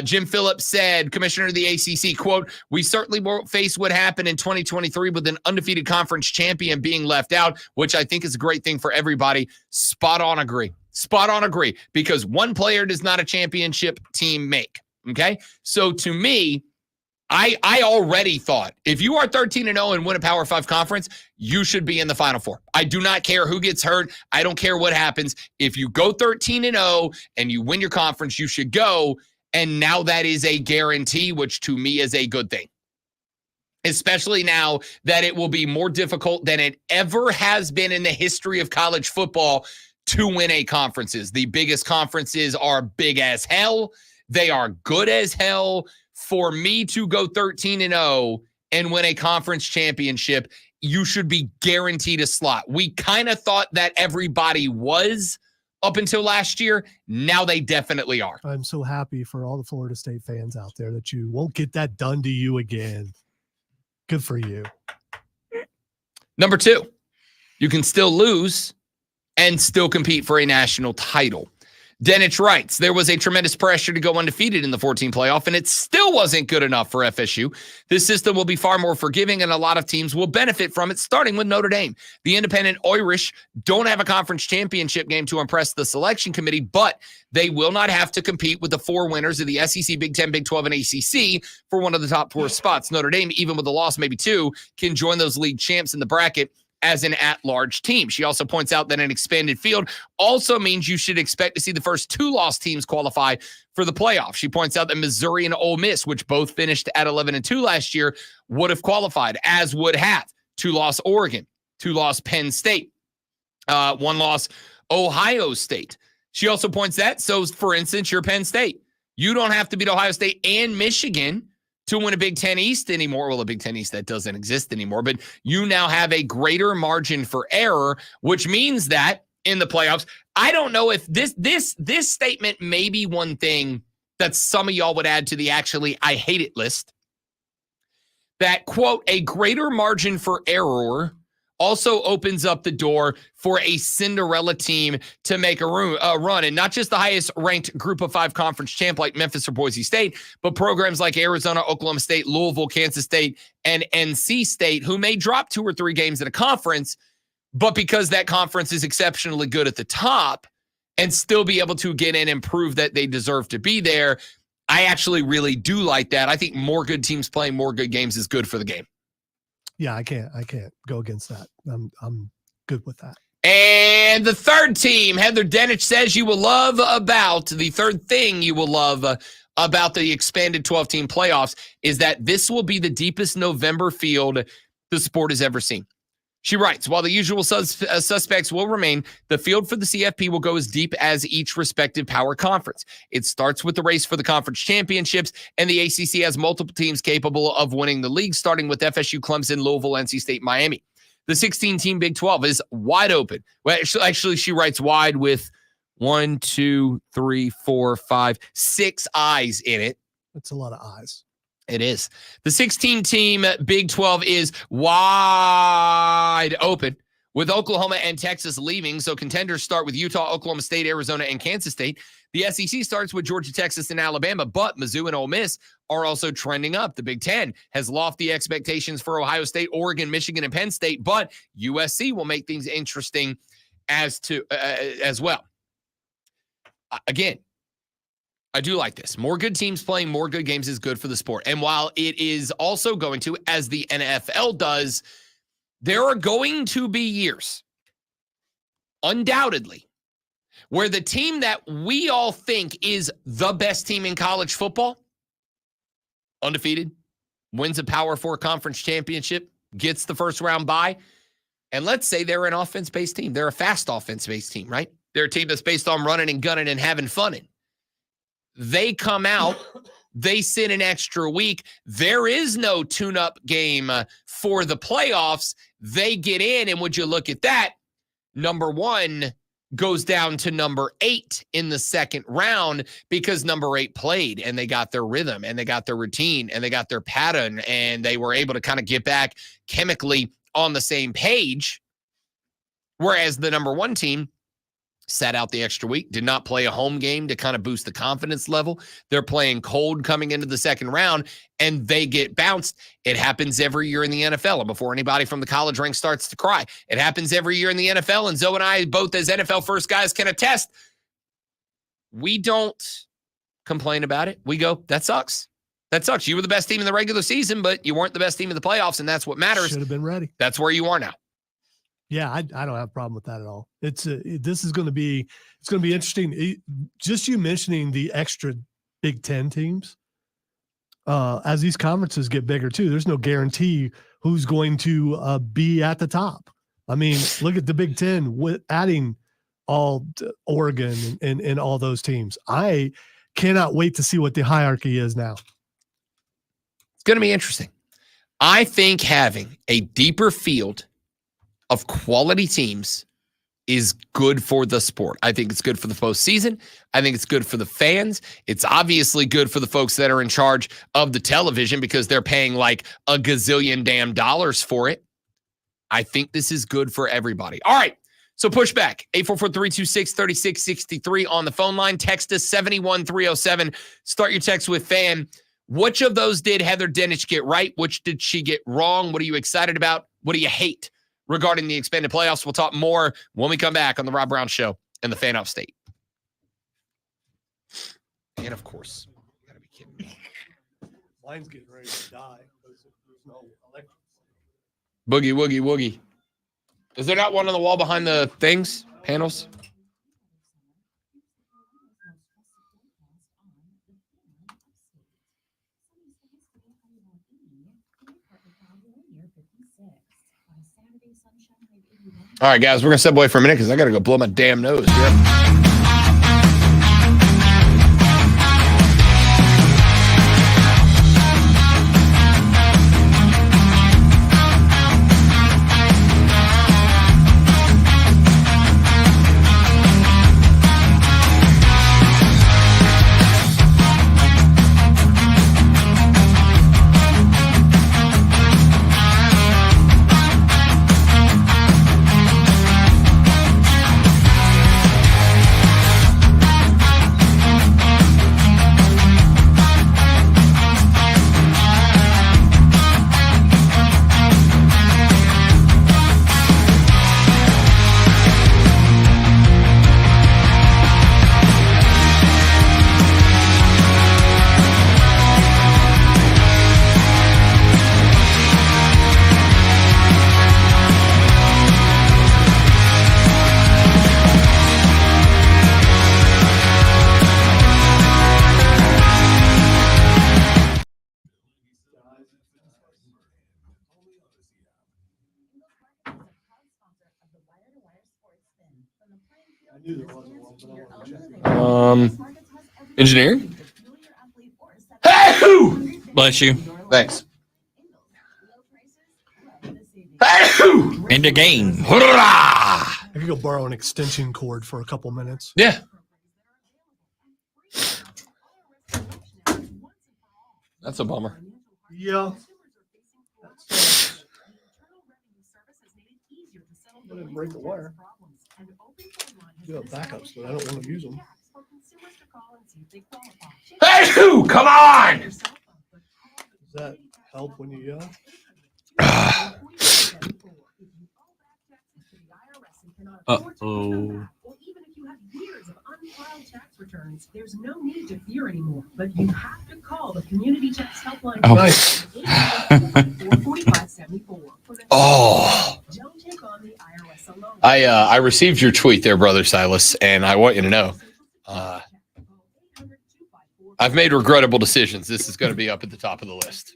Jim Phillips said, commissioner of the ACC, quote, "We certainly won't face what happened in 2023 with an undefeated conference champion being left out," which I think is a great thing for everybody. Spot on agree. Spot on agree, because one player does not a championship team make. Okay? So to me, I already thought if you are 13-0 and win a Power 5 conference, you should be in the Final Four. I do not care who gets hurt. I don't care what happens. If you go 13-0 and you win your conference, you should go. And now that is a guarantee, which to me is a good thing. Especially now that it will be more difficult than it ever has been in the history of college football to win a conferences. The biggest conferences are big as hell. They are good as hell. For me to go 13-0 and win a conference championship, you should be guaranteed a slot. We kind of thought that everybody was up until last year. Now they definitely are. I'm so happy for all the Florida State fans out there that you won't get that done to you again. Good for you. Number 2, you can still lose and still compete for a national title. Denich writes, there was a tremendous pressure to go undefeated in the 14 playoff, and it still wasn't good enough for FSU. This system will be far more forgiving, and a lot of teams will benefit from it, starting with Notre Dame. The independent Irish don't have a conference championship game to impress the selection committee, but they will not have to compete with the 4 winners of the SEC, Big 10, Big 12, and ACC for one of the top 4 spots. Notre Dame, even with a loss, maybe 2, can join those league champs in the bracket as an at-large team. She also points out that an expanded field also means you should expect to see the first 2 loss teams qualify for the playoff. She points out that Missouri and Ole Miss, which both finished at 11-2 last year, would have qualified, as would have 2-loss Oregon, 2-loss Penn State, 1-loss Ohio State. She also points that, so for instance, you're Penn State. You don't have to beat Ohio State and Michigan to win a Big 10 East anymore. Well, a Big 10 East that doesn't exist anymore, but you now have a greater margin for error, which means that in the playoffs, I don't know if this statement may be one thing that some of y'all would add to the actually I hate it list. That, quote, a greater margin for error also opens up the door for a Cinderella team to make a run, and not just the highest ranked group of 5 conference champ like Memphis or Boise State, but programs like Arizona, Oklahoma State, Louisville, Kansas State, and NC State, who may drop 2 or 3 games in a conference, but because that conference is exceptionally good at the top and still be able to get in and prove that they deserve to be there. I actually really do like that. I think more good teams playing more good games is good for the game. Yeah, I can't go against that. I'm good with that. And the third team, Heather Denich says you will love about, the third thing you will love about the expanded 12-team playoffs is that this will be the deepest November field the sport has ever seen. She writes, while the usual suspects will remain, the field for the CFP will go as deep as each respective power conference. It starts with the race for the conference championships, and the ACC has multiple teams capable of winning the league, starting with FSU, Clemson, Louisville, NC State, Miami. The 16-team Big 12 is wide open. Well, actually, she writes wide with 1, 2, 3, 4, 5, 6 eyes in it. That's a lot of eyes. It is. The 16-team Big 12 is wide open with Oklahoma and Texas leaving. So contenders start with Utah, Oklahoma State, Arizona, and Kansas State. The SEC starts with Georgia, Texas, and Alabama, but Mizzou and Ole Miss are also trending up. The Big Ten has lofty expectations for Ohio State, Oregon, Michigan, and Penn State, but USC will make things interesting as well. Again, I do like this. More good teams playing more good games is good for the sport. And while it is also going to, as the NFL does, there are going to be years, undoubtedly, where the team that we all think is the best team in college football, undefeated, wins a Power 4 conference championship, gets the first round bye, and let's say they're an offense-based team. They're a fast offense-based team, right? They're a team that's based on running and gunning and having fun. They come out, they sit an extra week. There is no tune-up game for the playoffs. They get in, and would you look at that? Number 1 goes down to number 8 in the second round because number 8 played and they got their rhythm and they got their routine and they got their pattern and they were able to kind of get back chemically on the same page. Whereas the number 1 team sat out the extra week, did not play a home game to kind of boost the confidence level. They're playing cold coming into the second round, and they get bounced. It happens every year in the NFL, and before anybody from the college ranks starts to cry, it happens every year in the NFL, and Zoe and I, both as NFL first guys, can attest. We don't complain about it. We go, that sucks. That sucks. You were the best team in the regular season, but you weren't the best team in the playoffs, and that's what matters. Should have been ready. That's where you are now. Yeah, I don't have a problem with that at all. This is going to be interesting. Just you mentioning the extra Big Ten teams, as these conferences get bigger too, there's no guarantee who's going to be at the top. I mean, look at the Big Ten with adding all Oregon and all those teams. I cannot wait to see what the hierarchy is now. It's going to be interesting. I think having a deeper field of quality teams is good for the sport. I think it's good for the postseason. I think it's good for the fans. It's obviously good for the folks that are in charge of the television because they're paying like a gazillion damn dollars for it. I think this is good for everybody. All right. So push back. 844-326-3663 on the phone line. Text us 71307. Start your text with fan. Which of those did Heather Dinich get right? Which did she get wrong? What are you excited about? What do you hate regarding the expanded playoffs? We'll talk more when we come back on the Rob Brown Show and the Fan Upstate. And of course, you gotta be kidding me. Mine's getting ready to die. There's no electric. Boogie, woogie, woogie. Is there not one on the wall behind the things, panels? All right, guys, we're going to step away for a minute because I got to go blow my damn nose. Yep. Engineering? Hey! Bless you. Thanks. In the game. I could go borrow an extension cord for a couple minutes. Yeah. That's a bummer. Yeah. I didn't break the wire. Do have backups, but I don't want to use them. Hey, come on! Does that help when you yell? Uh-oh. Years of unfiled tax returns, there's no need to fear anymore. But you have to call the Community Tax Helpline. Oh. Nice. 4574. Oh. Don't take on the IRS alone. I received your tweet there, Brother Silas, and I want you to know I've made regrettable decisions. This is going to be up at the top of the list.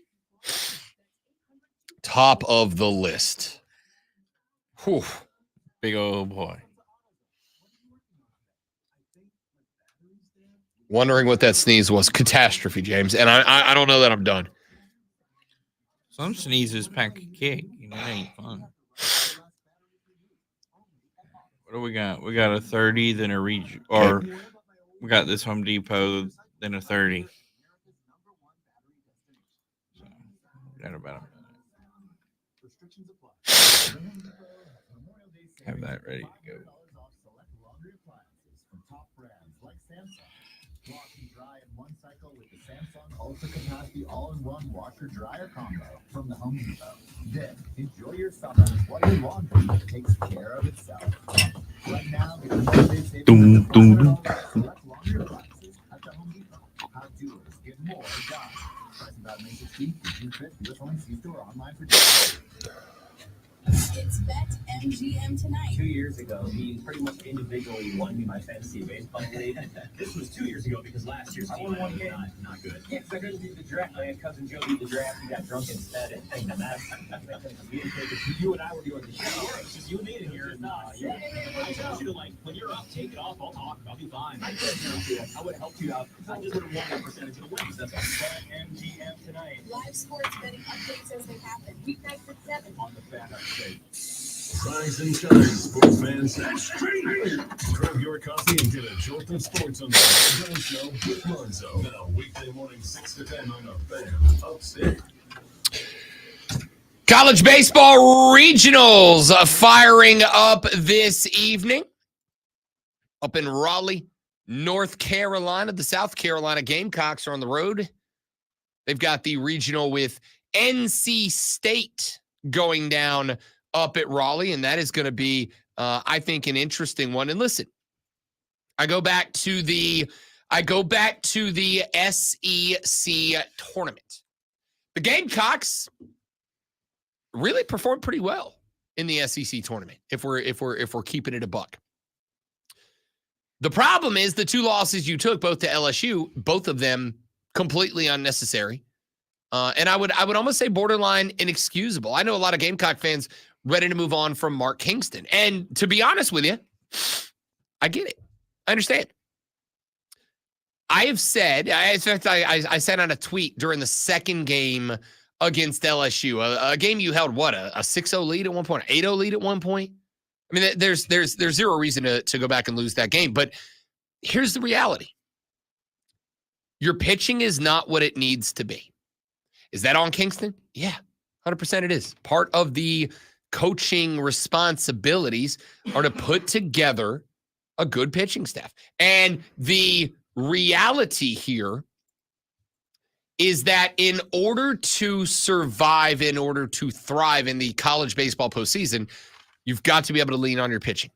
Top of the list. Whew. Big old boy. Wondering what that sneeze was. Catastrophe, James. And I don't know that I'm done. Some sneezes pack a kick. You know, it ain't fun. What do we got? We got a 30, then a reach, or we got this Home Depot, then a 30. So, got about a minute. Have that ready to go. Wash and dry in one cycle with the Samsung Ultra Capacity All-in-One Washer Dryer Combo from the Home Depot. Then enjoy your summer while your laundry takes care of itself. Right now, there's more big savings on select laundry appliances at the Home Depot. How doers get more done. Price about May 16th through June 5th. U.S. only. See store or online for details. It's BetMGM tonight. 2 years ago, he pretty much individually won me my fantasy baseball league. This was 2 years ago because last year's team won one game. Not good. Yeah, because I couldn't beat the draft. My cousin Joe beat the draft. He got drunk instead and taken a mess. You and I were doing the show. It's just you and me in here. And, yeah. I told you to, like, when you're up, take it off. I'll talk. I'll be fine. I would have helped you out. I just would have won that percentage of the wins. That's all. BetMGM tonight. Live sports betting updates as they happen. Weeknights at 7 On the fan update. Rise and shine, sports fans. That's crazy. Grab your coffee and get a jolt of sports on the Monzo Show with Monzo. Now, weekday morning, 6 to 10 on the Fan Upstate. College baseball regionals firing up this evening. Up in Raleigh, North Carolina. The South Carolina Gamecocks are on the road. They've got the regional with NC State going down up at Raleigh, and that is going to be, I think, an interesting one. And listen, I go back to the SEC tournament. The Gamecocks really performed pretty well in the SEC tournament. If we're keeping it a buck. The problem is the two losses you took, both to LSU, both of them completely unnecessary. And I would almost say borderline inexcusable. I know a lot of Gamecock fans ready to move on from Mark Kingston. And to be honest with you, I get it. I understand. I have said, in fact, I said on a tweet during the second game against LSU, a game you held, what, a 6-0 lead at one point, 8-0 lead at one point? I mean, there's zero reason to go back and lose that game. But here's the reality. Your pitching is not what it needs to be. Is that on Kingston? Yeah, 100% it is. Part of the coaching responsibilities are to put together a good pitching staff. And the reality here is that in order to survive, in order to thrive in the college baseball postseason, you've got to be able to lean on your pitching.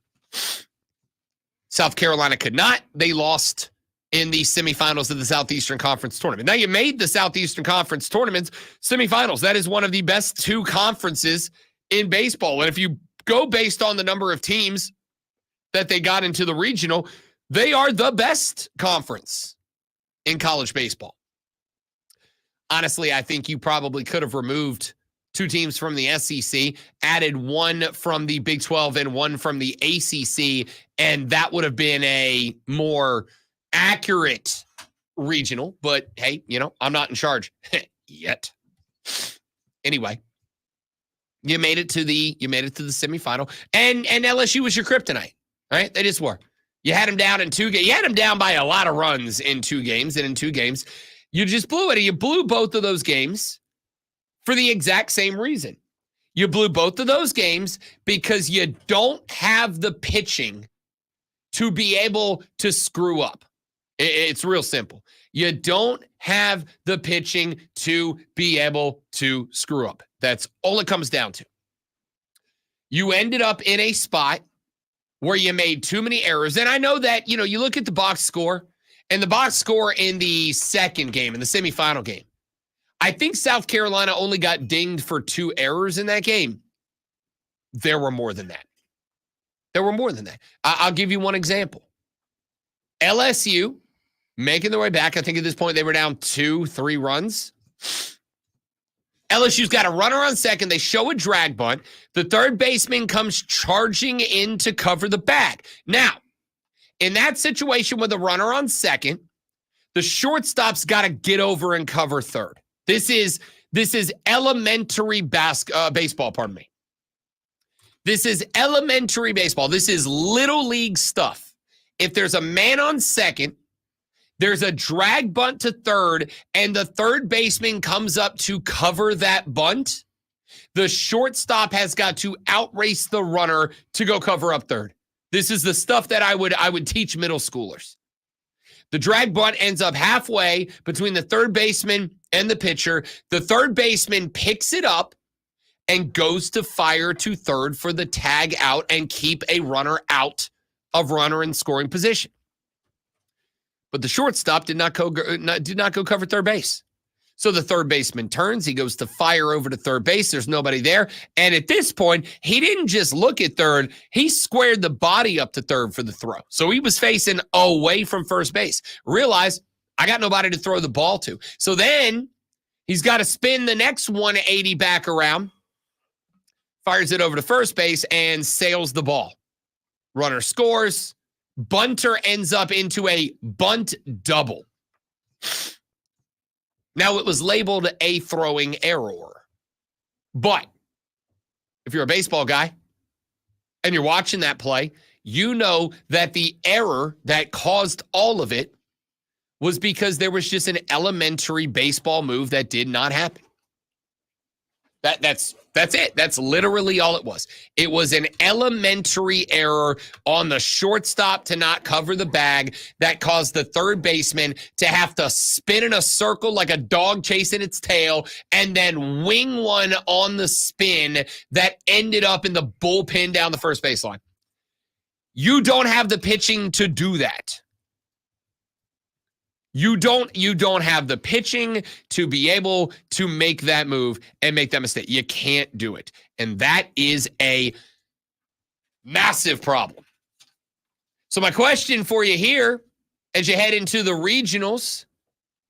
South Carolina could not. They lost in the semifinals of the Southeastern Conference tournament. Now, you made the Southeastern Conference tournament semifinals. That is one of the best two conferences in baseball. And if you go based on the number of teams that they got into the regional, they are the best conference in college baseball. Honestly, I think you probably could have removed two teams from the SEC, added one from the Big 12 and one from the ACC, and that would have been a more accurate regional. But hey, I'm not in charge yet. Anyway, you made it to the semifinal, and LSU was your kryptonite, right? They just were. You had them down in 2 games. You had them down by a lot of runs in 2 games, and in 2 games, you just blew it. You blew both of those games for the exact same reason. You blew both of those games because you don't have the pitching to be able to screw up. It's real simple. You don't have the pitching to be able to screw up. That's all it comes down to. You ended up in a spot where you made too many errors. And I know that, you look at the box score, and the box score in the second game, in the semifinal game, I think South Carolina only got dinged for 2 errors in that game. There were more than that. I'll give you one example. LSU making their way back. I think at this point they were down 2-3 runs. LSU's got a runner on second. They show a drag bunt. The third baseman comes charging in to cover the bag. Now, in that situation with a runner on second, the shortstop's got to get over and cover third. This is elementary baseball, pardon me. This is elementary baseball. This is little league stuff. If there's a man on second, there's a drag bunt to third, and the third baseman comes up to cover that bunt, the shortstop has got to outrace the runner to go cover up third. This is the stuff that I would teach middle schoolers. The drag bunt ends up halfway between the third baseman and the pitcher. The third baseman picks it up and goes to fire to third for the tag out and keep a runner out of runner in scoring position. But the shortstop did not go cover third base. So the third baseman turns. He goes to fire over to third base. There's nobody there. And at this point, he didn't just look at third. He squared the body up to third for the throw. So he was facing away from first base. Realized, I got nobody to throw the ball to. So then he's got to spin the next 180 back around, fires it over to first base, and sails the ball. Runner scores. Bunter ends up into a bunt double. Now, it was labeled a throwing error. But if you're a baseball guy and you're watching that play, you know that the error that caused all of it was because there was just an elementary baseball move that did not happen. That's it. That's literally all it was. It was an elementary error on the shortstop to not cover the bag that caused the third baseman to have to spin in a circle like a dog chasing its tail and then wing one on the spin that ended up in the bullpen down the first baseline. You don't have the pitching to do that. You don't have the pitching to be able to make that move and make that mistake. You can't do it. And that is a massive problem. So my question for you here, as you head into the regionals,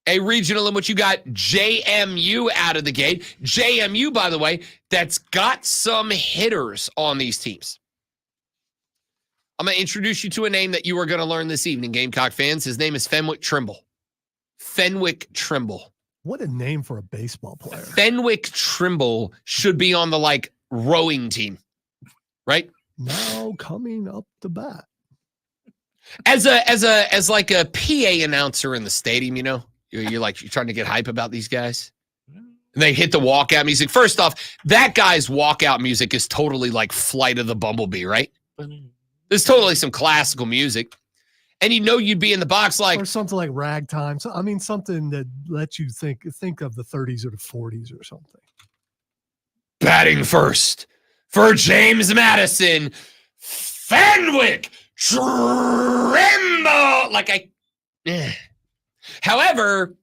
a regional in which you got JMU out of the gate. JMU, by the way, that's got some hitters on these teams. I'm going to introduce you to a name that you are going to learn this evening, Gamecock fans. His name is Fenwick Trimble. Fenwick Trimble. What a name for a baseball player. Fenwick Trimble should be on the rowing team, right? Now coming up the bat. As a PA announcer in the stadium, you're trying to get hype about these guys. And they hit the walkout music. First off, that guy's walkout music is totally like Flight of the Bumblebee, right? There's totally some classical music. And you'd be in the box or something like ragtime. So, something that lets you think of the 30s or the 40s or something. Batting first for James Madison, Fenwick Trimble. However,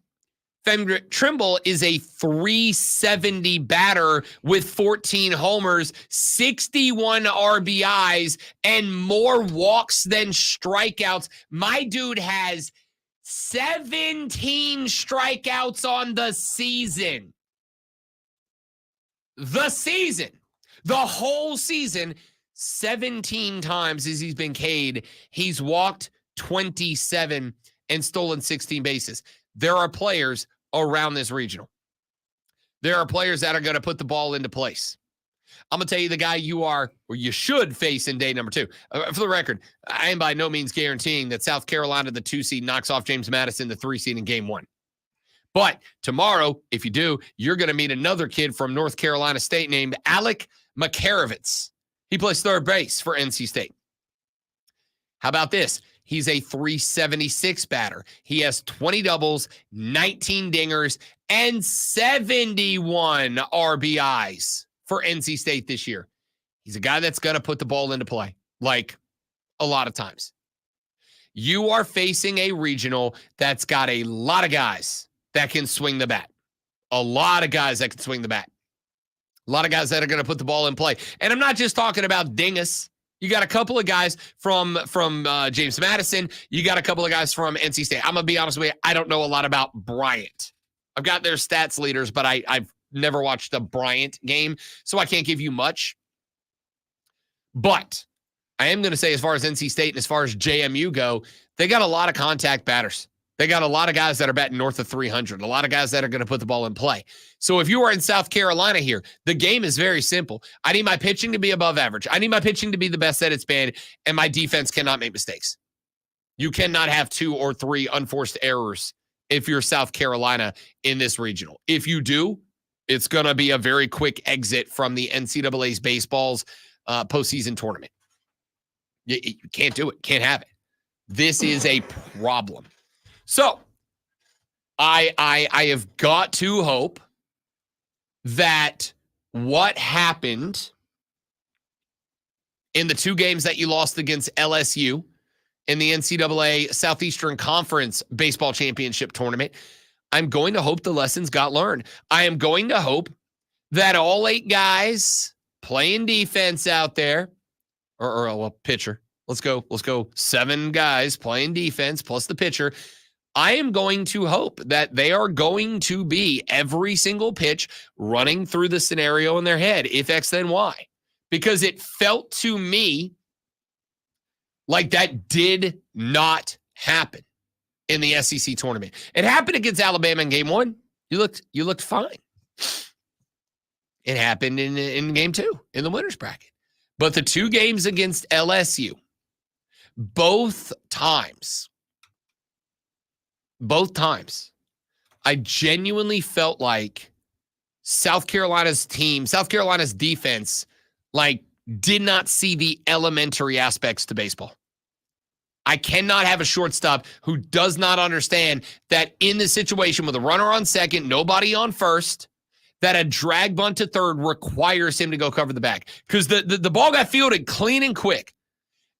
Fenwick Trimble is a 370 batter with 14 homers, 61 RBIs, and more walks than strikeouts. My dude has 17 strikeouts on the season. The whole season, 17 times as he's been K'd. He's walked 27 and stolen 16 bases. There are players around this regional. There are players that are going to put the ball into place. I'm going to tell you the guy you should face in day number 2. For the record, I am by no means guaranteeing that South Carolina, the 2 seed, knocks off James Madison, the 3 seed in game 1. But tomorrow, if you do, you're going to meet another kid from North Carolina State named Alec Makarovitz. He plays third base for NC State. How about this? He's a 376 batter. He has 20 doubles, 19 dingers, and 71 RBIs for NC State this year. He's a guy that's going to put the ball into play, like a lot of times. You are facing a regional that's got a lot of guys that can swing the bat. A lot of guys that can swing the bat. A lot of guys that are going to put the ball in play. And I'm not just talking about dingus. You got a couple of guys from James Madison. You got a couple of guys from NC State. I'm going to be honest with you. I don't know a lot about Bryant. I've got their stats leaders, but I've never watched a Bryant game, so I can't give you much. But I am going to say, as far as NC State and as far as JMU go, they got a lot of contact batters. They got a lot of guys that are batting north of 300, a lot of guys that are going to put the ball in play. So if you are in South Carolina here, the game is very simple. I need my pitching to be above average. I need my pitching to be the best that it's been, and my defense cannot make mistakes. You cannot have 2 or 3 unforced errors if you're South Carolina in this regional. If you do, it's going to be a very quick exit from the NCAA's baseball's postseason tournament. You can't do it. Can't have it. This is a problem. So I have got to hope that what happened in the 2 games that you lost against LSU in the NCAA Southeastern Conference Baseball Championship Tournament, I'm going to hope the lessons got learned. I am going to hope that all 8 guys playing defense out there, or pitcher. Let's go 7 guys playing defense plus the pitcher. I am going to hope that they are going to be every single pitch running through the scenario in their head, if X then Y, because it felt to me like that did not happen in the SEC tournament. It happened against Alabama in game 1. You looked fine. It happened in game 2 in the winners bracket. But the 2 games against LSU, both times, I genuinely felt like South Carolina's defense, did not see the elementary aspects to baseball. I cannot have a shortstop who does not understand that in the situation with a runner on second, nobody on first, that a drag bunt to third requires him to go cover the bag. Because the ball got fielded clean and quick.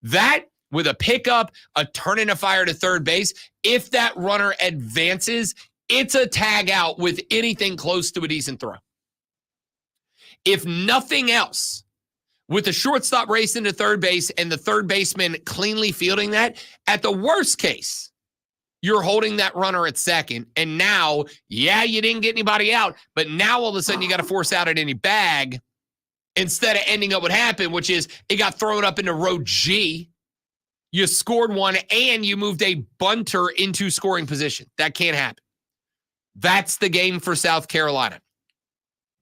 That, with a pickup, a turn and a fire to third base, if that runner advances, it's a tag out with anything close to a decent throw. If nothing else, with the shortstop racing to third base and the third baseman cleanly fielding that, at the worst case, you're holding that runner at second. And now, you didn't get anybody out, but now all of a sudden you got to force out at any bag instead of ending up what happened, which is it got thrown up into row G. You scored one and you moved a bunter into scoring position. That can't happen. That's the game for South Carolina.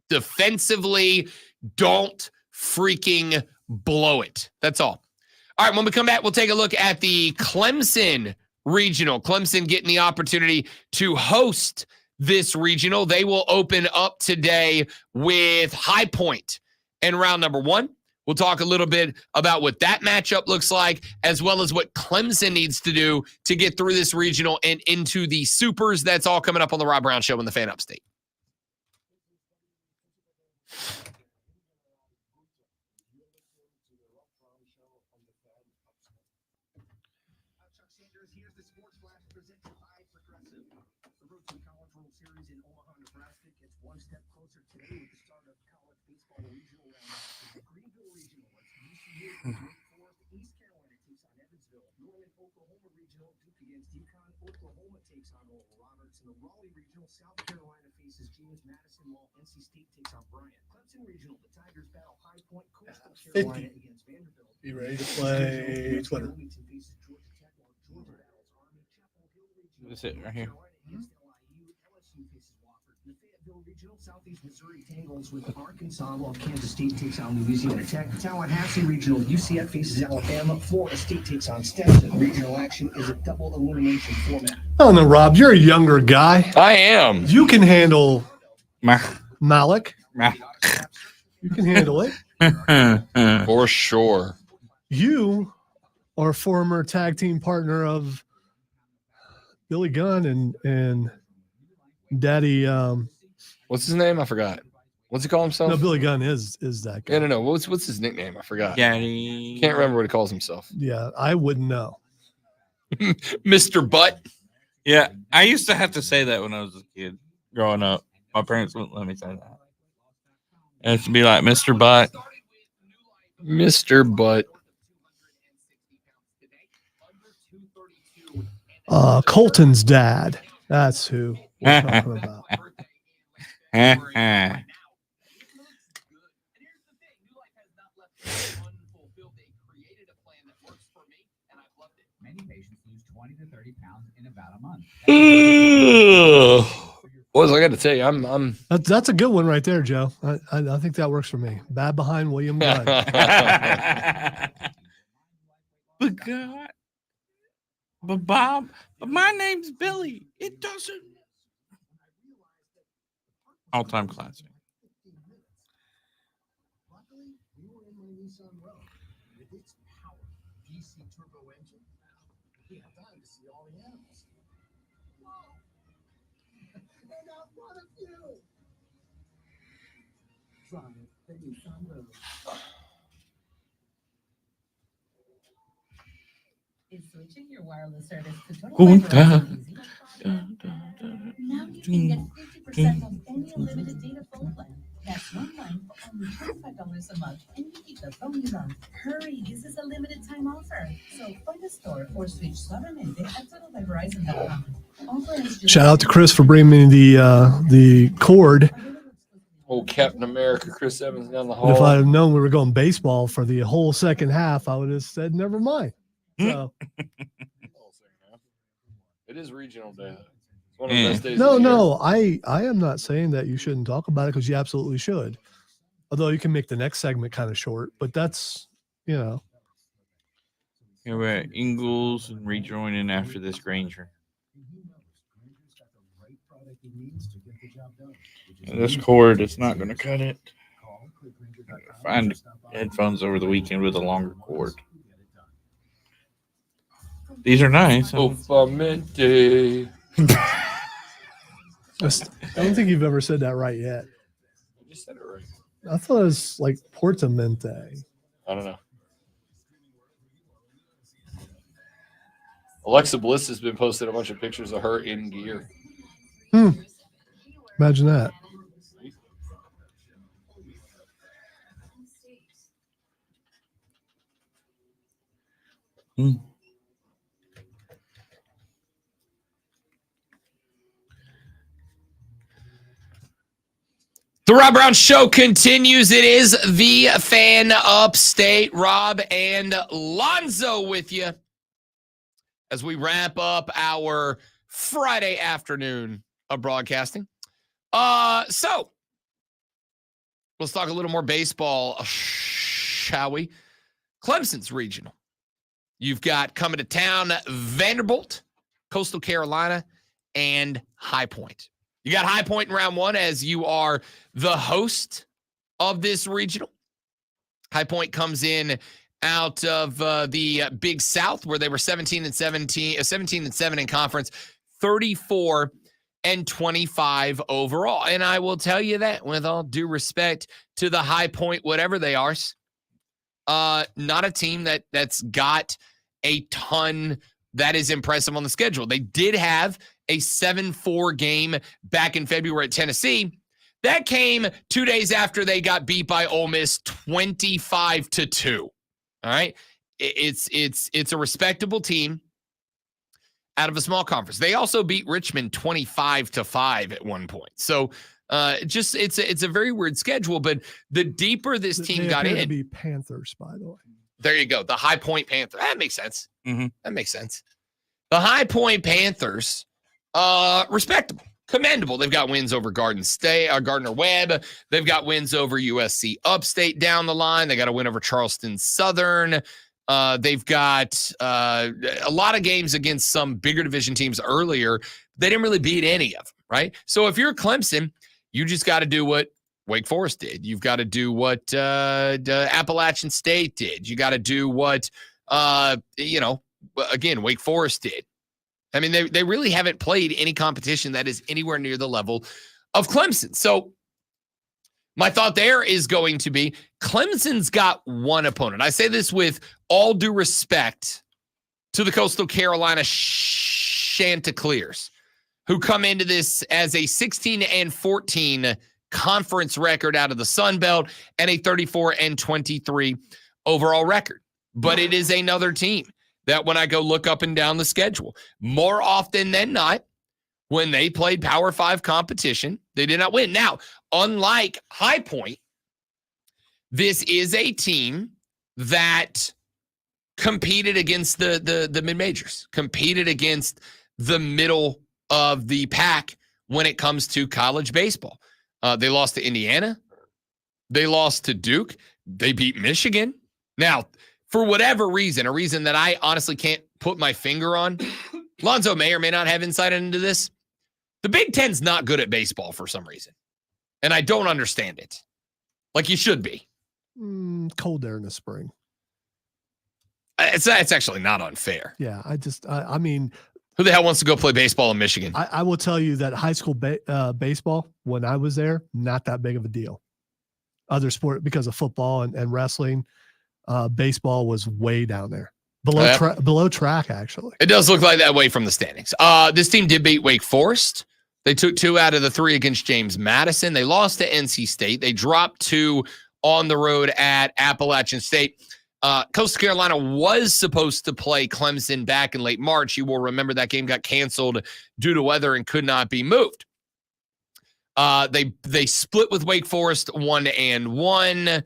Defensively, don't freaking blow it. That's all. All right, when we come back, we'll take a look at the Clemson regional. Clemson getting the opportunity to host this regional. They will open up today with High Point in round number 1. We'll talk a little bit about what that matchup looks like, as well as what Clemson needs to do to get through this regional and into the supers. That's all coming up on the Rob Brown Show in the Fan Upstate. South Carolina faces James Madison, while NC State takes on Bryant. Clemson Regional, the Tigers battle High Point, Coastal Carolina against Vanderbilt. Be ready to play Twitter. That's it right here. Regional, Southeast Missouri tangles with Arkansas, while Kansas State takes on Louisiana Tech. Tallahassee Regional, UCF faces Alabama. Florida State takes on Stetson. Regional action is a double elimination format. don't know, Rob. You're a younger guy. I am. You can handle Malik. You can handle it. For sure. You are former tag team partner of Billy Gunn and Daddy. What's his name? I forgot. What's he call himself? No, Billy Gunn is that guy. No. What's his nickname? I forgot. Daddy. Can't remember what he calls himself. Yeah, I wouldn't know. Mr. Butt. Yeah, I used to have to say that when I was a kid growing up. My parents wouldn't let me say that. It used to be like Mr. Butt. Mr. Butt. Colton's dad. That's who we're talking about. Many patients lose 20 to 30 pounds in about a month. Boys, I got to tell you, I'm That's a good one right there, Joe. I think that works for me. Bad behind William Gunn. But God, but Bob, but my name's Billy. It doesn't. All-time classic. Is switching your wireless service to Gunta. 25 Now you can get 50% off any unlimited data phone plan. That's one line for only $25 a month, and you keep the phone you love. Hurry, this is a limited time offer. So find a store or switch Solamente at TotalByVerizon.com. Offer is just Shout out to Chris for bringing me the cord. old Captain America, Chris Evans down the But if hall. I had known we were going baseball for the whole second half, I would have said never mind. So It is regional day. It's one of the best days. no, of the year. no, I am not saying that you shouldn't talk about it because you absolutely should. Although you can make the next segment kind of short, but that's Yeah, we're at Ingles and rejoining after this Granger. This cord is not going to cut it. Find headphones over the weekend with a longer cord. These are nice. Ofamente. I don't think you've ever said that right yet. You just said it right. I thought it was like Portamente. I don't know. Alexa Bliss has been posting a bunch of pictures of her in gear. Imagine that. The Rob Brown Show continues. It is the Fan Upstate. Rob and Lonzo with you as we wrap up our Friday afternoon of broadcasting. So let's talk a little more baseball, shall we? Clemson's regional. You've got coming to town Vanderbilt, Coastal Carolina, and High Point. You got High Point in round one as you are the host of this regional. High Point comes in out of the Big South where they were 17 and 7 in conference, 34-25 overall. And I will tell you that with all due respect to the High Point, whatever they are, not a team that's got a ton that is impressive on the schedule. They did have a 7-4 game back in February at Tennessee. That came 2 days after they got beat by Ole Miss 25-2. All right. It's a respectable team out of a small conference. They also beat Richmond 25-5 at one point. So it's a very weird schedule, but the deeper this team got appear to in, be Panthers, by the way. there you go. The High Point Panthers. That makes sense. That makes sense. The High Point Panthers, respectable, commendable. They've got wins over Gardner Webb. They've got wins over USC Upstate down the line. They got a win over Charleston Southern. They've got a lot of games against some bigger division teams earlier. They didn't really beat any of them, right? So if you're Clemson, you just got to do what Wake Forest did. You've got to do what Appalachian State did. You got to do what, again, Wake Forest did. I mean, they really haven't played any competition that is anywhere near the level of Clemson. So my thought there is going to be Clemson's got one opponent. I say this with all due respect to the Coastal Carolina Chanticleers, who come into this as a 16-14 conference record out of the Sun Belt and a 34-23 overall record. But it is another team that when I go look up and down the schedule, more often than not, when they played Power 5 competition, they did not win. Now, unlike High Point, this is a team that competed against the mid-majors, competed against the middle of the pack when it comes to college baseball. They lost to Indiana. They lost to Duke. They beat Michigan. Now, for whatever reason, a reason that I honestly can't put my finger on, Lonzo may or may not have insight into this. The Big Ten's not good at baseball for some reason, and I don't understand it. Like you should be. Cold there in the spring. It's actually not unfair. Yeah, I mean, who the hell wants to go play baseball in Michigan? I will tell you that high school baseball, when I was there, not that big of a deal. Other sport, because of football and wrestling, baseball was way down there. Below track, actually. It does look like that way from the standings. This team did beat Wake Forest. They took 2 out of the 3 against James Madison. They lost to NC State. They dropped 2 on the road at Appalachian State. Coastal Carolina was supposed to play Clemson back in late March. You will remember that game got canceled due to weather and could not be moved. They split with Wake Forest 1-1.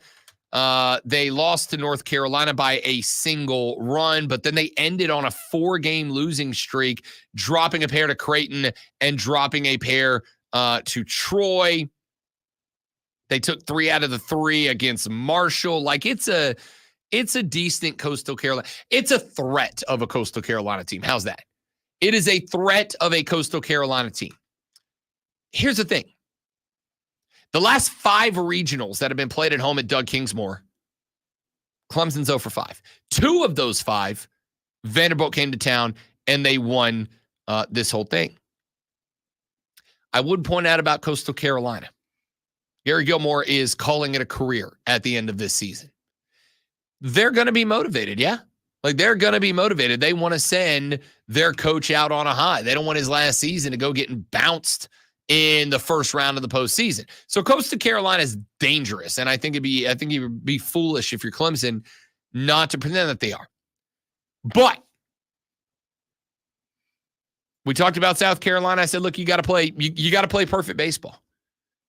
They lost to North Carolina by a single run, but then they ended on a 4-game losing streak, dropping a pair to Creighton and dropping a pair to Troy. They took 3 out of the 3 against Marshall. Like it's a decent Coastal Carolina. It's a threat of a Coastal Carolina team. How's that? It is a threat of a Coastal Carolina team. Here's the thing. The last 5 regionals that have been played at home at Doug Kingsmore, Clemson's 0 for 5. 2 of those 5, Vanderbilt came to town and they won this whole thing. I would point out about Coastal Carolina. Gary Gilmore is calling it a career at the end of this season. They're going to be motivated, yeah? Like, they're going to be motivated. They want to send their coach out on a high. They don't want his last season to go getting bounced in the first round of the postseason. So Coastal Carolina is dangerous, and I think it would be foolish if you're Clemson not to pretend that they are. But we talked about South Carolina. I said, look, you got to play. You got to play perfect baseball.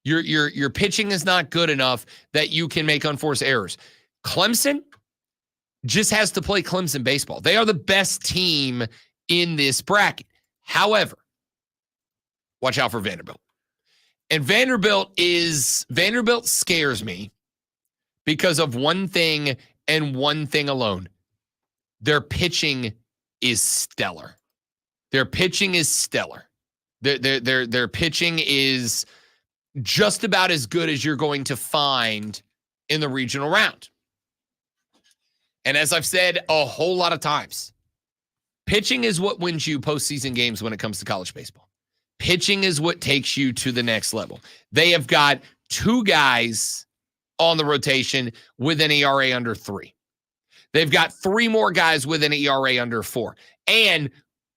Your pitching is not good enough that you can make unforced errors. Clemson just has to play Clemson baseball. They are the best team in this bracket. However, watch out for Vanderbilt. And Vanderbilt scares me because of one thing and one thing alone. Their pitching is stellar. Their pitching is stellar. Their pitching is just about as good as you're going to find in the regional round. And as I've said a whole lot of times, pitching is what wins you postseason games when it comes to college baseball. Pitching is what takes you to the next level. They have got 2 guys on the rotation with an ERA under 3. They've got 3 more guys with an ERA under 4. And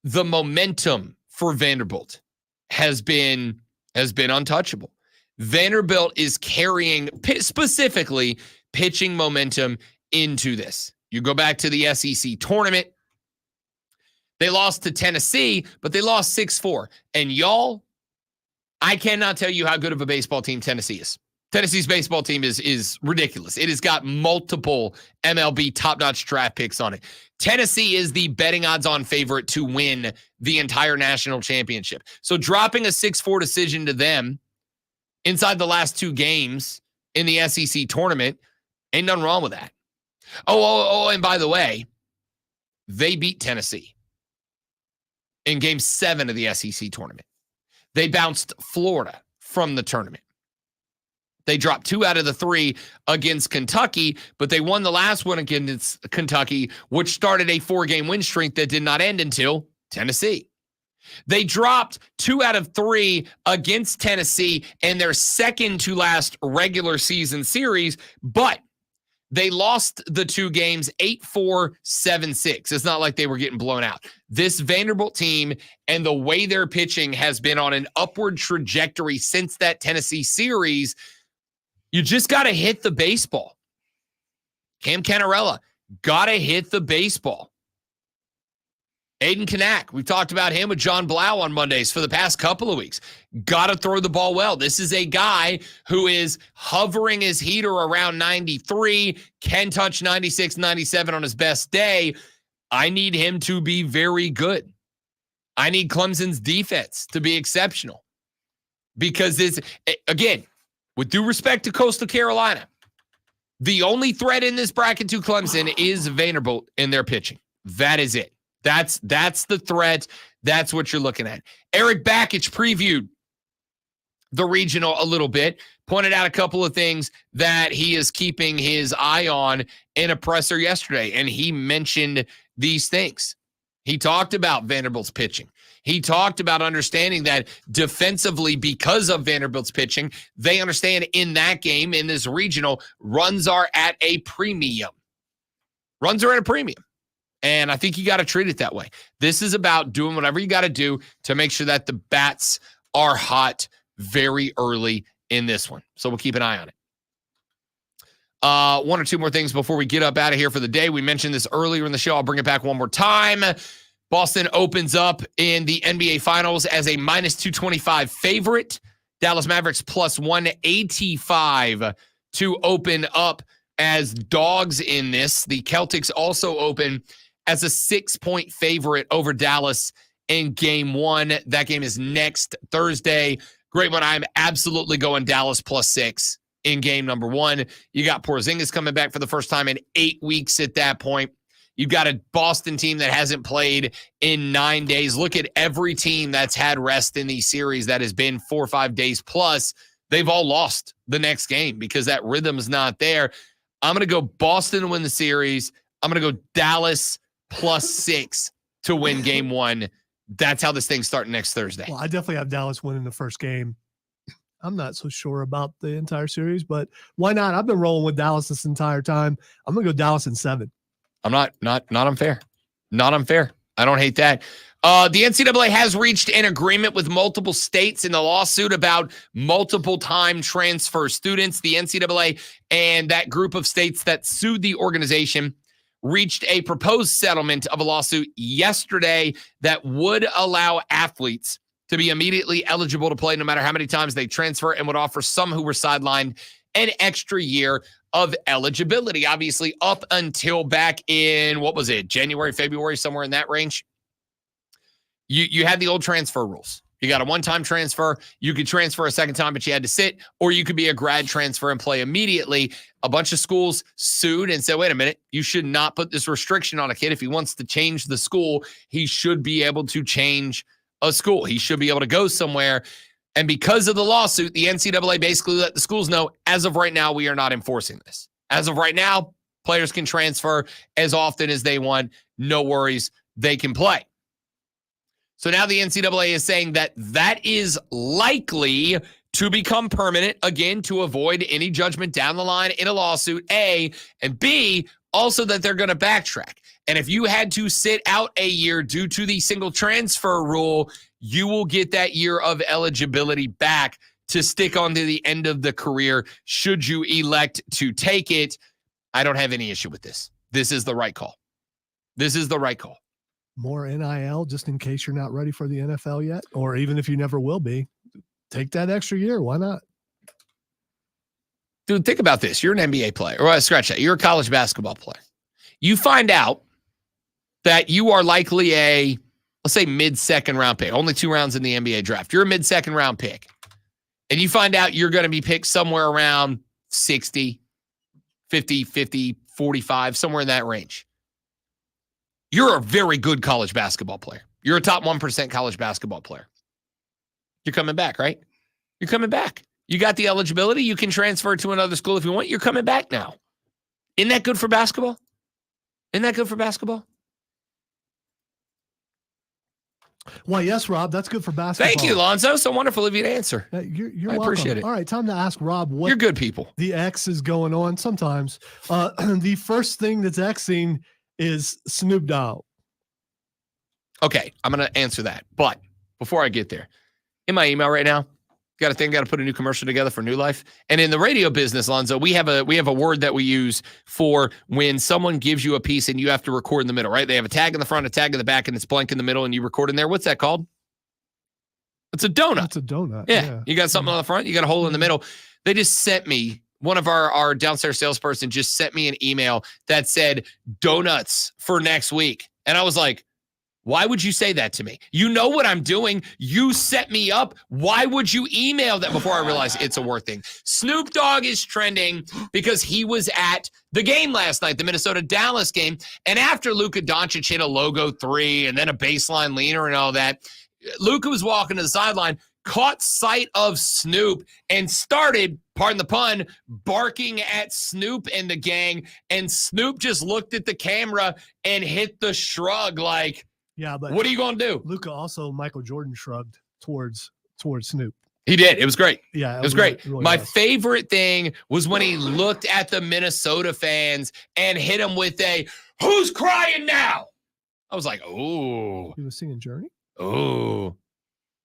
the momentum for Vanderbilt has been untouchable. Vanderbilt is carrying specifically pitching momentum into this. You go back to the SEC tournament. They lost to Tennessee, but they lost 6-4. And y'all, I cannot tell you how good of a baseball team Tennessee is. Tennessee's baseball team is ridiculous. It has got multiple MLB top-notch draft picks on it. Tennessee is the betting odds-on favorite to win the entire national championship. So dropping a 6-4 decision to them inside the last 2 games in the SEC tournament, ain't nothing wrong with that. And by the way, they beat Tennessee in game 7 of the SEC tournament. They bounced Florida from the tournament. They dropped 2 out of the 3 against Kentucky, but they won the last one against Kentucky, which started a 4-game win streak that did not end until Tennessee. They dropped 2 out of 3 against Tennessee in their second to last regular season series, but they lost the 2 games 8-4, 7-6. It's not like they were getting blown out. This Vanderbilt team and the way they're pitching has been on an upward trajectory since that Tennessee series. You just got to hit the baseball. Cam Cannarella, got to hit the baseball. Aiden Kanak, we've talked about him with John Blau on Mondays for the past couple of weeks. Got to throw the ball well. This is a guy who is hovering his heater around 93, can touch 96, 97 on his best day. I need him to be very good. I need Clemson's defense to be exceptional. Because this, again, with due respect to Coastal Carolina, the only threat in this bracket to Clemson is Vanderbilt in their pitching. That is it. That's the threat. That's what you're looking at. Eric Bakich previewed the regional a little bit, pointed out a couple of things that he is keeping his eye on in a presser yesterday, and he mentioned these things. He talked about Vanderbilt's pitching. He talked about understanding that defensively, because of Vanderbilt's pitching, they understand in that game, in this regional, runs are at a premium. Runs are at a premium. And I think you got to treat it that way. This is about doing whatever you got to do to make sure that the bats are hot very early in this one. So we'll keep an eye on it. 1 or 2 more things before we get up out of here for the day. We mentioned this earlier in the show. I'll bring it back one more time. Boston opens up in the NBA Finals as a -225 favorite. Dallas Mavericks +185 to open up as dogs in this. The Celtics also open as a 6-point favorite over Dallas in game 1. That game is next Thursday. Great one. I'm absolutely going Dallas +6 in game number 1. You got Porzingis coming back for the first time in 8 weeks at that point. You've got a Boston team that hasn't played in 9 days. Look at every team that's had rest in these series that has been 4 or 5 days plus. They've all lost the next game because that rhythm's not there. I'm going to go Boston to win the series. I'm going to go Dallas +6 to win game 1. That's how this thing's starting next Thursday. Well, I definitely have Dallas winning the first game. I'm not so sure about the entire series, but why not? I've been rolling with Dallas this entire time. I'm going to go Dallas in 7. I'm not unfair. Not unfair. I don't hate that. The NCAA has reached an agreement with multiple states in the lawsuit about multiple time transfer students. The NCAA and that group of states that sued the organization reached a proposed settlement of a lawsuit yesterday that would allow athletes to be immediately eligible to play no matter how many times they transfer, and would offer some who were sidelined an extra year of eligibility. Obviously, up until back in, what was it, January, February, somewhere in that range, you had the old transfer rules. You got a one-time transfer. You could transfer a second time, but you had to sit, or you could be a grad transfer and play immediately. A bunch of schools sued and said, wait a minute, you should not put this restriction on a kid. If he wants to change the school, he should be able to change a school. He should be able to go somewhere. And because of the lawsuit, the NCAA basically let the schools know, as of right now, we are not enforcing this. As of right now, players can transfer as often as they want. No worries. They can play. So now the NCAA is saying that that is likely to become permanent, again, to avoid any judgment down the line in a lawsuit, A, and B, also that they're going to backtrack. And if you had to sit out a year due to the single transfer rule, you will get that year of eligibility back to stick on to the end of the career should you elect to take it. I don't have any issue with this. This is the right call. This is the right call. More NIL just in case you're not ready for the NFL yet, or even if you never will be. Take that extra year. Why not? Dude, think about this. You're an NBA player. Or scratch that. You're a college basketball player. You find out that you are likely a, let's say, mid-second round pick. Only 2 rounds in the NBA draft. You're a mid-second round pick. And you find out you're going to be picked somewhere around 60, 50, 55, 45, somewhere in that range. You're a very good college basketball player. You're a top 1% college basketball player. You're coming back, right? You're coming back. You got the eligibility. You can transfer to another school if you want. You're coming back now. Isn't that good for basketball? Isn't that good for basketball? Well, yes, Rob, that's good for basketball. Thank you, Lonzo. So wonderful of you to answer. You're I welcome. appreciate it. All right, time to ask Rob what You're good people. The X is going on sometimes. The first thing that's Xing is Snoop Dogg. Okay, I'm going to answer that. But before I get there, in my email right now, got to put a new commercial together for New Life. And in the radio business, Lonzo, we have a word that we use for when someone gives you a piece and you have to record in the middle, right? They have a tag in the front, a tag in the back, and it's blank in the middle, and you record in there. What's that called? It's a donut. It's a donut. Yeah. You got something on the front, you got a hole in the middle. They just sent me, one of our downstairs salesperson just sent me an email that said donuts for next week. And I was like, why would you say that to me? You know what I'm doing. You set me up. Why would you email that? Before I realized it's a word thing. Snoop Dogg is trending because he was at the game last night, the Minnesota-Dallas game. And after Luka Doncic hit a logo 3 and then a baseline leaner and all that, Luka was walking to the sideline, caught sight of Snoop and started, pardon the pun, barking at Snoop and the gang. And Snoop just looked at the camera and hit the shrug like, yeah, but what are you going to do? Luka also, Michael Jordan shrugged towards Snoop. He did. It was great. Yeah, it was great. Really My was. favorite thing was when he looked at the Minnesota fans and hit them with a, who's crying now? I was like, oh. He was singing Journey? Oh,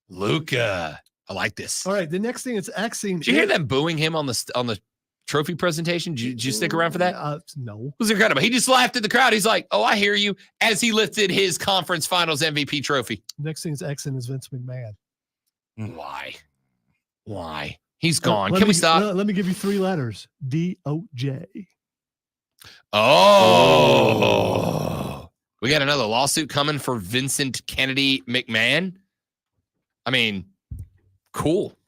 Luka. I like this. All right, the next thing is Xing. Did you hear them booing him on the trophy presentation? Did you stick around for that? No. It was incredible. He just laughed at the crowd. He's like, oh, I hear you, as he lifted his conference finals MVP trophy. Next thing is Xing is Vince McMahon. Why? He's gone. Let Can me, we stop? Let me give you 3 letters. DOJ. Oh. We got another lawsuit coming for Vincent Kennedy McMahon. I mean, cool.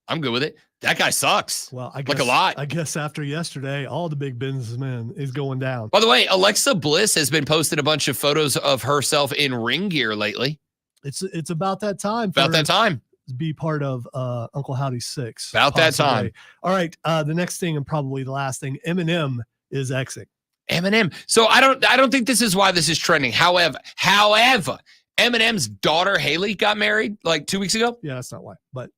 I'm good with it. That guy sucks. Well, I guess like a lot. I guess after yesterday, all the big businessmen is going down. By the way, Alexa Bliss has been posting a bunch of photos of herself in ring gear lately. It's about that time. About that time. To be part of Uncle Howdy's 6. About that time. All right. The next thing and probably the last thing, Eminem is Xing. Eminem. So I don't think this is why this is trending. However, Eminem's daughter Haley got married like 2 weeks ago. Yeah, that's not why. But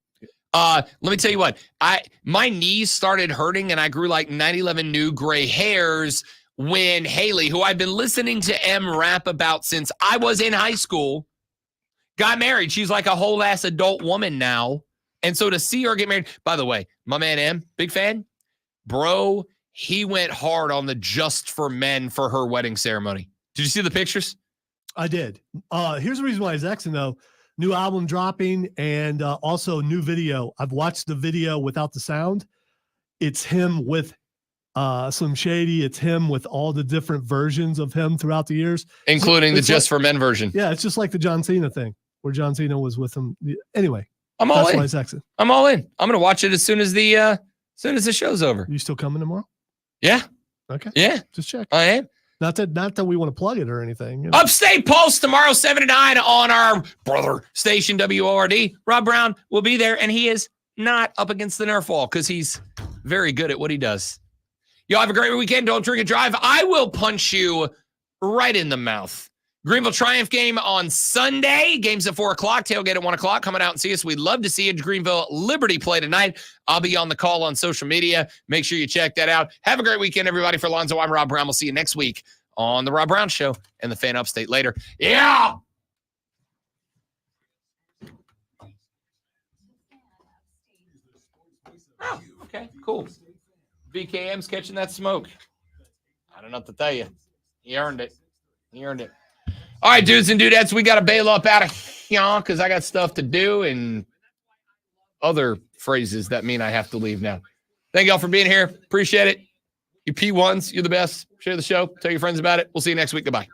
let me tell you what. My knees started hurting and I grew like 9/11 new gray hairs when Haley, who I've been listening to M rap about since I was in high school, got married. She's like a whole ass adult woman now. And so to see her get married, by the way, my man M, big fan, bro, he went hard on the Just for Men for her wedding ceremony. Did you see the pictures? I did. Here's the reason why he's Xing though. New album dropping and also new video. I've watched the video without the sound. It's him with Slim Shady. It's him with all the different versions of him throughout the years. Including the it's Just for Men version. Yeah, it's just like the John Cena thing where John Cena was with him. Anyway, I'm all that's in. why he's Xing. I'm all in. I'm going to watch it as soon as the show's over. You still coming tomorrow? Yeah. Okay. Yeah. Just check. I am. Not that we want to plug it or anything. You know. Upstate Pulse tomorrow, 7 to 9 on our brother station, WORD. Rob Brown will be there, and he is not up against the Nerf wall because he's very good at what he does. Y'all have a great weekend. Don't drink and drive. I will punch you right in the mouth. Greenville Triumph game on Sunday. Games at 4 o'clock. Tailgate at 1 o'clock. Coming out and see us. We'd love to see you. Greenville Liberty play tonight. I'll be on the call on social media. Make sure you check that out. Have a great weekend, everybody. For Lonzo, I'm Rob Brown. We'll see you next week on The Rob Brown Show and the Fan Upstate later. Yeah! Oh, okay, cool. BKM's catching that smoke. I don't know what to tell you. He earned it. He earned it. All right, dudes and dudettes, we got to bail up out of here because I got stuff to do and other phrases that mean I have to leave now. Thank y'all for being here. Appreciate it. You P1s, you're the best. Share the show. Tell your friends about it. We'll see you next week. Goodbye.